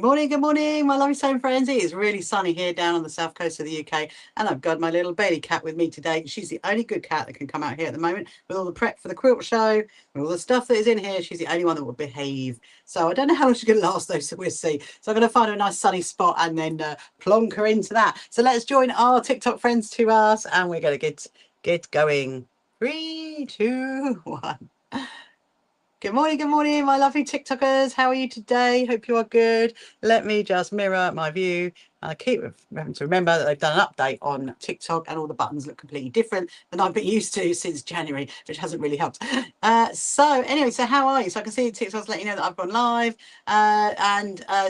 good morning, my lovely sewing friends. It is really sunny here down on the south coast of the UK, and I've got my little Bailey cat with me today. She's the only good cat that can come out here at the moment with all the prep for the quilt show, with all the stuff that is in here. She's the only one that will behave. So I don't know how long she's going to last though, so we'll see. So I'm going to find her a nice sunny spot and then plonk her into that. So let's join our TikTok friends to us, and we're going to get going. 3, 2, 1. Good morning, my lovely TikTokers. How are you today? Hope you are good. Let me just mirror my view. I keep having to remember that they've done an update on TikTok and all the buttons look completely different than I've been used to since January, which hasn't really helped. So anyway, so how are you? So I can see TikTok's letting you know that I've gone live.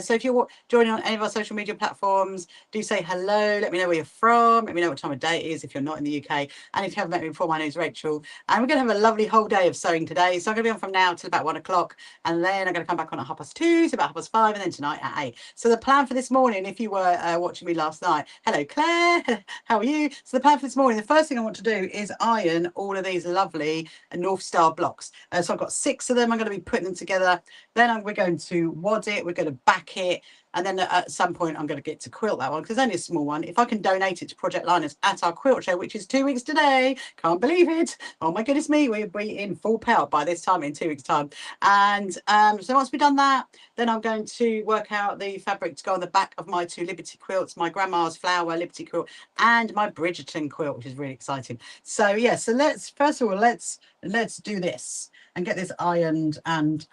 So if you're joining on any of our social media platforms, do say hello. Let me know where you're from. Let me know what time of day it is if you're not in the UK. And if you haven't met me before, my name's Rachel. And we're going to have a lovely whole day of sewing today. So I'm going to be on from now till about 1 o'clock. And then I'm going to come back on at 2:30, so about 5:30, and then tonight at 8. So the plan for this morning, if you were watching me last night, hello Claire, how are you? So the plan for this morning, the first thing I want to do is iron all of these lovely North Star blocks. So I've got 6 of them. I'm going to be putting them together. Then we're going to wad it, we're going to back it, and then at some point I'm going to get to quilt that one because it's only a small one. If I can donate it to Project Liners at our quilt show, which is 2 weeks today, can't believe it. Oh my goodness me, we'll be in full power by this time in 2 weeks time. And so once we've done that, then I'm going to work out the fabric to go on the back of my 2 Liberty quilts, my grandma's flower Liberty quilt and my Bridgerton quilt, which is really exciting. So yeah, so let's first of all let's do this and get this ironed. And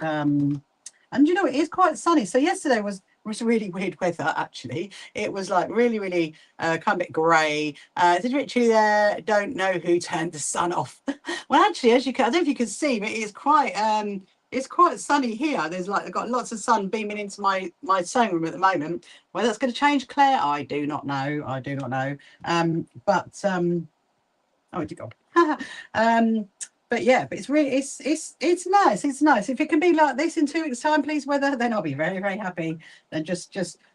you know, it is quite sunny. So yesterday was really weird weather, actually. It was like really kind of a bit grey. It's literally there, don't know who turned the sun off. Well, actually, as you can, I don't know if you can see, but it's quite sunny here. There's like, I've got lots of sun beaming into my sewing room at the moment. Whether that's going to change, Claire, I do not know. I do not know. Oh, it did go. But yeah, but it's really it's nice. It's nice. If it can be like this in 2 weeks' time, please, weather, then I'll be very happy. And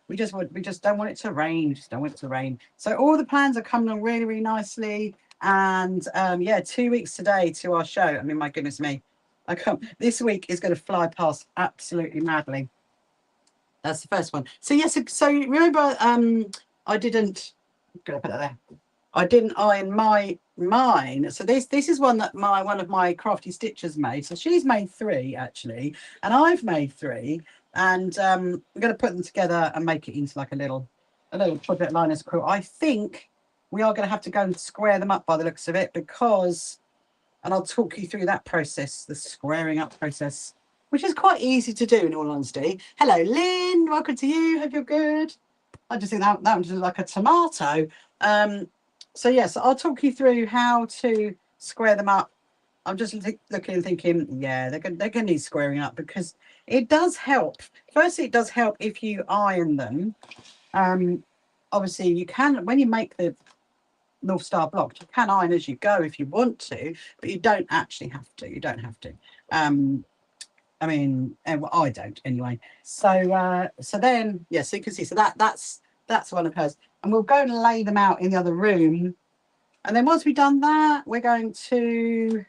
we just don't want it to rain. Just don't want it to rain. So all the plans are coming on really nicely. And yeah, 2 weeks today to our show. I mean, my goodness me, this week is going to fly past absolutely madly. That's the first one. So yes, so remember, I didn't. I'm gonna put that there. I didn't iron mine. So this is one that one of my crafty stitchers made. So she's made 3 actually, and I've made 3. And I'm going to put them together and make it into like a little Project Liners quilt. I think we are going to have to go and square them up by the looks of it, because, and I'll talk you through that process, the squaring up process, which is quite easy to do in all honesty. Hello, Lynn. Welcome to you. Hope you're good. I just think that was like a tomato. So yes, I'll talk you through how to square them up. I'm just looking and thinking, yeah, they're going to need squaring up, because it does help. Firstly, it does help if you iron them. Obviously, you can, when you make the North Star block, you can iron as you go if you want to, but you don't actually have to. You don't have to. I mean, well, I don't anyway. So then, yeah, so you can see. So that's one of hers. And we'll go and lay them out in the other room. And then once we've done that, we're going to,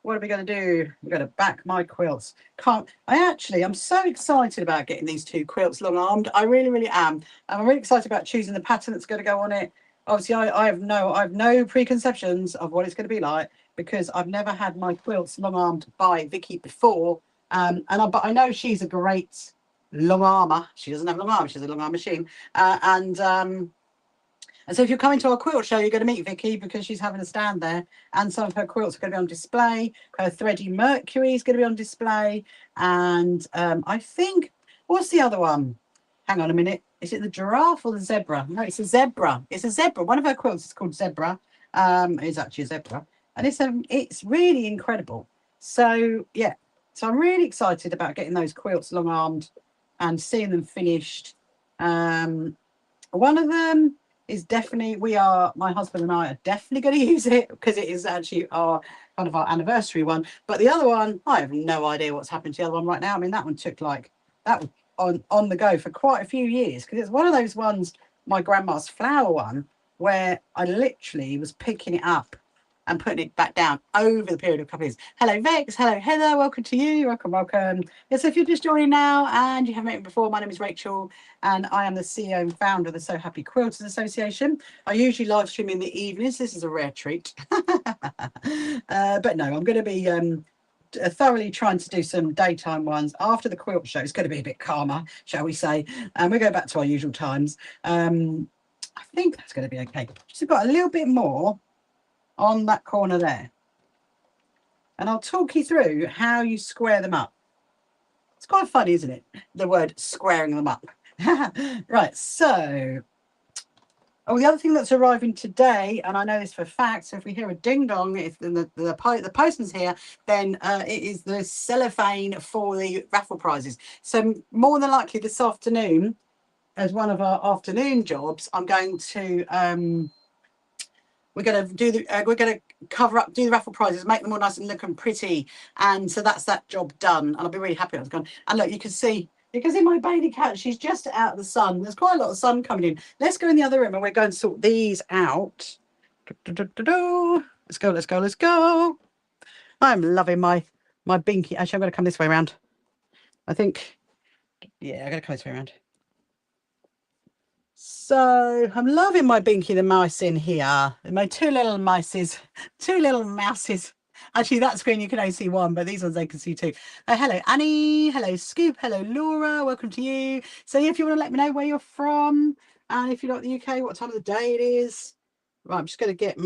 what are we going to do? We're going to back my quilts. I'm so excited about getting these 2 quilts long-armed. I really am. I'm really excited about choosing the pattern that's going to go on it. Obviously, I have no preconceptions of what it's going to be like, because I've never had my quilts long-armed by Vicky before. But I know she's a great long armor. She doesn't have long arm, she's a long arm machine. And so if you're coming to our quilt show, you're going to meet Vicky, because she's having a stand there, and some of her quilts are going to be on display. Her Thready Mercury is going to be on display. And I think, what's the other one? Hang on a minute. Is it the giraffe or the zebra? No, it's a zebra. It's a zebra. One of her quilts is called Zebra. It's actually a zebra. And it's really incredible. So yeah, so I'm really excited about getting those quilts long-armed and seeing them finished. One of them is definitely, my husband and I are definitely going to use it, because it is actually our anniversary one. But the other one, I have no idea what's happened to the other one right now. I mean, that one took that was on the go for quite a few years, because it's one of those ones, my grandma's flower one, where I literally was picking it up and putting it back down over the period of a couple of years. Hello, Vex. Hello, Heather. Welcome to you. Welcome, welcome. Yes, if you're just joining now and you haven't met me before, my name is Rachel and I am the CEO and founder of the So Happy Quilters Association. I usually live stream in the evenings. This is a rare treat. But no, I'm going to be thoroughly trying to do some daytime ones after the quilt show. It's going to be a bit calmer, shall we say. And we go back to our usual times. I think that's going to be okay. Just got a little bit more on that corner there. And I'll talk you through how you square them up. It's quite funny, isn't it? The word squaring them up. Right, so... Oh, the other thing that's arriving today, and I know this for a fact, so if we hear a ding-dong, if the postman's here, then it is the cellophane for the raffle prizes. So more than likely this afternoon, as one of our afternoon jobs, I'm going to we're going to do the we're going to cover up, do the raffle prizes, make them all nice and looking pretty, and so that's that job done. And I'll be really happy. I was going, and look, you can see my baby cat, she's just out of the sun. There's quite a lot of sun coming in. Let's go in the other room and we're going to sort these out. Let's go, let's go, let's go. I'm loving my binky. Actually, I'm going to come this way around. I think, yeah, I'm going to come this way around. So I'm loving my Binky the mouse in here. My two little mouses. Actually, that screen you can only see one, but these ones they can see two. Hello, Annie. Hello, Scoop. Hello, Laura. Welcome to you. So if you want to let me know where you're from, and if you're not in the UK, what time of the day it is. Right, I'm just going to get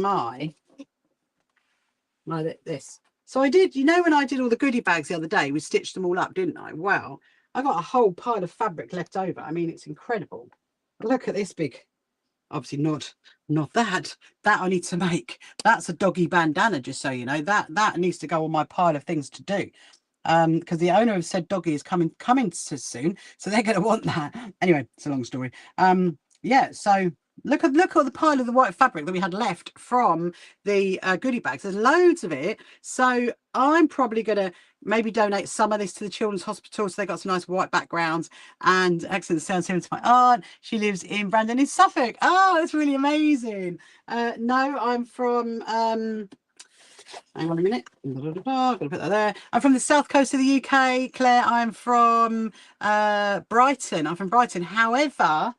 this. So I did, you know, when I did all the goodie bags the other day, we stitched them all up, didn't I? Well, I got a whole pile of fabric left over. I mean, it's incredible. Look at this big, obviously not that I need to make. That's a doggy bandana, just so you know. That needs to go on my pile of things to do, because the owner has said doggy is coming soon, so they're going to want that. Anyway, it's a long story. Yeah, so look at the pile of the white fabric that we had left from the goodie bags. There's loads of it, so I'm probably going to maybe donate some of this to the Children's Hospital, so they got some nice white backgrounds. And excellent sounds here to my aunt. She lives in Brandon in Suffolk. Oh, that's really amazing. No, I'm from hang on a minute. Gotta put that there. I'm from the south coast of the UK, Claire. I'm from Brighton. I'm from Brighton. However,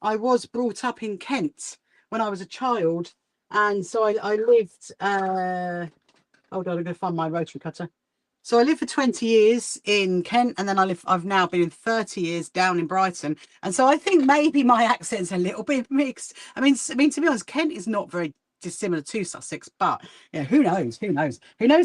I was brought up in Kent when I was a child, and so I lived. Hold on, I'm going to find my rotary cutter. So I lived for 20 years in Kent, and then I've now been 30 years down in Brighton. And so I think maybe my accent's a little bit mixed. I mean, to be honest, Kent is not very dissimilar to Sussex, but yeah, who knows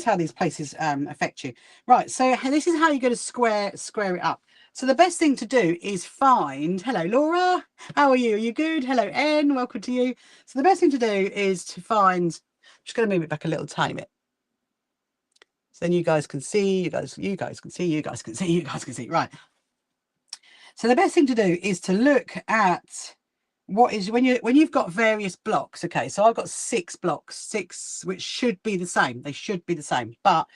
how these places affect you. Right, so this is how you're going to square it up. So the best thing to do is find, hello Laura, how are you? Are you good? Hello N, welcome to you. So the best thing to do is to find, I'm just going to move it back a little tiny bit. So then you guys can see, you guys can see. Right. So the best thing to do is to look at what is when you've got various blocks. Okay, so I've got 6 blocks, which should be the same. They should be the same, but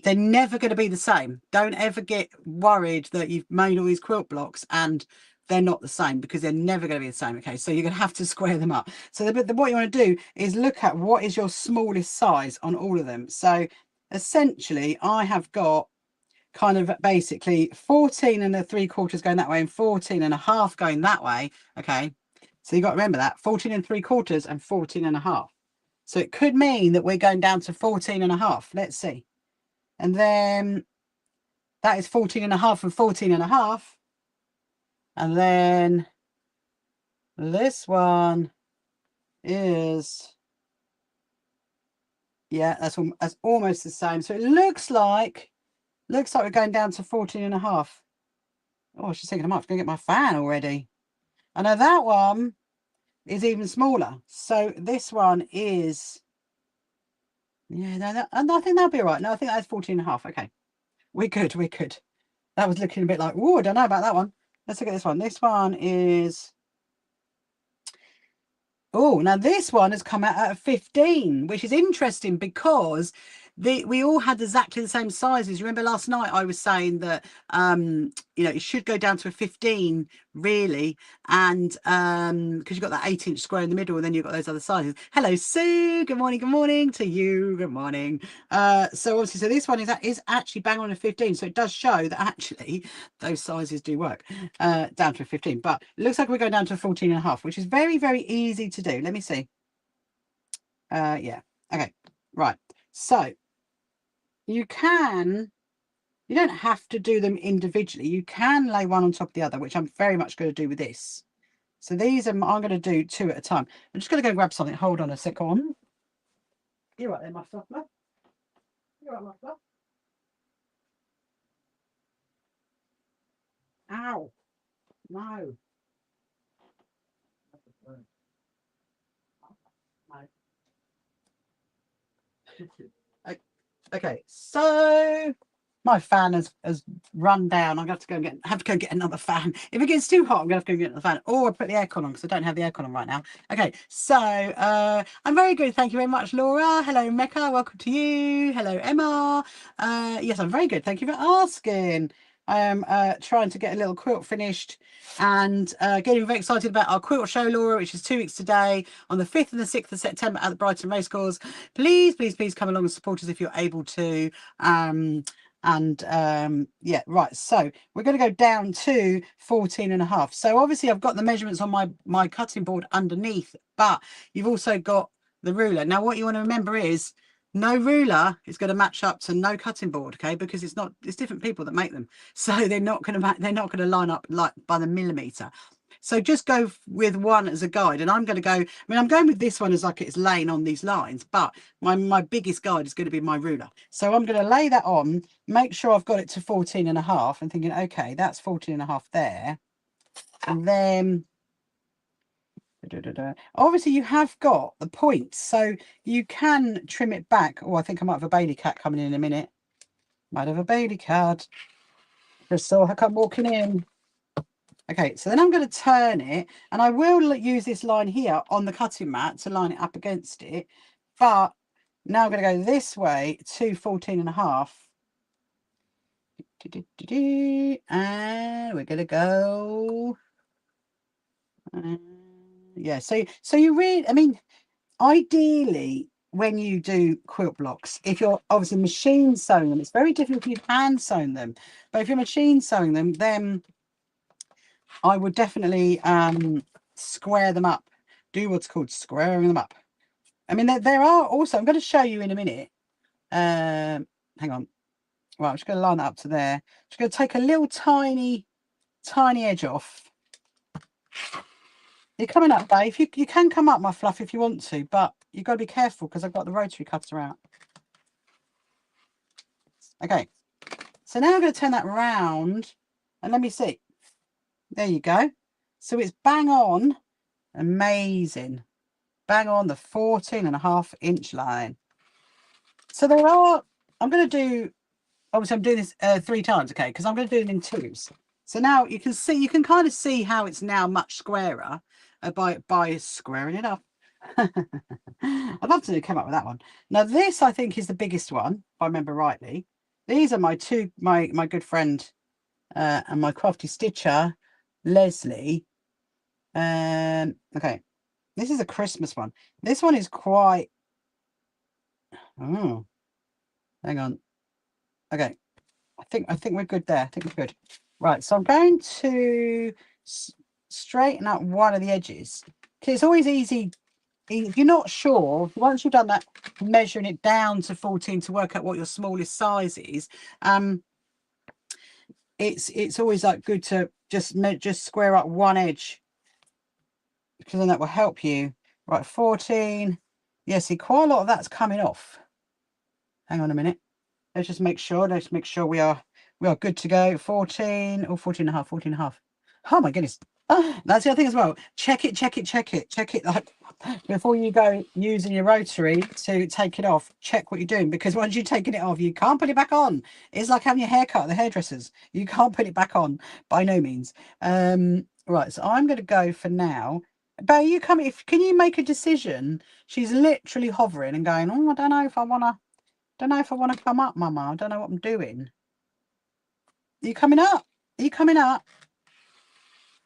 they're never going to be the same. Don't ever get worried that you've made all these quilt blocks and they're not the same, because they're never going to be the same. Okay, so you're going to have to square them up. So what you want to do is look at what is your smallest size on all of them. So essentially I have got kind of basically 14 3/4 going that way and 14 1/2 going that way. Okay, so you got to remember that 14 3/4 and 14 1/2. So it could mean that we're going down to 14 1/2. Let's see. And then that is 14 1/2 and 14 1/2. And then this one is, yeah, that's almost the same. So it looks like we're going down to 14 1/2. Oh, I was just thinking I might have to go get my fan already. I know that one is even smaller. So this one is, yeah, no, I think that'll be all right. No, I think that's 14 1/2. Okay, we're good. That was looking a bit like, oh, I don't know about that one. Let's look at this one. This one is, oh, now this one has come out at 15, which is interesting because we all had exactly the same sizes. Remember last night I was saying that you know, it should go down to a 15 really, and because you've got that 8-inch square in the middle, and then you've got those other sizes. Hello Sue, good morning to you, good morning. So obviously, so this one is actually bang on a 15, so it does show that actually those sizes do work down to a 15, but it looks like we're going down to a 14 and a half, which is very, very easy to do. Let me see. Yeah, okay, right. So you don't have to do them individually. You can lay one on top of the other, which I'm very much going to do with this. So these are, I'm going to do 2 at a time. I'm just going to go grab something. Hold on a second. You're right there, my fluffler. You're right, my fluff. Ow. No. No. Okay, so my fan has run down. I'm going to have to go get another fan. If it gets too hot, I'm going to have to go get another fan, or put the aircon on because I don't have the aircon on right now. Okay, so I'm very good. Thank you very much, Laura. Hello, Mecca. Welcome to you. Hello, Emma. Yes, I'm very good. Thank you for asking. I am trying to get a little quilt finished and getting very excited about our quilt show, Laura, which is 2 weeks today on the 5th and the 6th of September at the Brighton Racecourse. Please, please, please come along and support us if you're able to. Yeah, right, so we're going to go down to 14 and a half. So obviously I've got the measurements on my cutting board underneath, but you've also got the ruler. Now what you want to remember is no ruler is going to match up to no cutting board, okay, because it's different people that make them, so they're not going to line up like by the millimeter. So just go with one as a guide, and I'm going to go, I mean, I'm going with this one as like it's laying on these lines, but my biggest guide is going to be my ruler. So I'm going to lay that on, make sure I've got it to 14 and a half, and thinking, okay, that's 14 and a half there. And then obviously you have got the points, so you can trim it back. Oh, I think I might have a Bailey cat coming in a minute. Might have a Bailey cat. Just saw her come walking in. Okay, so then I'm going to turn it, and I will use this line here on the cutting mat to line it up against it, but now I'm going to go this way to 14 and a half. And we're going to go yeah, so you really, I mean, ideally when you do quilt blocks, if you're obviously machine sewing them, it's very different if you've hand sewn them, but if you're machine sewing them, then I would definitely square them up, do what's called squaring them up. I mean, there are also, I'm going to show you in a minute, hang on, right, I'm just going to line that up to there. Just going to take a little tiny edge off. You're coming up, Dave. You can come up, my fluff, if you want to, but you've got to be careful because I've got the rotary cutter out. Okay, so now I'm going to turn that round, and let me see. There you go. So it's bang on, amazing. Bang on the 14 and a half inch line. So there are, I'm going to do, obviously I'm doing this 3 times, okay, because I'm going to do it in 2s. So now you can see, you can kind of see how it's now much squarer by squaring it up. I'd love to come up with that one. Now this I think is the biggest one, if I remember rightly. These are my good friend and my crafty stitcher, Leslie. Okay, this is a Christmas one. This one is quite, oh, hang on. Okay, I think we're good there. I think we're good. Right, so I'm going to straighten out one of the edges, because it's always easy if you're not sure. Once you've done that, measuring it down to 14 to work out what your smallest size is, it's always like good to just square up one edge, because then that will help you. Right, 14. Yeah, see, quite a lot of that's coming off. Hang on a minute. Let's just make sure. Let's make sure we are good to go. 14 or 14 and a half, 14 and a half. Oh my goodness. Oh, that's the other thing as well. Check it like before you go using your rotary to take it off. Check what you're doing, because once you've taken it off, you can't put it back on. It's like having your hair cut at the hairdressers. You can't put it back on by no means. Right, so I'm going to go for now. But you can you make a decision? She's literally hovering and going, oh, I don't know if I want to Don't know if I want to come up, Mama. I don't know what I'm doing. Are you coming up? Are you coming up?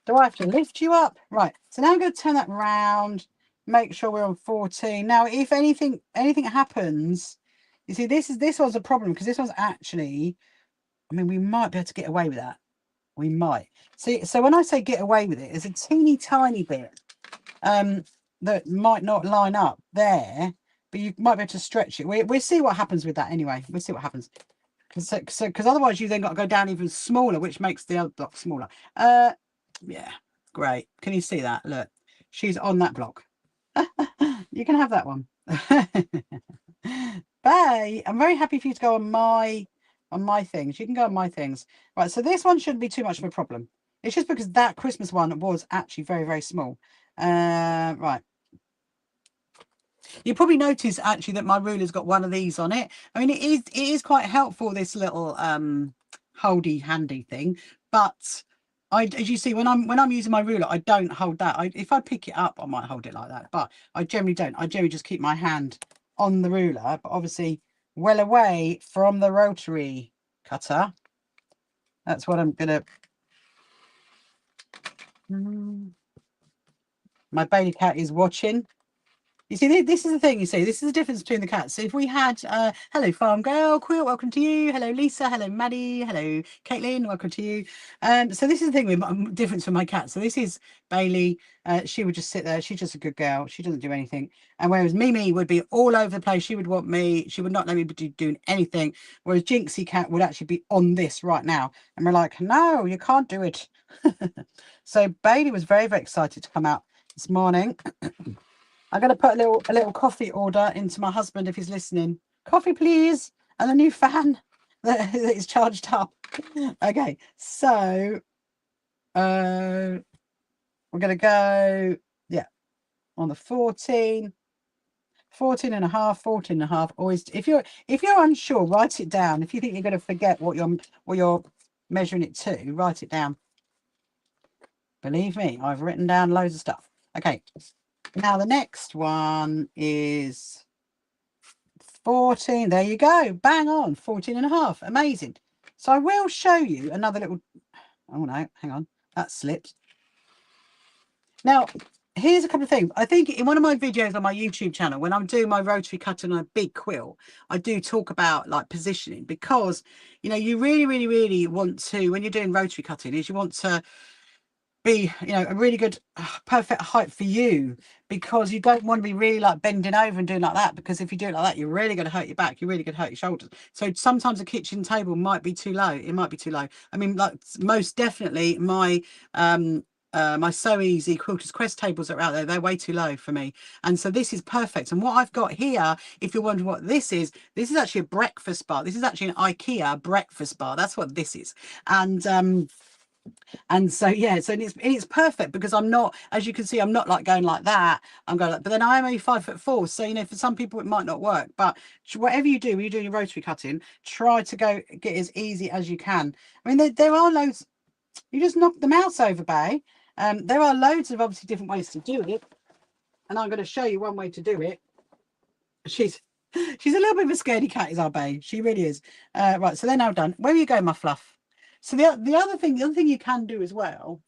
Do I have to lift you up? Right. So now I'm going to turn that round. Make sure we're on 14. Now, if anything happens, you see, this was a problem because this was actually, I mean, we might be able to get away with that. We might. See, so when I say get away with it, there's a teeny tiny bit that might not line up there, but you might be able to stretch it. We'll see what happens with that anyway. We'll see what happens. Because otherwise you then got to go down even smaller, which makes the other block smaller. Yeah, great. Can you see that? Look, she's on that block. You can have that one. Bye. I'm very happy for you to go on my things. You can go on my things. Right, so this one shouldn't be too much of a problem. It's just because that Christmas one was actually very, very small. Right. You probably notice actually that my ruler's got one of these on it. I mean, it is quite helpful, this little holdy handy thing, but as you see, when I'm using my ruler, I don't hold that. If I pick it up, I might hold it like that, but I generally don't. I generally just keep my hand on the ruler, but obviously well away from the rotary cutter. That's what I'm gonna. My Bailey cat is watching. You see, this is the thing, you see, this is the difference between the cats. So if we had, hello, Farm Girl, Quilt, welcome to you. Hello, Lisa. Hello, Maddie. Hello, Caitlin, welcome to you. So this is the thing with difference from my cat. So this is Bailey. She would just sit there. She's just a good girl. She doesn't do anything. And whereas Mimi would be all over the place. She would want me. She would not let me be doing anything. Whereas Jinxie Cat would actually be on this right now. And we're like, no, you can't do it. So Bailey was very, very excited to come out this morning. I'm going to put a little coffee order into my husband if he's listening. Coffee, please. And a new fan that is charged up. Okay, so we're going to go, yeah, on the 14 and a half, 14 and a half. Always, if you're unsure, write it down. If you think you're going to forget what you're measuring it to, write it down. Believe me, I've written down loads of stuff. Okay. Now the next one is 14. There you go. Bang on. 14 and a half. Amazing. So I will show you another little, oh no, hang on. That slipped. Now, here's a couple of things. I think in one of my videos on my YouTube channel, when I'm doing my rotary cut on a big quilt, I do talk about like positioning because, you know, you really, really, really want to, when you're doing rotary cutting, is you want to be, you know, a really good perfect height for you, because you don't want to be really like bending over and doing like that, because if you do it like that, you're really going to hurt your back, you're really going to hurt your shoulders. So sometimes a kitchen table might be too low. It might be too low. I mean, like most definitely my my So Easy Quilters Quest tables that are out there, they're way too low for me, and so this is perfect. And what I've got here, if you're wondering what this is actually a breakfast bar. This is actually an IKEA breakfast bar. That's what this is. And so yeah, so it's perfect, because I'm not, as you can see, I'm not like going like that. I'm going like, but then I'm only 5'4", so you know, for some people it might not work. But whatever you do when you're doing your rotary cutting, try to get as easy as you can. I mean, there are loads. You just knock the mouse over, Bay. There are loads of obviously different ways to do it, and I'm going to show you one way to do it. She's a little bit of a scaredy cat, is our Bay. She really is. Right, so they're now done. Where are you going, my fluff? So the other thing you can do as well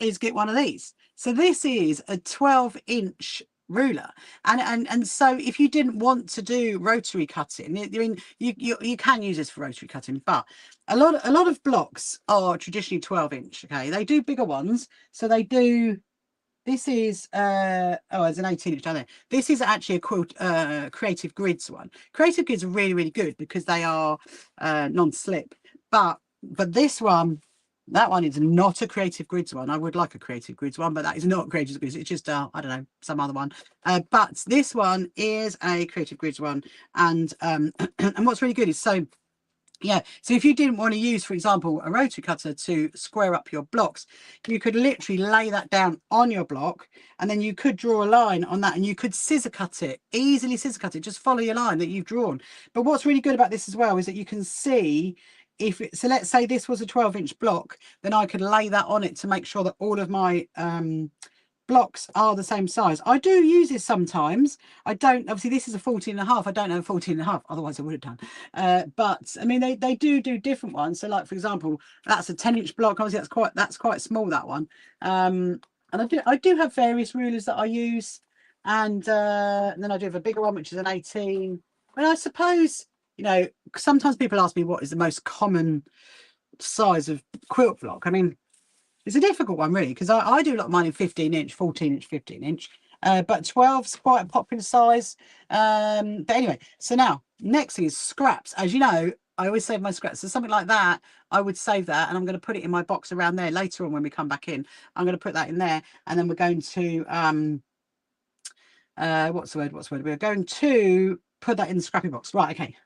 is get one of these. So this is a 12-inch ruler, and so if you didn't want to do rotary cutting, I mean, you can use this for rotary cutting, but a lot of blocks are traditionally 12-inch. Okay, they do bigger ones, so they do. This is oh, there's an 18-inch down there. This is actually a Quilt Creative Grids one. Creative Grids are really, really good because they are non-slip, but this one, that one is not a Creative Grids one. I would like a Creative Grids one, but that is not Creative Grids. It's just I don't know, some other one. But this one is a Creative Grids one, and and what's really good is, so yeah, so if you didn't want to use, for example, a rotary cutter to square up your blocks, you could literally lay that down on your block, and then you could draw a line on that, and you could scissor cut it, easily scissor cut it, just follow your line that you've drawn. But what's really good about this as well is that you can see, if it, so let's say this was a 12-inch block, then I could lay that on it to make sure that all of my blocks are the same size. I do use it sometimes. I don't, obviously this is a 14.5. I don't have 14.5, otherwise I would have done. But I mean, they do different ones. So like, for example, that's a 10-inch block. Obviously that's quite small, that one. And I do have various rulers that I use. And then I do have a bigger one, which is an 18. And I suppose, you know, sometimes people ask me what is the most common size of quilt block. I mean, it's a difficult one, really, because I do a lot of mine in 15-inch, 14-inch, 15-inch. But 12's quite a popular size. But anyway, so now, next thing is scraps. As you know, I always save my scraps. So something like that, I would save that, and I'm going to put it in my box around there later on when we come back in. I'm going to put that in there, and then we're going to, what's the word? We're going to put that in the scrappy box. Right, okay.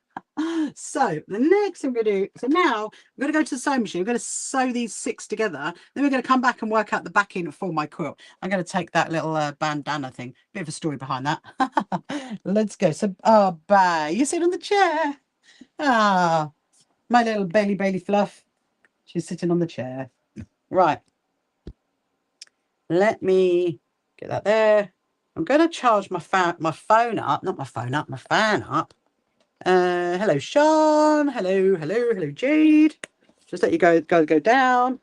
So the next thing we're going to do, so now we're going to go to the sewing machine. We're going to sew these 6 together. Then we're going to come back and work out the backing for my quilt. I'm going to take that little bandana thing. Bit of a story behind that. Let's go. So, oh, bye. You sit on the chair. Ah, my little Bailey fluff. She's sitting on the chair. Right. Let me get that there. I'm going to charge my phone up. Not my phone up, my fan up. Hello, Sean. Hello, Jade. Just let you go down.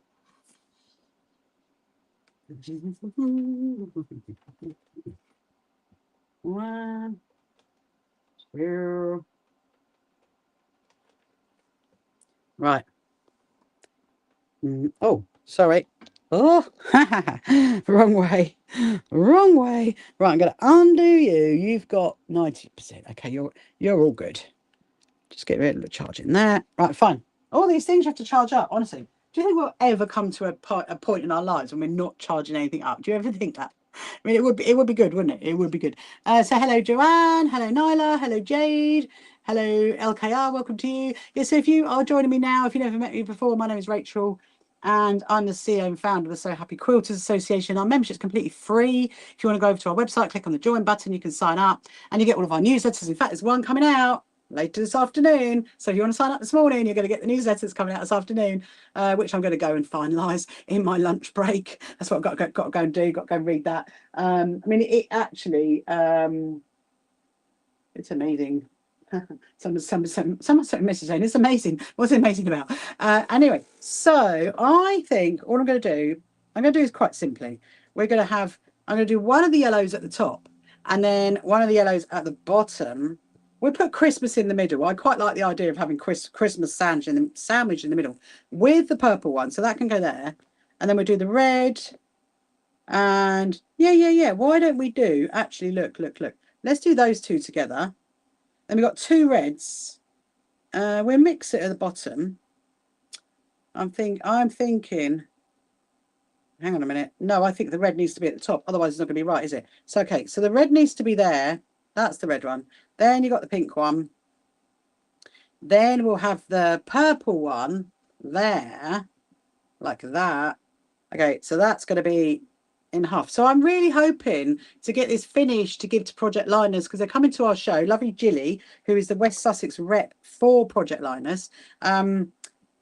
One, two. Right. Oh, sorry. Oh, wrong way. Wrong way. Right, I'm going to undo you. You've got 90%. Okay, you're all good. Just get rid of the charge in there. Right, fine. All these things you have to charge up, honestly. Do you think we'll ever come to a point in our lives when we're not charging anything up? Do you ever think that? I mean, it would be good, wouldn't it? It would be good. So hello, Joanne. Hello, Nyla. Hello, Jade. Hello, LKR. Welcome to you. Yeah, so if you are joining me now, if you've never met me before, my name is Rachel, and I'm the CEO and founder of the So Happy Quilters Association. Our membership is completely free. If you want to go over to our website, click on the join button, you can sign up, and you get all of our newsletters. In fact, there's one coming out later this afternoon. So if you want to sign up this morning, you're going to get the newsletters coming out this afternoon, which I'm going to go and finalise in my lunch break. That's what I've got to go and do. Got to go and read that. I mean, it actually, it's amazing. Someone sent a message saying it's amazing. What's it amazing about? Anyway, so I think all I'm going to do is quite simply, I'm going to do one of the yellows at the top and then one of the yellows at the bottom. We'll put Christmas in the middle. I quite like the idea of having Christmas sandwich in the middle with the purple one. So that can go there. And then we'll do the red. And yeah. Why don't we do, actually, look. Let's do those two together. Then we've got 2 reds. We'll mix it at the bottom. I'm thinking, hang on a minute. No, I think the red needs to be at the top. Otherwise, it's not going to be right, is it? So, okay. So the red needs to be there. That's the red one. Then you got the pink one. Then we'll have the purple one there, like that. Okay, so that's going to be in half. So I'm really hoping to get this finished to give to Project Liners, because they're coming to our show. Lovely Jilly, who is the West Sussex rep for Project Liners.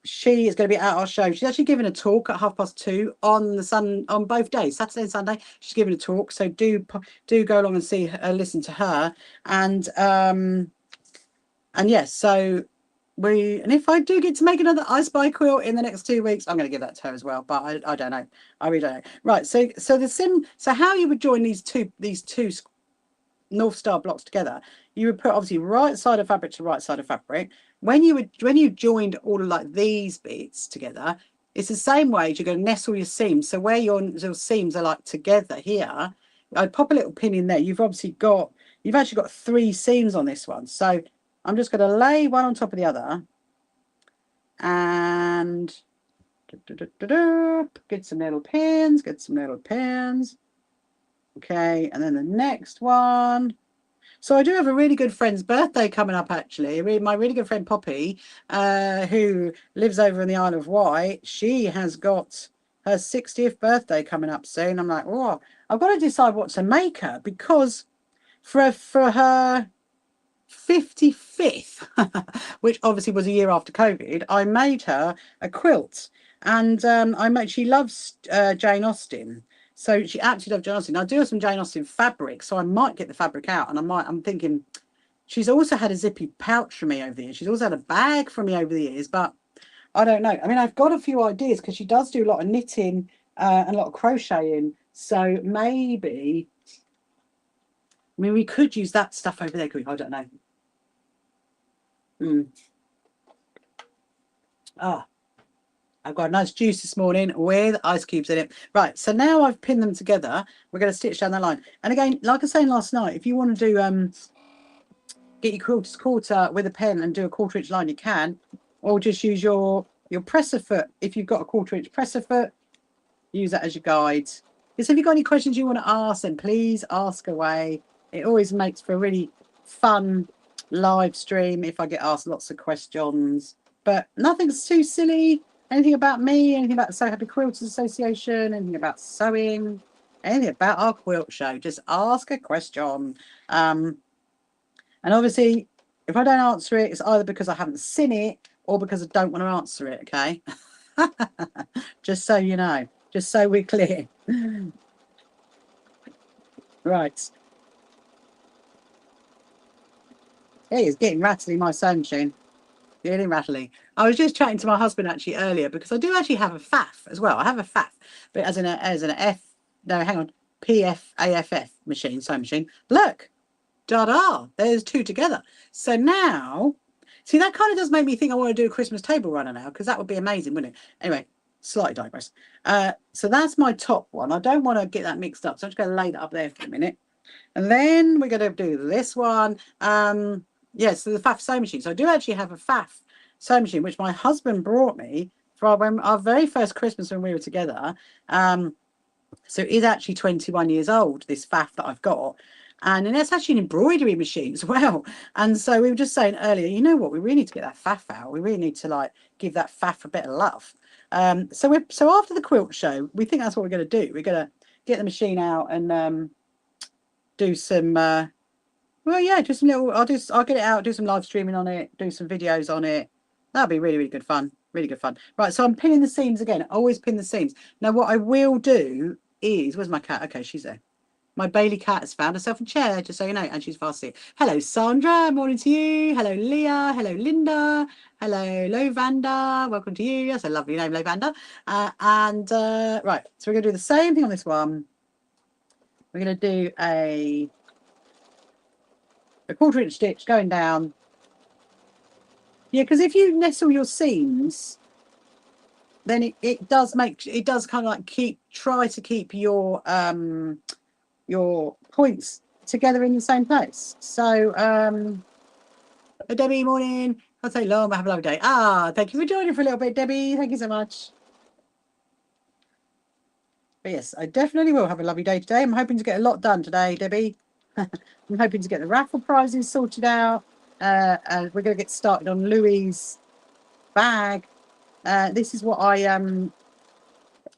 She is going to be at our show. She's actually giving a talk at 2:30 on both days, Saturday and Sunday. She's giving a talk, so do go along and see her, listen to her, and yes. So and if I do get to make another I Spy quilt in the next 2 weeks, I'm going to give that to her as well. But I don't know. I really don't know. Right. So how you would join these two North Star blocks together, you would put obviously right side of fabric to right side of fabric. When you joined all of like these bits together, it's the same way you're going to nestle your seams. So where your seams are like together here, I'd pop a little pin in there. You've actually got 3 seams on this one. So I'm just going to lay one on top of the other and get some little pins. Okay, and then the next one. So I do have a really good friend's birthday coming up, actually. My really good friend Poppy, who lives over in the Isle of Wight, she has got her 60th birthday coming up soon. I'm like, oh, I've got to decide what to make her, because for her 55th, which obviously was a year after COVID, I made her a quilt. And she loves Jane Austen. So she absolutely loved Jane Austen. I do have some Jane Austen fabric, so I might get the fabric out, and I'm thinking she's also had a zippy pouch from me over the years. She's also had a bag from me over the years, but I don't know. I mean, I've got a few ideas because she does do a lot of knitting and a lot of crocheting. So maybe, I mean, we could use that stuff over there, could we? I don't know. Ah, I've got a nice juice this morning with ice cubes in it. Right, so now I've pinned them together. We're going to stitch down the line. And again, like I was saying last night, if you want to do get your quilter's quarter with a pen and do a 1/4 inch line, you can, or just use your presser foot. If you've got a 1/4 inch presser foot, use that as your guide. So if you've got any questions you want to ask, then please ask away. It always makes for a really fun live stream if I get asked lots of questions, but nothing's too silly. Anything about me, anything about the So Happy Quilters Association, anything about sewing, anything about our quilt show, just ask a question. And obviously, if I don't answer it, it's either because I haven't seen it or because I don't want to answer it, okay? Just so you know, just so we're clear. Right. It is getting rattly, my sewing machine. Getting rattly. I was just chatting to my husband actually earlier because I do actually have a faff as well. I have a faff, but as an PFAFF machine, sewing machine. Look, there's two together. So now, see, that kind of does make me think I want to do a Christmas table runner now, because that would be amazing, wouldn't it? Anyway, slightly digress. So that's my top one. I don't want to get that mixed up, so I'm just going to lay that up there for a minute. And then we're going to do this one. So the Faff sewing machine. So I do actually have a Faff sewing machine, which my husband brought me for our very first Christmas when we were together. So it is actually 21 years old, this Faff that I've got. And that's actually an embroidery machine as well. And so we were just saying earlier, you know what, we really need to get that Faff out. We really need to give that Faff a bit of love. So after the quilt show, we think that's what we're going to do. We're going to get the machine out and do some just some little, I'll get it out, do some live streaming on it, do some videos on it. That'll be really, really good fun. Really good fun. Right, so I'm pinning the seams again. Always pin the seams. Now what I will do is, where's my cat? Okay, she's there. My Bailey cat has found herself a chair, just so you know, and she's fast asleep. Hello, Sandra. Morning to you. Hello, Leah. Hello, Linda. Hello, Lovanda. Welcome to you. That's a lovely name, Lovanda. Right, so we're going to do the same thing on this one. We're going to do a 1/4 inch stitch going down. Yeah, because if you nestle your seams, then it does kind of try to keep your points together in the same place. So Debbie, morning. I'll say long, but have a lovely day. Thank you for joining for a little bit, Debbie. Thank you so much. But yes, I definitely will have a lovely day today. I'm hoping to get a lot done today, Debbie. I'm hoping to get the raffle prizes sorted out. And we're going to get started on Louis' bag. This is what I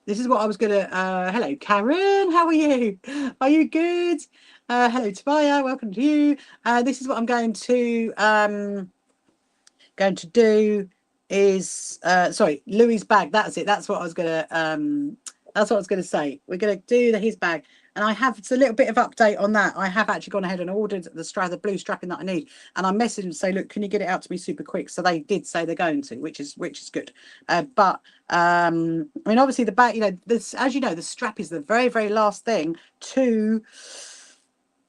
was going to. Hello, Karen. How are you? Are you good? Hello, Tobiah. Welcome to you. This is what I'm going to do. Is Louis' bag. That's it. That's what I was going to. That's what I was going to say. We're going to do his bag. And it's a little bit of update on that. I have actually gone ahead and ordered the blue strapping that I need. And I messaged them to say, look, can you get it out to me super quick? So they did say they're going to, which is good. I mean, obviously the back, as you know, the strap is the very, very last thing to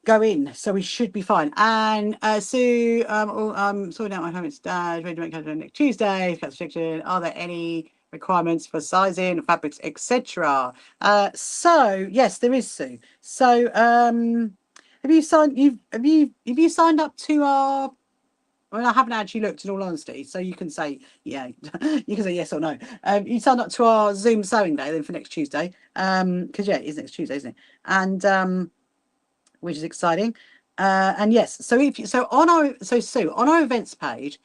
go in. So we should be fine. And Sue, sorting out my comments, ready to make next Tuesday. Are there any requirements for sizing, fabrics, etc.? So yes, there is, Sue. So have you signed up to our? I mean, I haven't actually looked, in all honesty, so you can say you can say yes or no. You signed up to our Zoom sewing day then for next Tuesday, because it is next Tuesday, isn't it? And which is exciting. And yes, so on our events page,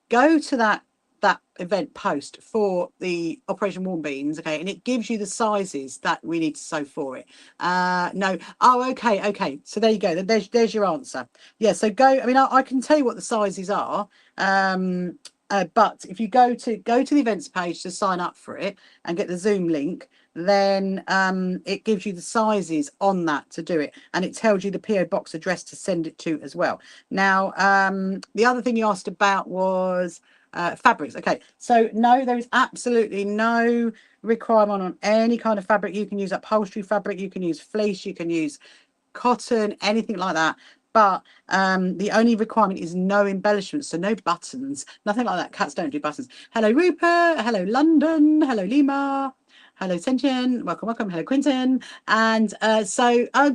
go to that event post for the Operation Warm Beans, okay, and it gives you the sizes that we need to sew for it. No, okay, so there you go. There's your answer. Yeah, so go. I mean, I can tell you what the sizes are, But if you go to the events page to sign up for it and get the Zoom link, then it gives you the sizes on that to do it, and it tells you the PO box address to send it to as well. Now, the other thing you asked about was fabrics. Okay, so no, there is absolutely no requirement on any kind of fabric. You can use upholstery fabric, you can use fleece, you can use cotton, anything like that. But the only requirement is no embellishments, so no buttons, nothing like that. Cats don't do buttons. Hello, Rupert. Hello, London. Hello, Lima. Hello, Sentian. Welcome, welcome. Hello, Quinton. And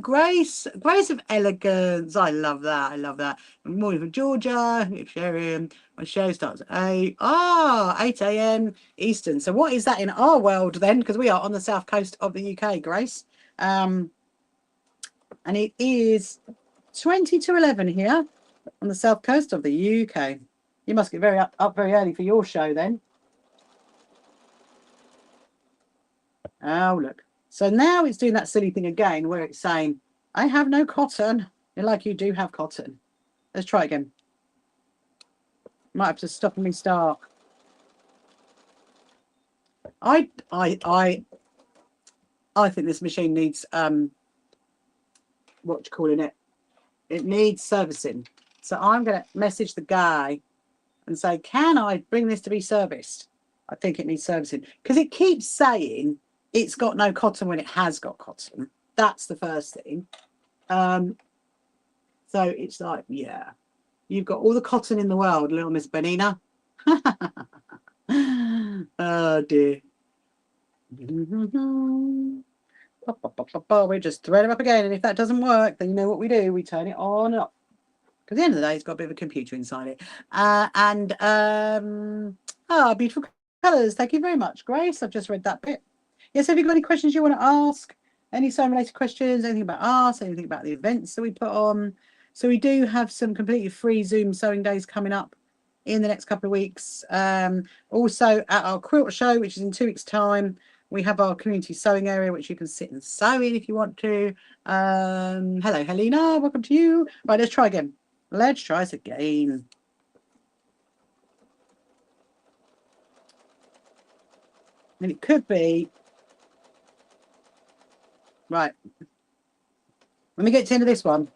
Grace of Elegance. I love that. I love that. Good morning from Georgia. Sharon. My show starts at 8. 8 a.m. Eastern. So what is that in our world then? Because we are on the south coast of the UK, Grace. And it is 20 to 11 here on the south coast of the UK. You must get up very early for your show then. Oh, look. So now it's doing that silly thing again where it's saying, I have no cotton. You're like, you do have cotton. Let's try again. Might have to stop and restart. I think this machine needs what you calling it? It needs servicing. So I'm going to message the guy and say, can I bring this to be serviced? I think it needs servicing because it keeps saying it's got no cotton when it has got cotton. That's the first thing. So it's like, yeah, you've got all the cotton in the world, little Miss Benina. Oh dear. We just thread them up again, and if that doesn't work, then you know what we do. We turn it on and off. Because at the end of the day, it's got a bit of a computer inside it. Beautiful colours. Thank you very much, Grace. I've just read that bit. Yes, have you got any questions you want to ask? Any sewing related questions? Anything about us? Anything about the events that we put on? So we do have some completely free Zoom sewing days coming up in the next couple of weeks. Also at our quilt show, which is in 2 weeks' time, we have our community sewing area, which you can sit and sew in if you want to. Hello, Helena. Welcome to you. Right, let's try again. Let's try this again. And it could be. Right. Let me get to the end of this one.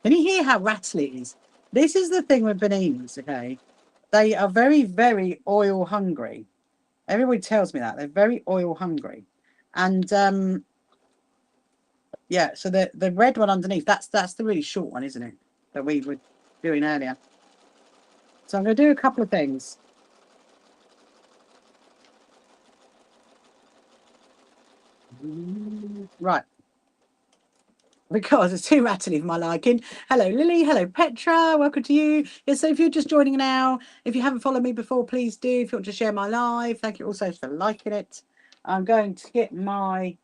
Can you hear how rattly it is? This is the thing with bananas, okay? They are very, very oil hungry. Everybody tells me that. They're very oil hungry. And yeah, so the red one underneath, that's the really short one, isn't it? That we were doing earlier. So I'm going to do a couple of things. Right. Because it's too rattly for my liking. Hello, Lily. Hello, Petra. Welcome to you. Yes, so if you're just joining now, if you haven't followed me before, please do. If you want to share my live, thank you also for liking it. I'm going to get my...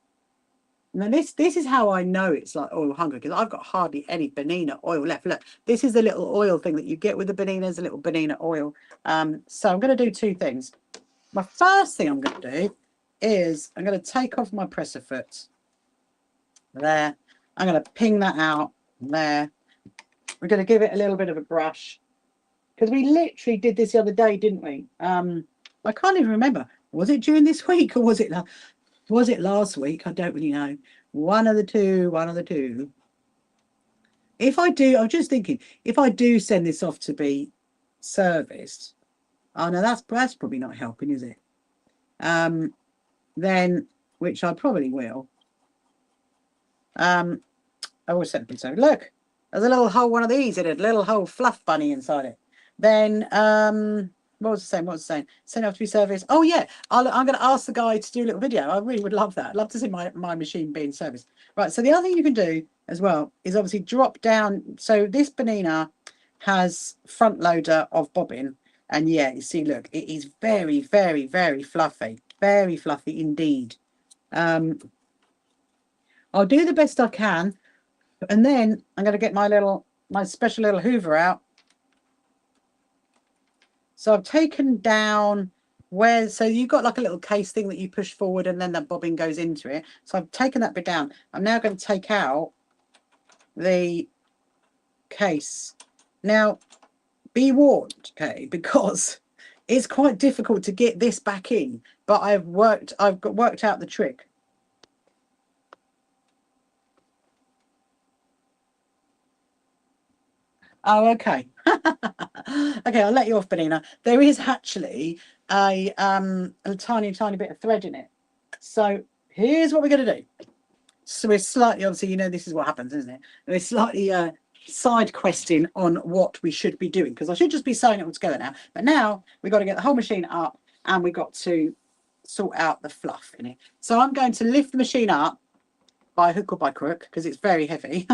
Now, this is how I know it's like oil hungry, because I've got hardly any banana oil left. Look, this is the little oil thing that you get with the bananas, a little banana oil. So I'm going to do two things. My first thing I'm going to do is I'm going to take off my presser foot. There. I'm going to ping that out there. We're going to give it a little bit of a brush, because we literally did this the other day, didn't we? I can't even remember. Was it during this week or was it last week? I don't really know. One of the two. If I do, I'm just thinking, if I do send this off to be serviced, oh no, that's probably not helping, is it? Then, which I probably will. I will send it. So look, there's a little whole one of these in it, a little whole fluff bunny inside it. Then what was the saying? Send it off to be serviced. Oh yeah, I'm going to ask the guy to do a little video. I really would love that. I'd love to see my machine being serviced. Right, so the other thing you can do as well is obviously drop down. So this banana has front loader of bobbin, and yeah, you see, look, it is very, very, very fluffy indeed. I'll do the best I can, and then I'm going to get my special little Hoover out. So I've taken down so you've got like a little case thing that you push forward and then that bobbin goes into it. So I've taken that bit down. I'm now going to take out the case. Now, be warned, okay, because it's quite difficult to get this back in, but I've worked out the trick. Oh, okay. Okay, I'll let you off, Benina. There is actually a tiny bit of thread in it. So here's what we're going to do. So we're slightly, obviously, you know, this is what happens, isn't it? We're slightly side questing on what we should be doing, because I should just be sewing it all together now. But now we've got to get the whole machine up, and we've got to sort out the fluff in it. So I'm going to lift the machine up by hook or by crook, because it's very heavy.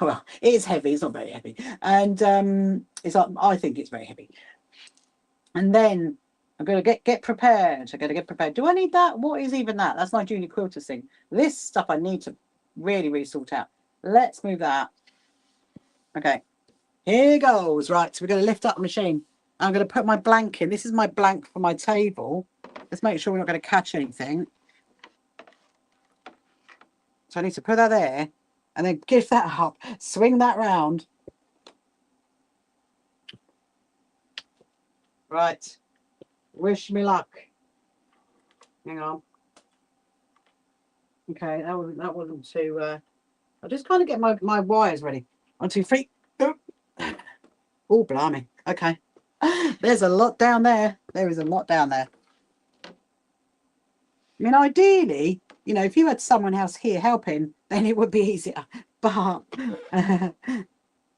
Well, it is heavy, it's not very heavy. And it's like, I think it's very heavy. And then I'm going to get prepared. I'm going to get prepared. Do I need that? What is even that? That's my junior quilter thing. This stuff I need to really sort out. Let's move that. Okay, here goes. Right, so we're going to lift up the machine. I'm going to put my blank in. This is my blank for my table. Let's make sure we're not going to catch anything. So I need to put that there and then give that up, swing that round. Right. Wish me luck. Hang on. Okay, that wasn't too I'll just kind of get my wires ready. 1, 2, 3. Oh, blimey. Okay. There's a lot down there. There is a lot down there. I mean, ideally, you know, if you had someone else here helping, then it would be easier. But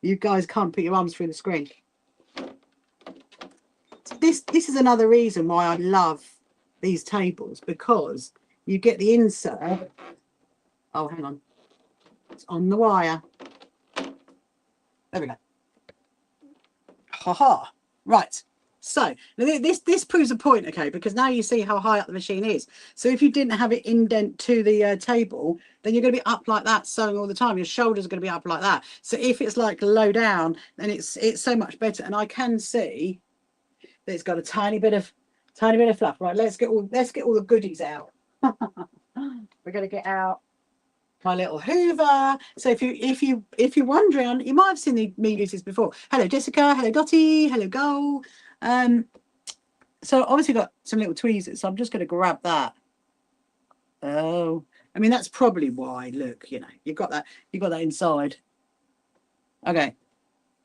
you guys can't put your arms through the screen. This is another reason why I love these tables, because you get the insert. Oh, hang on. It's on the wire. There we go. Ha ha. Right. So this proves a point, okay, because now you see how high up the machine is. So if you didn't have it indent to the table, then you're going to be up like that sewing all the time. Your shoulders are going to be up like that. So if it's like low down, then it's so much better. And I can see that it's got a tiny bit of fluff. Right, let's get all the goodies out. We're going to get out my little Hoover. So if you're wondering, you might have seen me use this before. Hello Jessica, hello Dottie, hello Goal. So obviously got some little tweezers, so I'm just going to grab that. Oh, I mean, that's probably why. Look, you know, you've got that inside. Okay,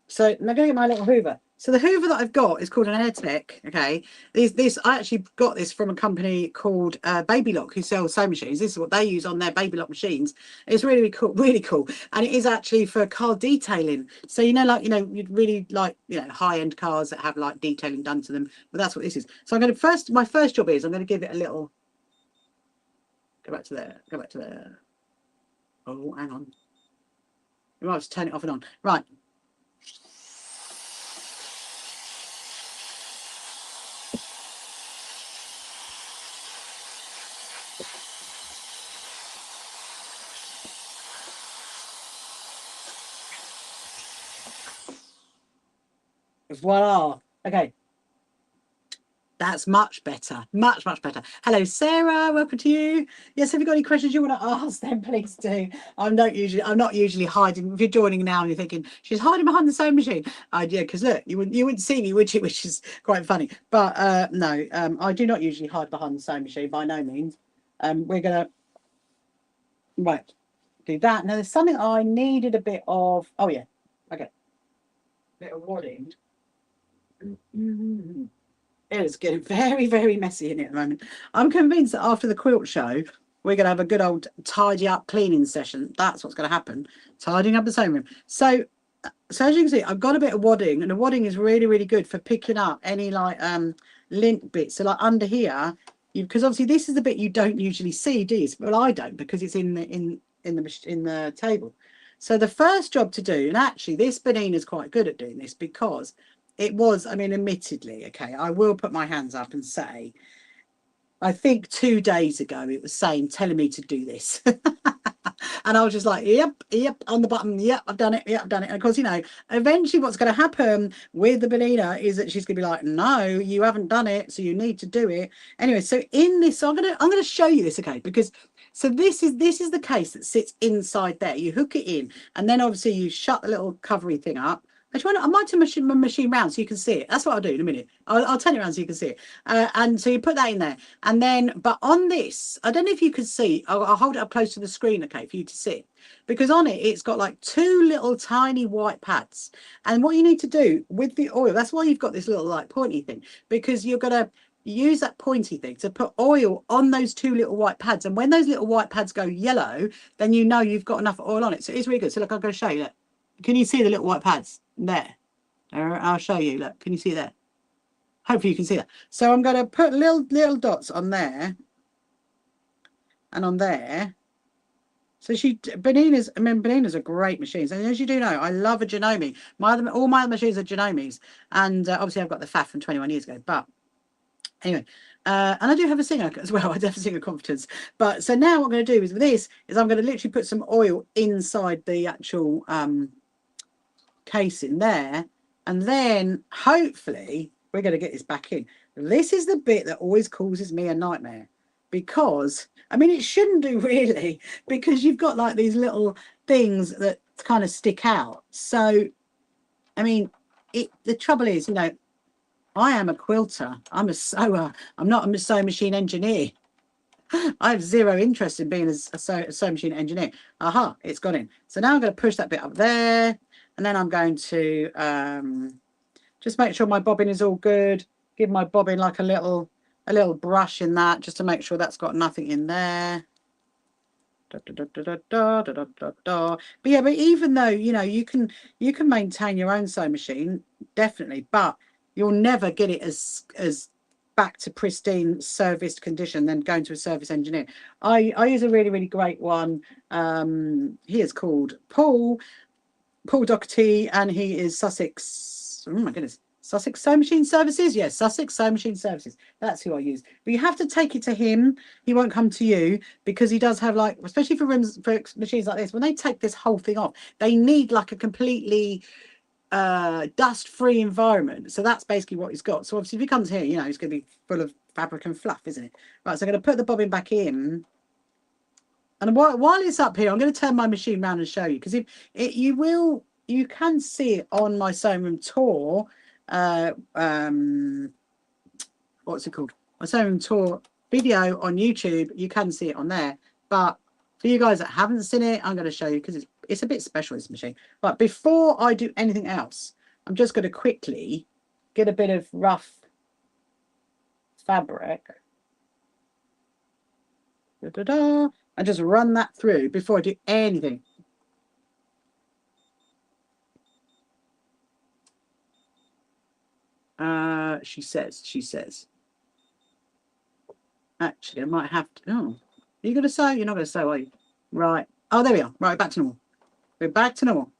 so I'm going to get my little Hoover. So the Hoover that I've got is called an AirTech. Okay, this I actually got this from a company called Baby Lock, who sells sewing machines. This is what they use on their Baby Lock machines. It's really cool, and it is actually for car detailing. So you know, like, you know, you'd really like, you know, high-end cars that have like detailing done to them. But that's what this is. So I'm going to my first job is I'm going to give it a little. Go back to there. Oh, hang on. You might have to turn it off and on. Right. Voila. Okay. That's much better. Much better. Hello, Sarah. Welcome to you. Yes, have you got any questions you want to ask, then please do. I'm not usually hiding. If you're joining now and you're thinking she's hiding behind the sewing machine, yeah, because look, you wouldn't see me, would you? Which is quite funny. But no, I do not usually hide behind the sewing machine, by no means. We're gonna do that. Now there's something I needed a bit of. Oh yeah, okay, bit of wadding. It is getting very messy in it at the moment. I'm convinced that after the quilt show, we're going to have a good old tidy up cleaning session. That's what's going to happen. Tidying up the sewing room. So as you can see, I've got a bit of wadding, and the wadding is really good for picking up any like lint bits. So like under here, because obviously this is the bit you don't usually see, do you? Well, I don't, because it's in the table. So the first job to do, and actually this Benina's quite good at doing this, because it was, I mean, admittedly, okay, I will put my hands up and say, I think 2 days ago it was telling me to do this. And I was just like, yep, on the button, yep, I've done it, and of course, you know, eventually what's going to happen with the Benina is that she's going to be like, no, you haven't done it, so you need to do it. Anyway, so in this, so I'm going to show you this, okay, because so this is the case that sits inside there. You hook it in, and then obviously you shut the little covery thing up. Actually, I might turn my machine round so you can see it. That's what I'll do in a minute. I'll turn it around so you can see it. And so you put that in there. And then, but on this, I don't know if you can see, I'll hold it up close to the screen, okay, for you to see. Because on it, it's got like 2 little tiny white pads. And what you need to do with the oil, that's why you've got this little like pointy thing, because you're going to use that pointy thing to put oil on those 2 little white pads. And when those little white pads go yellow, then you know you've got enough oil on it. So it's really good. So look, I'm going to show you that. Can you see the little white pads there? I'll show you. Look, can you see that? Hopefully you can see that. So I'm going to put little dots on there and on there. So Benina's a great machine. And as you do know, I love a Janome. All my other machines are Janomes. And obviously I've got the FAF from 21 years ago. But anyway, and I do have a Singer as well. I do have a Singer Confidence. But so now what I'm going to do is with this is I'm going to literally put some oil inside the actual case in there, and then hopefully we're going to get this back in. This is the bit that always causes me a nightmare, because I mean it shouldn't do really, because you've got like these little things that kind of stick out. So I mean the trouble is, you know, I am a quilter, I'm a sewer, I'm not a sewing machine engineer. I have zero interest in being a sewing machine engineer. Aha, it's gone in. So now I'm going to push that bit up there. And then I'm going to just make sure my bobbin is all good. Give my bobbin like a little brush in that, just to make sure that's got nothing in there. Da, da, da, da, da, da, da, da, da. But yeah, but even though, you know, you can maintain your own sewing machine, definitely, but you'll never get it as back to pristine serviced condition than going to a service engineer. I use a really, really great one. He is called Paul Doherty, and he is Sussex. Oh my goodness, Sussex Sewing Machine Services. Yes, Sussex Sewing Machine Services. That's who I use. But you have to take it to him. He won't come to you, because he does have, like, especially for machines like this, when they take this whole thing off, they need like a completely dust-free environment. So that's basically what he's got. So obviously if he comes here, you know, it's going to be full of fabric and fluff, isn't it? Right, so I'm going to put the bobbin back in. And while it's up here, I'm going to turn my machine around and show you, because you can see it on my sewing room tour. What's it called? My sewing room tour video on YouTube. You can see it on there. But for you guys that haven't seen it, I'm going to show you, because it's a bit special, this machine. But before I do anything else, I'm just going to quickly get a bit of rough fabric. Da-da-da. And just run that through before I do anything. She says. Actually, I might have to. Oh, are you going to sew? You're not going to sew, are you? Right. Oh, there we are. Right, back to normal. We're back to normal.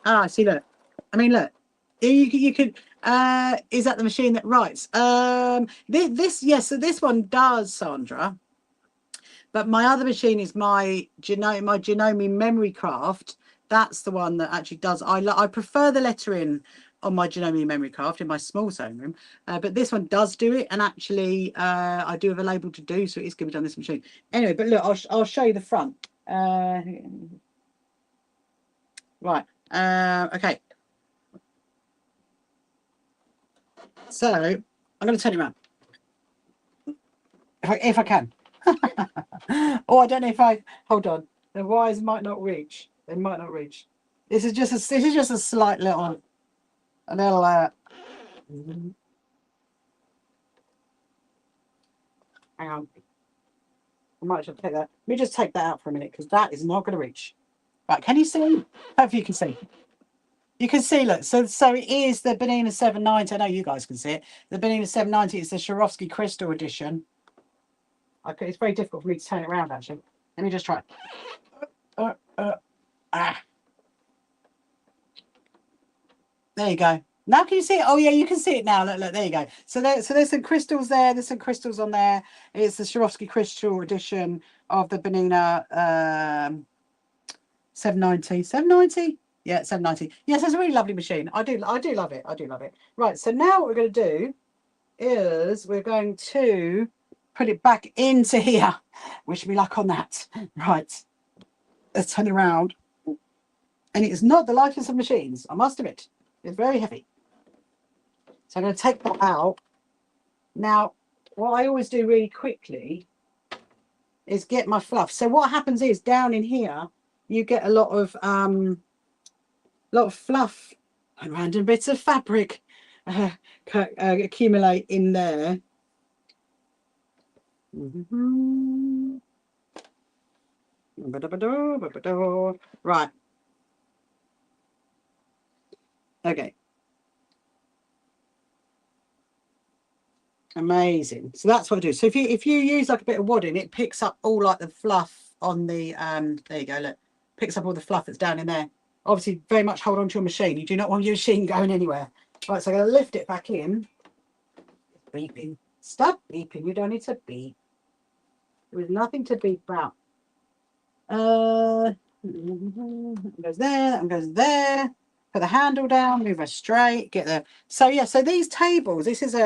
Ah, see, look. I mean, look. You could. Is that the machine that writes? This yes. So this one does, Sandra. But my other machine is my Janome Memory Craft. That's the one that actually does. I prefer the lettering on my Janome Memory Craft in my small sewing room. But this one does do it, and actually I do have a label to do, so it's going to be done on this machine. Anyway, but look, I'll show you the front. Right. Okay. So I'm going to turn it around if I can. Oh, I don't know if I hold on. The wires might not reach. They might not reach. This is just a slight little hang on. I might just take that. Let me just take that out for a minute, because that is not going to reach. Right, can you see? Hopefully you can see. You can see, look, so it is the Benina 790. I know you guys can see it. The Benina 790 is the Swarovski Crystal Edition. Okay, it's very difficult for me to turn it around, actually. Let me just try. There you go. Now can you see it? Oh yeah, you can see it now. Look, there you go. So there's some crystals there. There's some crystals on there. It's the Swarovski Crystal Edition of the Benina 790. 790? Yeah, 790. Yes, it's a really lovely machine. I do love it. I do love it. Right, so now what we're going to do is we're going to put it back into here. Wish me luck on that. Right. Let's turn it around. And it's not the lightest of machines, I must admit. It's very heavy. So I'm going to take that out. Now, what I always do really quickly is get my fluff. So what happens is down in here, you get a lot of fluff and random bits of fabric accumulate in there. Right. Okay. Amazing. So that's what I do. So if you use like a bit of wadding, it picks up all like the fluff on the there you go, look, picks up all the fluff that's down in there. Obviously very much hold on to your machine. You do not want your machine going anywhere. Right, so I'm going to lift it back in. Beeping. Stop beeping. You don't need to beep. There is nothing to beep about. That goes there, that goes there. Put the handle down, move her straight, get the. So yeah, so these tables, this is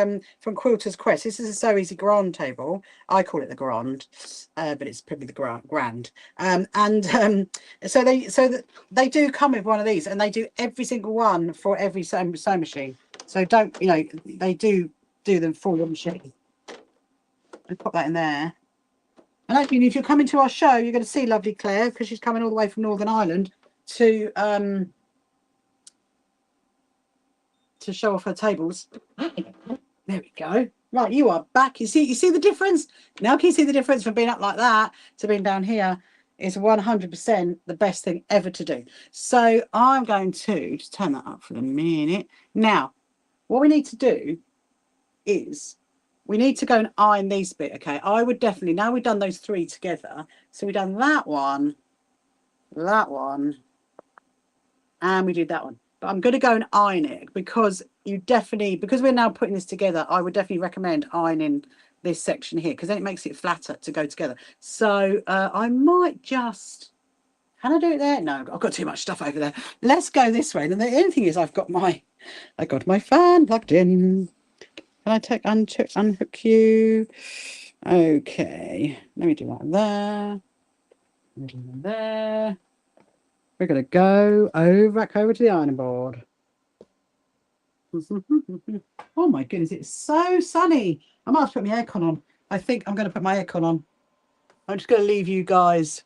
from Quilter's Quest. This is a So Easy Grand table. I call it the Grand, but it's probably the Grand. So they do come with one of these, and they do every single one for every sewing machine. So don't, you know, they do them for your machine. Let's pop that in there. And actually, if you're coming to our show, you're going to see lovely Claire, because she's coming all the way from Northern Ireland to show off her tables. There we go. Right, you are back. You see the difference? Now can you see the difference from being up like that to being down here? Is 100% the best thing ever to do. So I'm going to just turn that up for a minute. Now, what we need to do is we need to go and iron these bit. Okay, I would definitely, now we've done those three together, so we've done that one, and we did that one. But I'm going to go and iron it, because because we're now putting this together, I would definitely recommend ironing this section here, because then it makes it flatter to go together. So I might just, can I do it there? No, I've got too much stuff over there. Let's go this way. And the only thing is I got my fan plugged in. Can I unhook you? Okay, let me do that there. There. We're going to go back over to the ironing board. Oh my goodness, it's so sunny. I might have to put my aircon on. I think I'm going to put my aircon on. I'm just going to leave you guys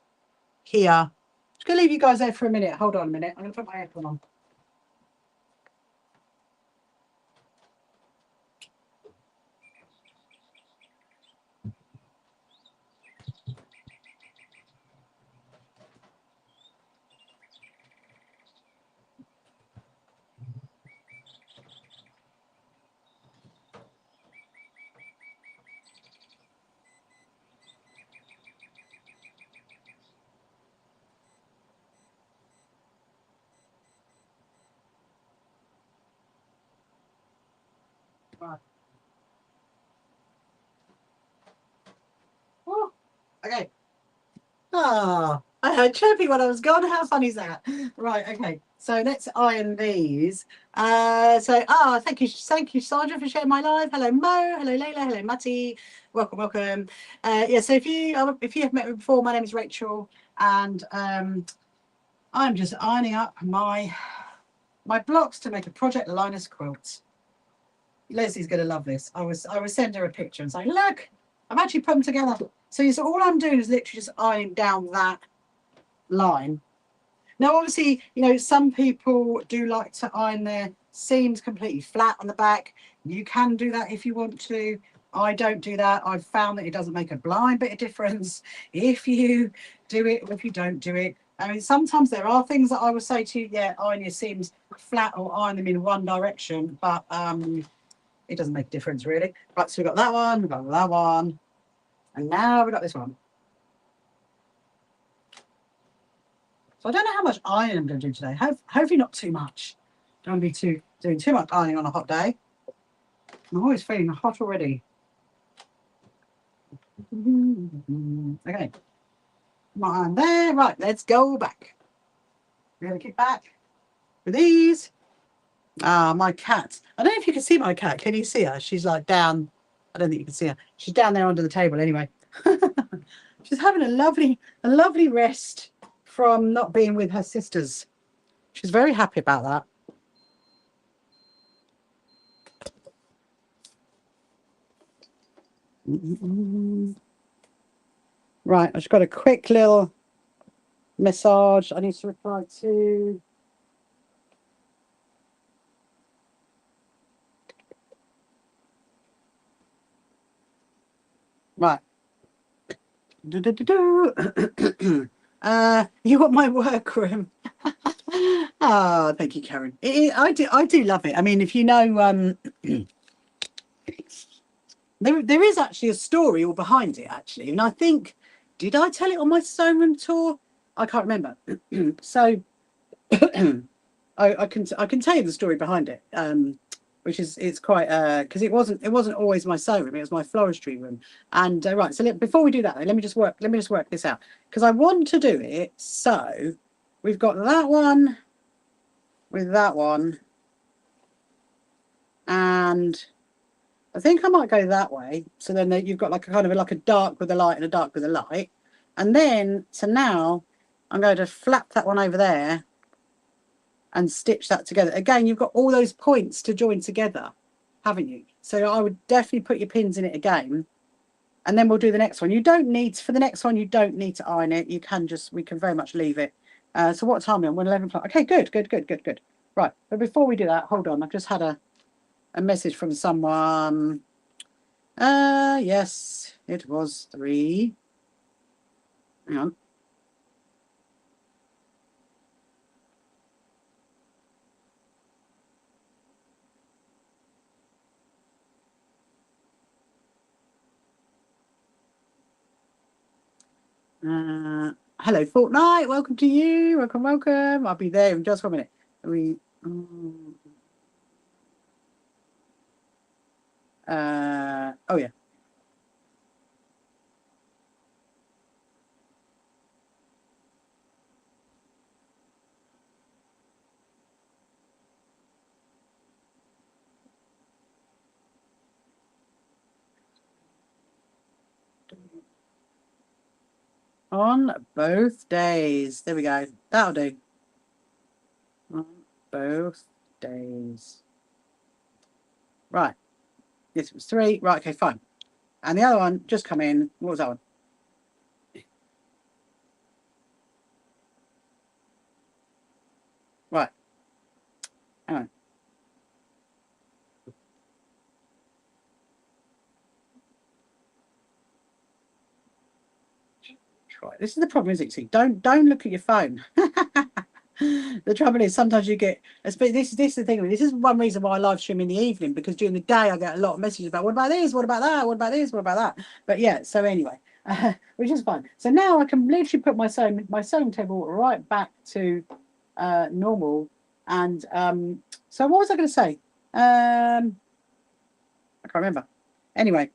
here. Just going to leave you guys there for a minute. Hold on a minute. I'm going to put my aircon on. Right. Oh, okay. Ah, I heard chirping when I was gone. How funny is that? Right, okay. So let's iron these. Thank you, Sandra, for sharing my live. Hello, Mo. Hello, Layla. Hello, Matty. Welcome, welcome. Yeah. So if you have met me before, my name is Rachel, and I'm just ironing up my blocks to make a Project Linus quilt. Leslie's going to love this. I was send her a picture and say, look, I've actually put them together. So all I'm doing is literally just ironing down that line. Now, obviously, you know, some people do like to iron their seams completely flat on the back. You can do that if you want to. I don't do that. I've found that it doesn't make a blind bit of difference if you do it or if you don't do it. I mean, sometimes there are things that I will say to you, yeah, iron your seams flat or iron them in one direction, but it doesn't make a difference really. Right, so we've got that one, we've got that one, and now we've got this one. So I don't know how much ironing I'm going to do today. Hopefully not too much. Don't be doing too much ironing on a hot day. I'm always feeling hot already. Okay. Come on there. Right, let's go back. We're going to kick back with these. My cat. I don't know if you can see my cat. Can you see her? She's like down. I don't think you can see her. She's down there under the table anyway. She's having a lovely rest from not being with her sisters. She's very happy about that. Right, I've just got a quick little massage I need to reply to. Right. You want my workroom? Oh, thank you, Karen. I do love it. I mean, if you know, there is actually a story all behind it, actually. And I think, did I tell it on my sewing room tour? I can't remember. So I can tell you the story behind it, which is it's quite because it wasn't always my sewing room, it was my floristry room. And right, so before we do that, let me just work this out, because I want to do it. So we've got that one with that one, and I think I might go that way. So then you've got like a kind of like a dark with a light and a dark with a light, and then so now I'm going to flap that one over there and stitch that together. Again, you've got all those points to join together, haven't you? So I would definitely put your pins in it again, and then we'll do the next one. You don't need, for the next one, you don't need to iron it. You can just, we can very much leave it. So what time are we on? We're 11 o'clock. Okay, good. Right, but before we do that, hold on. I've just had a message from someone. Yes, it was 3. Hang on. Hello, Fortnite. Welcome to you. Welcome. I'll be there in just for a minute. Oh yeah. On both days. There we go. That'll do. On both days. Right. Yes, it was 3. Right, okay, fine. And the other one just come in. What was that one? Right. Hang on. Right. This is the problem, isn't it? See, don't look at your phone. The trouble is sometimes you get, this is the thing. This is one reason why I live stream in the evening, because during the day I get a lot of messages about what about this, what about that, what about this, what about that. But yeah, so anyway, which is fine. So now I can literally put my sewing table right back to normal. And so what was I going to say? I can't remember. Anyway,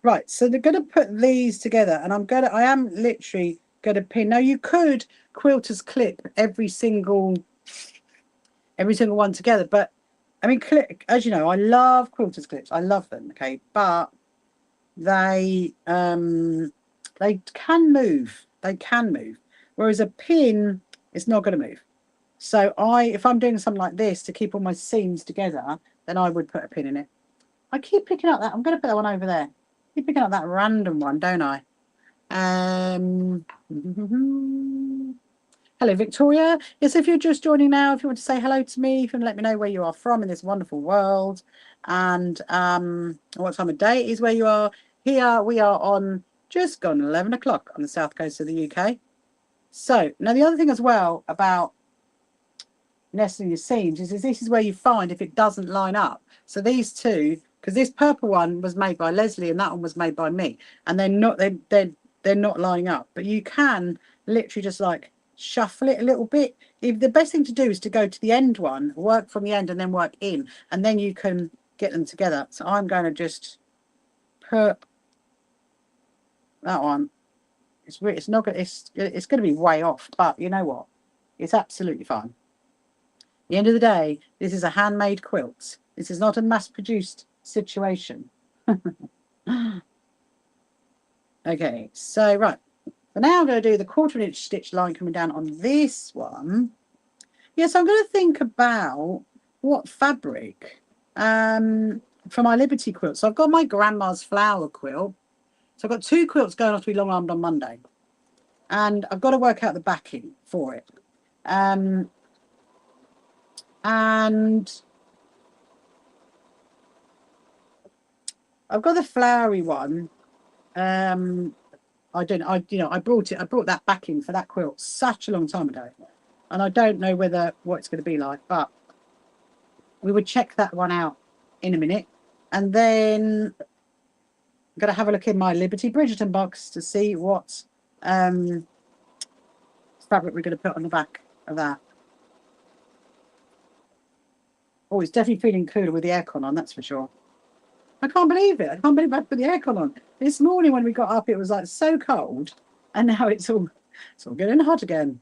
right. So they're going to put these together, and I am literally going to pin. Now you could quilters clip every single one together, but I mean, as you know, I love quilters clips. I love them. Okay, but they can move. They can move, whereas a pin is not going to move. So if I'm doing something like this to keep all my seams together, then I would put a pin in it. I keep picking up that. I'm going to put that one over there. Keep picking up that random one, don't I? Hello, Victoria. Yes, if you're just joining now, if you want to say hello to me, if you want to let me know where you are from in this wonderful world, and what time of day it is where you are. Here we are on just gone 11 o'clock on the south coast of the UK. So now the other thing as well about nesting your seams is this is where you find if it doesn't line up. So these two, because this purple one was made by Leslie and that one was made by me, and they're not lining up. But you can literally just like shuffle it a little bit. The best thing to do is to go to the end one, work from the end, and then work in, and then you can get them together. So I'm going to just put that one. It's not going. It's going to be way off, but you know what? It's absolutely fine. At the end of the day, this is a handmade quilt. This is not a mass-produced situation. Okay, so right. So now I'm going to do the 1/4 inch stitch line coming down on this one. Yes, I'm going to think about what fabric for my Liberty quilt. So I've got my grandma's flower quilt. So I've got 2 quilts going off to be long-armed on Monday. And I've got to work out the backing for it. And I've got the flowery one. I brought that backing for that quilt such a long time ago. And I don't know what it's going to be like, but we would check that one out in a minute. And then I'm going to have a look in my Liberty Bridgerton box to see what fabric we're going to put on the back of that. Oh, it's definitely feeling cooler with the aircon on, that's for sure. I can't believe it. I can't believe I put the aircon on. This morning when we got up, it was like so cold. And now it's all getting hot again.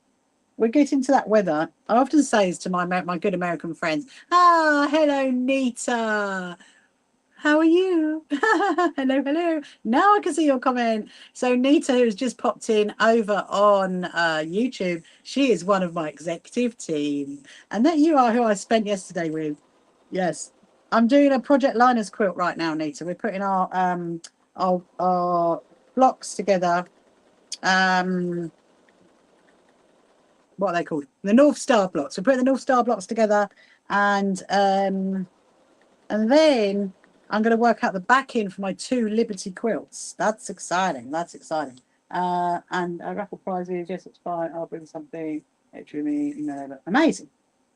We're getting to that weather. I often say this to my good American friends. Ah, hello, Nita. How are you? Hello, hello. Now I can see your comment. So Nita, who's just popped in over on YouTube, she is one of my executive team. And that you are who I spent yesterday with. Yes. I'm doing a Project Liners quilt right now, Nita. We're putting our blocks together. What are they called? The North Star blocks. We're putting the North Star blocks together, and then I'm going to work out the backing for my 2 Liberty quilts. That's exciting. That's exciting. And raffle prizes. Yes, it's fine. I'll bring something. Amazing.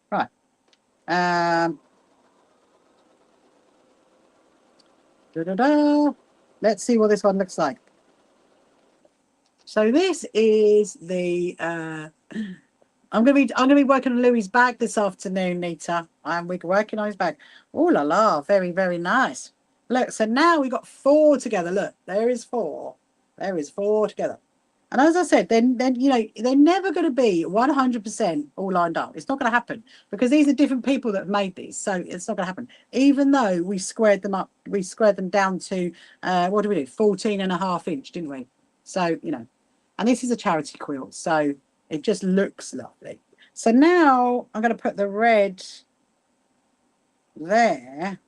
Right. Let's see what this one looks like. So this is the I'm gonna be working on Louis' bag this afternoon, Nita. We're working on his bag. Oh la la, very, very nice. Look, so now we've got 4 together. Look, there is 4. There is 4 together. And as I said, then they're never going to be 100% all lined up. It's not going to happen because these are different people that have made these. So it's not going to happen. Even though we squared them up, we squared them down to, what do we do? 14.5 inch, didn't we? So, and this is a charity quilt. So it just looks lovely. So now I'm going to put the red there.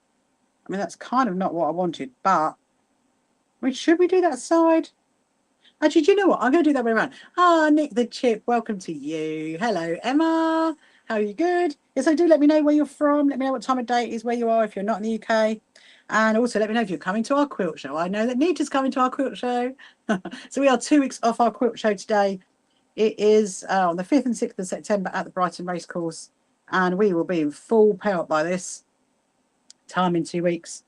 I mean, that's kind of not what I wanted, but should we do that side? Actually, do you know what? I'm going to do that way around. Ah, Nick the Chip, welcome to you. Hello, Emma. How are you? Good? Yes, so do let me know where you're from. Let me know what time of day it is where you are if you're not in the UK. And also let me know if you're coming to our quilt show. I know that Nita's coming to our quilt show. So we are 2 weeks off our quilt show today. It is on the 5th and 6th of September at the Brighton Racecourse. And we will be in full pelt by this time in 2 weeks.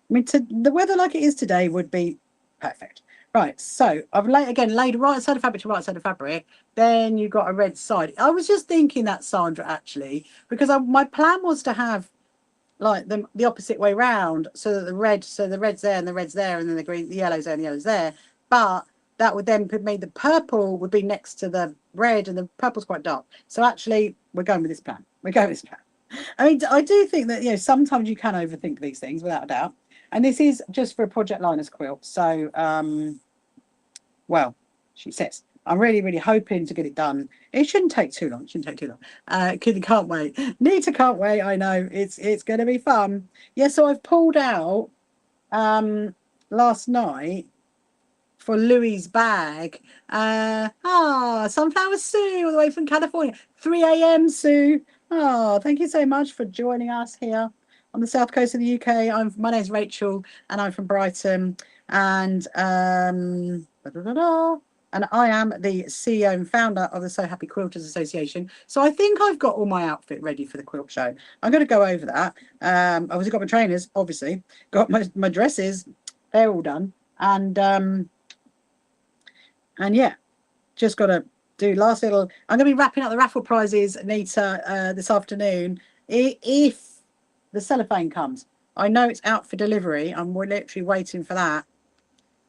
I mean, the weather like it is today would be perfect. Right, so I've laid right side of fabric to right side of fabric. Then you've got a red side. I was just thinking that, Sandra, actually, because my plan was to have like the opposite way round, so that the red's there and the red's there, and then the yellow's there and the yellow's there. But that would then mean the purple would be next to the red, and the purple's quite dark. So actually, we're going with this plan. I mean, I do think that sometimes you can overthink these things without a doubt. And this is just for a Project Liners quilt. So, well, she says, I'm really, really hoping to get it done. It shouldn't take too long. Can't wait. Nita can't wait. I know. It's going to be fun. Yeah, so I've pulled out last night for Louis' bag. Sunflower Sue, all the way from California. 3 a.m. Sue. Oh, thank you so much for joining us here on the south coast of the UK. My name's Rachel, and I'm from Brighton, and I am the CEO and founder of the So Happy Quilters Association. So I think I've got all my outfit ready for the quilt show. I'm going to go over that. Obviously got my trainers, obviously got my dresses. They're all done, and yeah, just got to do last little. I'm going to be wrapping up the raffle prizes, Nita, this afternoon. If the cellophane comes, I know it's out for delivery. We're literally waiting for that.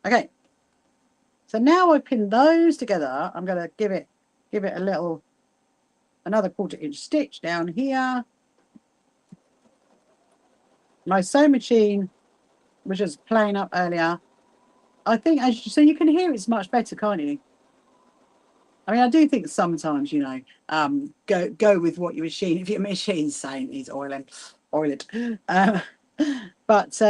Okay, so now I pin those together. I'm going to give it another 1/4 inch stitch down here. My sewing machine was just playing up earlier. I think so you can hear it's much better, can't you? I mean, I do think sometimes, you know, go with what your machine. If your machine's saying needs oil it. But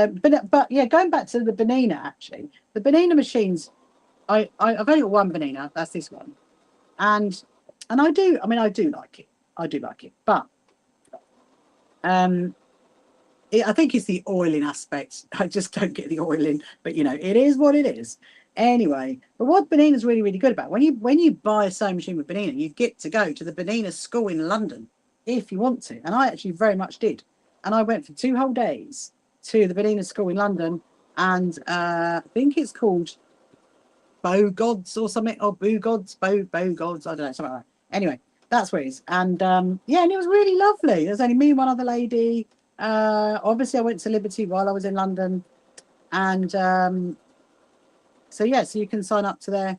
yeah, going back to the Bonina, actually, the Bonina machines. I've only got one Bonina. That's this one, and I do. I mean, I do like it. I do like it, but I think it's the oiling aspect. I just don't get the oiling, but you know, it is what it is. Anyway, but what Bonina's really, really good about, when you buy a sewing machine with Bonina, you get to go to the Bonina school in London if you want to. And I actually very much did. And I went for 2 whole days to the Bonina school in London, and I think it's called Bow Gods or something, or Boo Gods, Bow Gods, I don't know, something like that. Anyway, that's where it is. And yeah, and it was really lovely. There's only me and one other lady. Obviously I went to Liberty while I was in London, and so yeah, so you can sign up to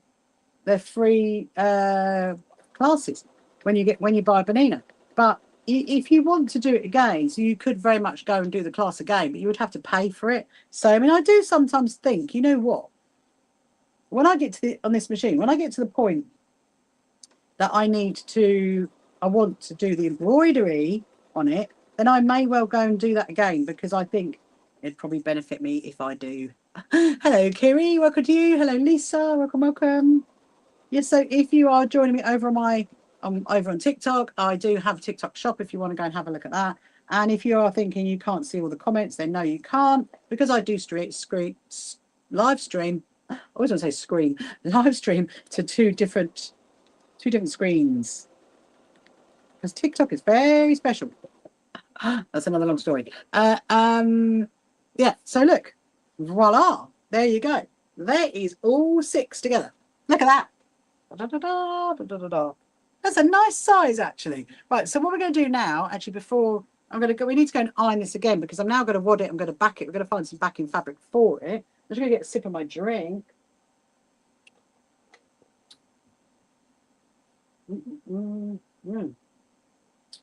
their free classes when you buy a Bonina. But if you want to do it again, so you could very much go and do the class again, but you would have to pay for it. So I mean, I do sometimes think, you know what, when I get to on this machine, when I get to the point that I want to do the embroidery on it, then I may well go and do that again, because I think it'd probably benefit me if I do. Hello, Kiri, welcome to you. Hello, Lisa, welcome. Yes, so if you are joining me over on my over on TikTok, I do have a TikTok shop if you want to go and have a look at that. And if you are thinking you can't see all the comments, then no, you can't, because I do live stream. I always want to say screen, live stream to two different screens, because TikTok is very special. That's another long story. Yeah, so look, voila, there you go. There is all 6 together. Look at that. Da, da, da, da, da, da, da. That's a nice size, actually. Right, so what we're going to do now, actually, before I'm going to go, we need to go and iron this again, because I'm now going to wad it. I'm going to back it. We're going to find some backing fabric for it. I'm just going to get a sip of my drink.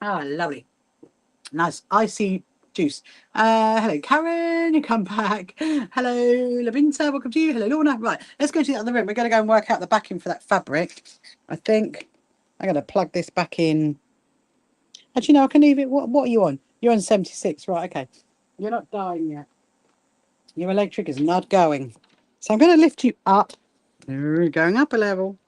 Ah, lovely. Nice icy juice. Hello, Karen. You come back. Hello, Lavinta. Welcome to you. Hello, Lorna. Right, let's go to the other room. We're going to go and work out the backing for that fabric. I think I'm going to plug this back in. Actually, no, I can leave it. What are you on? You're on 76. Right, okay. You're not dying yet. Your electric is not going. So I'm going to lift you up. We're going up a level.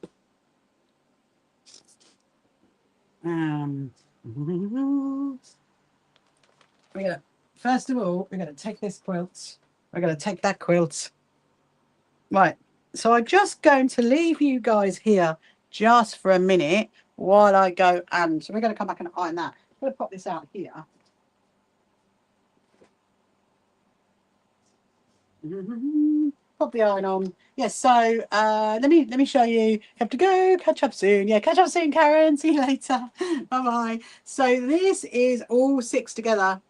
First of all, we're going to take this quilt. We're going to take that quilt. Right. So I'm just going to leave you guys here just for a minute while I go, and so we're going to come back and iron that. I'm going to pop this out here. Pop the iron on. Yes, so let me show you. Have to go. Catch up soon. Yeah, catch up soon, Karen. See you later. Bye-bye. So this is all 6 together.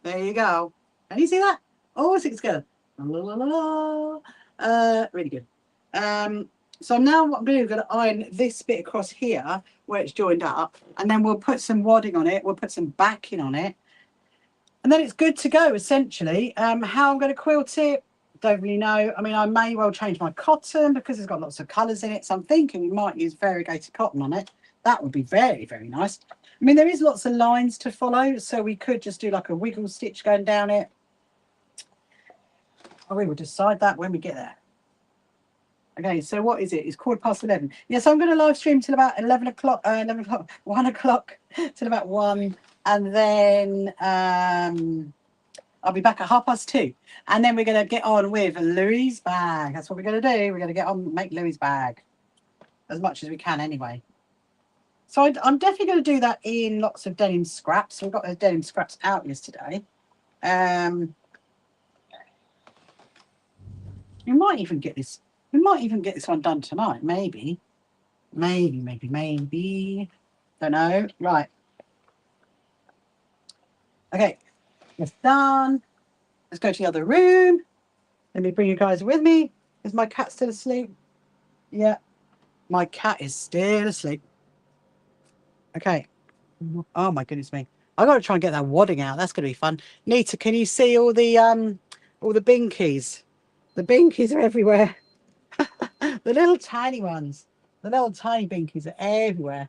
There you go. Can you see that? All 6 together. La, la, la, la. Really good. So now what I'm doing, I'm going to iron this bit across here where it's joined up, and then we'll put some wadding on it. We'll put some backing on it, and then it's good to go, essentially. How I'm going to quilt it, don't really know. I mean, I may well change my cotton because it's got lots of colours in it. So I'm thinking we might use variegated cotton on it. That would be very, very nice. I mean, there is lots of lines to follow, so we could just do like a wiggle stitch going down it. Oh, we will decide that when we get there. Okay, so what is it? It's 11:15. Yeah, so I'm going to live stream till about 11 o'clock, 1 o'clock, till about 1. And then I'll be back at 2:30. And then we're going to get on with Louis' bag. That's what we're going to do. We're going to get on, make Louis' bag as much as we can anyway. So I'm definitely going to do that in lots of denim scraps. So we've got those denim scraps out yesterday. We might even get this. We might even get this one done tonight. Maybe. Don't know. Right. Okay. It's done. Let's go to the other room. Let me bring you guys with me. Is my cat still asleep? Yeah. My cat is still asleep. Okay. Oh my goodness me. I got to try and get that wadding out. That's going to be fun. Nita, can you see all the binkies? The binkies are everywhere. The little tiny ones. The little tiny binkies are everywhere.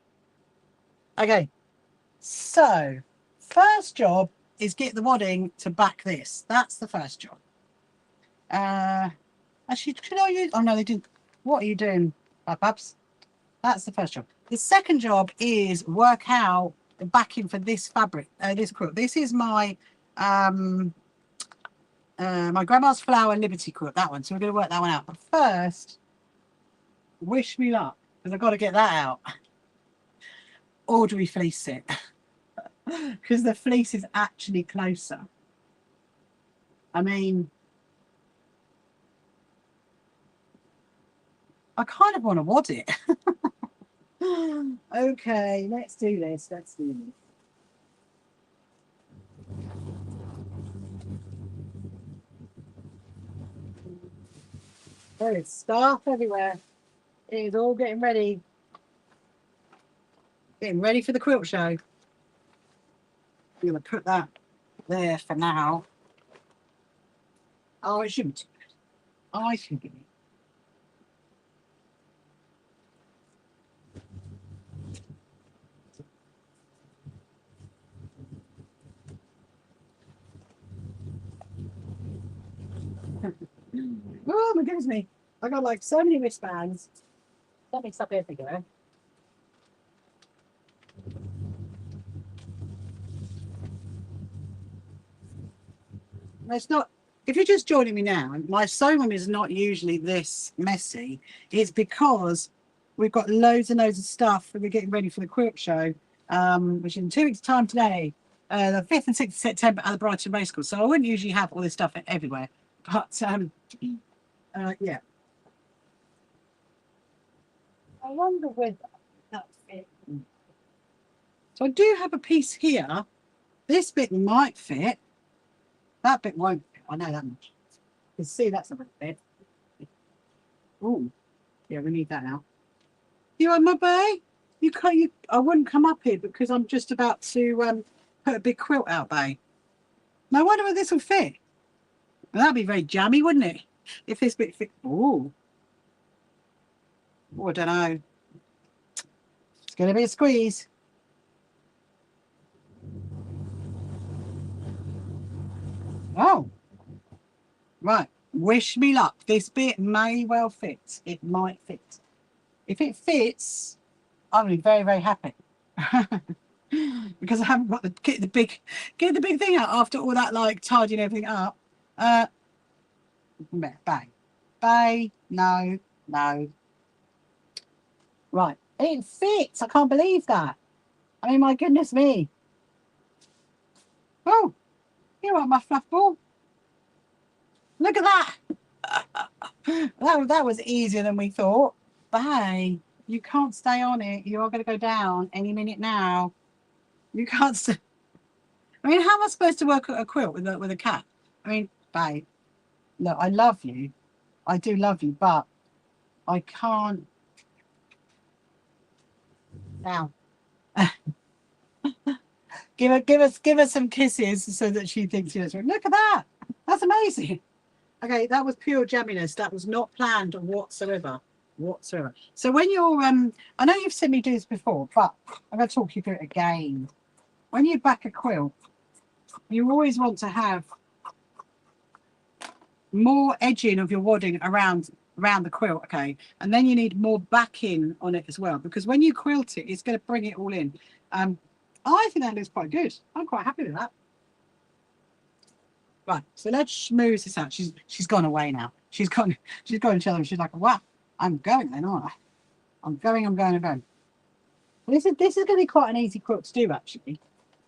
Okay, so first job is get the wadding to back this. That's the first job. Actually, should I use? Oh no, they didn't. What are you doing, Babs? That's the first job. The second job is work out the backing for this fabric, this quilt. This is my my grandma's flower Liberty quilt, that one. So we're going to work that one out. But first, wish me luck, because I've got to get that out. Or do we fleece it? Because the fleece is actually closer. I mean, I kind of want to wad it. Okay, let's do this. Let's do this. There is staff everywhere. It is all getting ready. Getting ready for the quilt show. I'm going to put that there for now. Oh, it shouldn't be too bad. I think it is. Oh my goodness me. I got like so many wristbands. That makes up everywhere. It's not, if you're just joining me now, my sewing room is not usually this messy. It's because we've got loads and loads of stuff and we're getting ready for the quilt show, which is in 2 weeks' time today, the 5th and 6th of September at the Bridgerton Race Course. So I wouldn't usually have all this stuff everywhere. But yeah. I wonder whether that's it. So I do have a piece here. This bit might fit. That bit won't fit. I know that much. You can see that's a bit. Oh, yeah, we need that out. You on my bay? You can't. You. I wouldn't come up here because I'm just about to put a big quilt out, bay. Now, I wonder whether this will fit. Well, that'd be very jammy, wouldn't it? If this bit fit. Oh, I don't know. It's going to be a squeeze. Oh, right. Wish me luck. This bit may well fit. It might fit. If it fits, I'm going to be very, very happy. Because I haven't got get the big thing out after all that, like tidying everything up. Bang. No. Right. It fits. I can't believe that. I mean, my goodness me. Oh, you are my fluff ball. Look at that. That was easier than we thought. Bye. You can't stay on it. You are going to go down any minute now. You can't stay. I mean, how am I supposed to work a quilt with a cat? I mean, babe, look, I love you. I do love you, but I can't. Now, give her some kisses so that she thinks yes. Look at that. That's amazing. Okay, that was pure jamminess. That was not planned whatsoever. So when you're I know you've seen me do this before, but I'm going to talk you through it again. When you back a quilt, you always want to have more edging of your wadding around the quilt, okay? And then you need more backing on it as well, because when you quilt it, it's going to bring it all in. I think that looks quite good. I'm quite happy with that. Right, so let's smooth this out. She's gone away now. She's gone to tell them. She's like, wow, I'm going then, aren't I? I'm going. This is going to be quite an easy quilt to do, actually.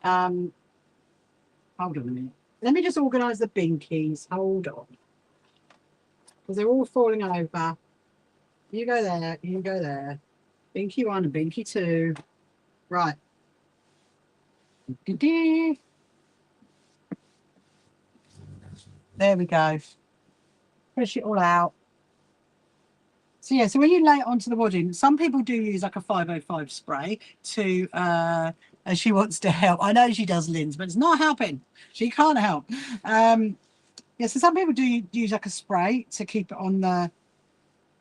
Hold on a minute. Let me just organise the binkies. Hold on. Because they're all falling over. You go there, you go there. Binky 1 and binky 2. Right. There we go. Push it all out. So yeah, so when you lay it onto the wadding, some people do use like a 505 spray to and she wants to help. I know she does, Linz, but it's not helping. She can't help. Yeah, so some people do use like a spray to keep it on the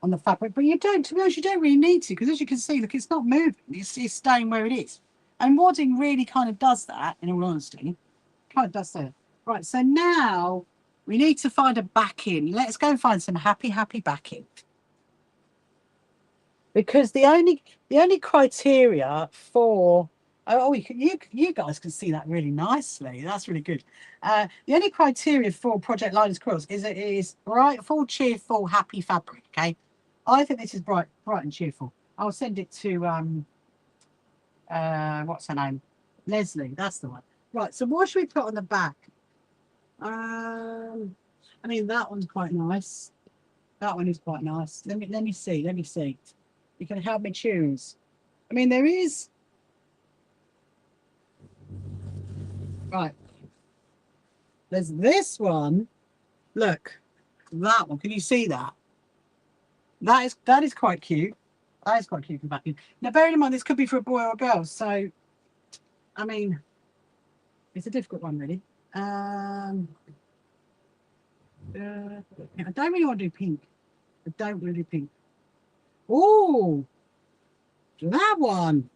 on the fabric, but you don't, to be honest, you don't really need to, because as you can see, look, it's not moving, it's staying where it is. And wadding really kind of does that, in all honesty. Kind of does that. Right, so now we need to find a backing. Let's go and find some happy backing. Because the only criteria for you guys can see that really nicely. That's really good. The only criteria for Project Liners Quilts is it is bright, full, cheerful, happy fabric. Okay, I think this is bright and cheerful. I'll send it to what's her name, Leslie. That's the one. Right. So what should we put on the back? I mean, that one's quite nice. That one is quite nice. Let me see. Let me see. You can help me choose. I mean, there is. Right. There's this one. Look, that one. Can you see that? That is quite cute. That is quite cute for backing. Now, bearing in mind, this could be for a boy or a girl. So, I mean, it's a difficult one, really. I don't really want to do pink. I don't really do pink. Oh, that one.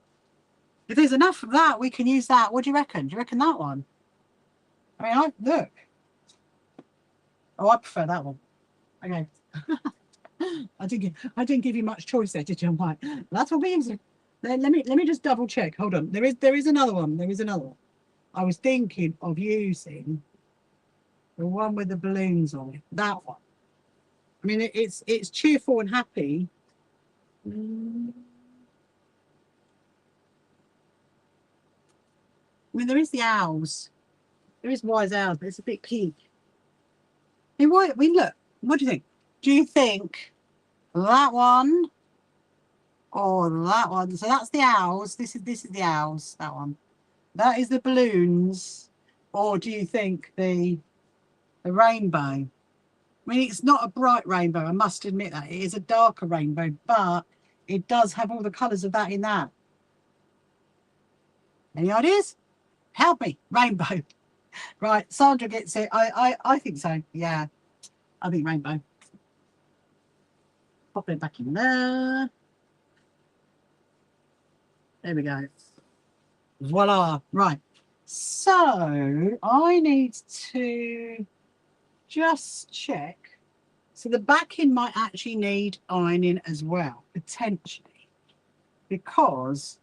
If there's enough of that, we can use that. What do you reckon? Do you reckon that one? I mean, look. Oh, I prefer that one. Okay. I didn't give you much choice there, did you? I'm like, that's what we use. Let me just double check. Hold on. There is another one. There is another one. I was thinking of using the one with the balloons on it. That one. I mean, it's cheerful and happy. I mean, there is the owls. There is wise owls, but it's a bit pink. I mean, look. What do you think? Do you think that one or that one? So that's the owls. This is the owls. That one. That is the balloons. Or do you think the rainbow? I mean, it's not a bright rainbow. I must admit that it is a darker rainbow, but it does have all the colours of that in that. Any ideas? Help me. Rainbow. Right. Sandra gets it. I think so. Yeah. I think rainbow. Pop it back in there. There we go. Voila. Right. So I need to just check. So the backing might actually need ironing as well, potentially. Because,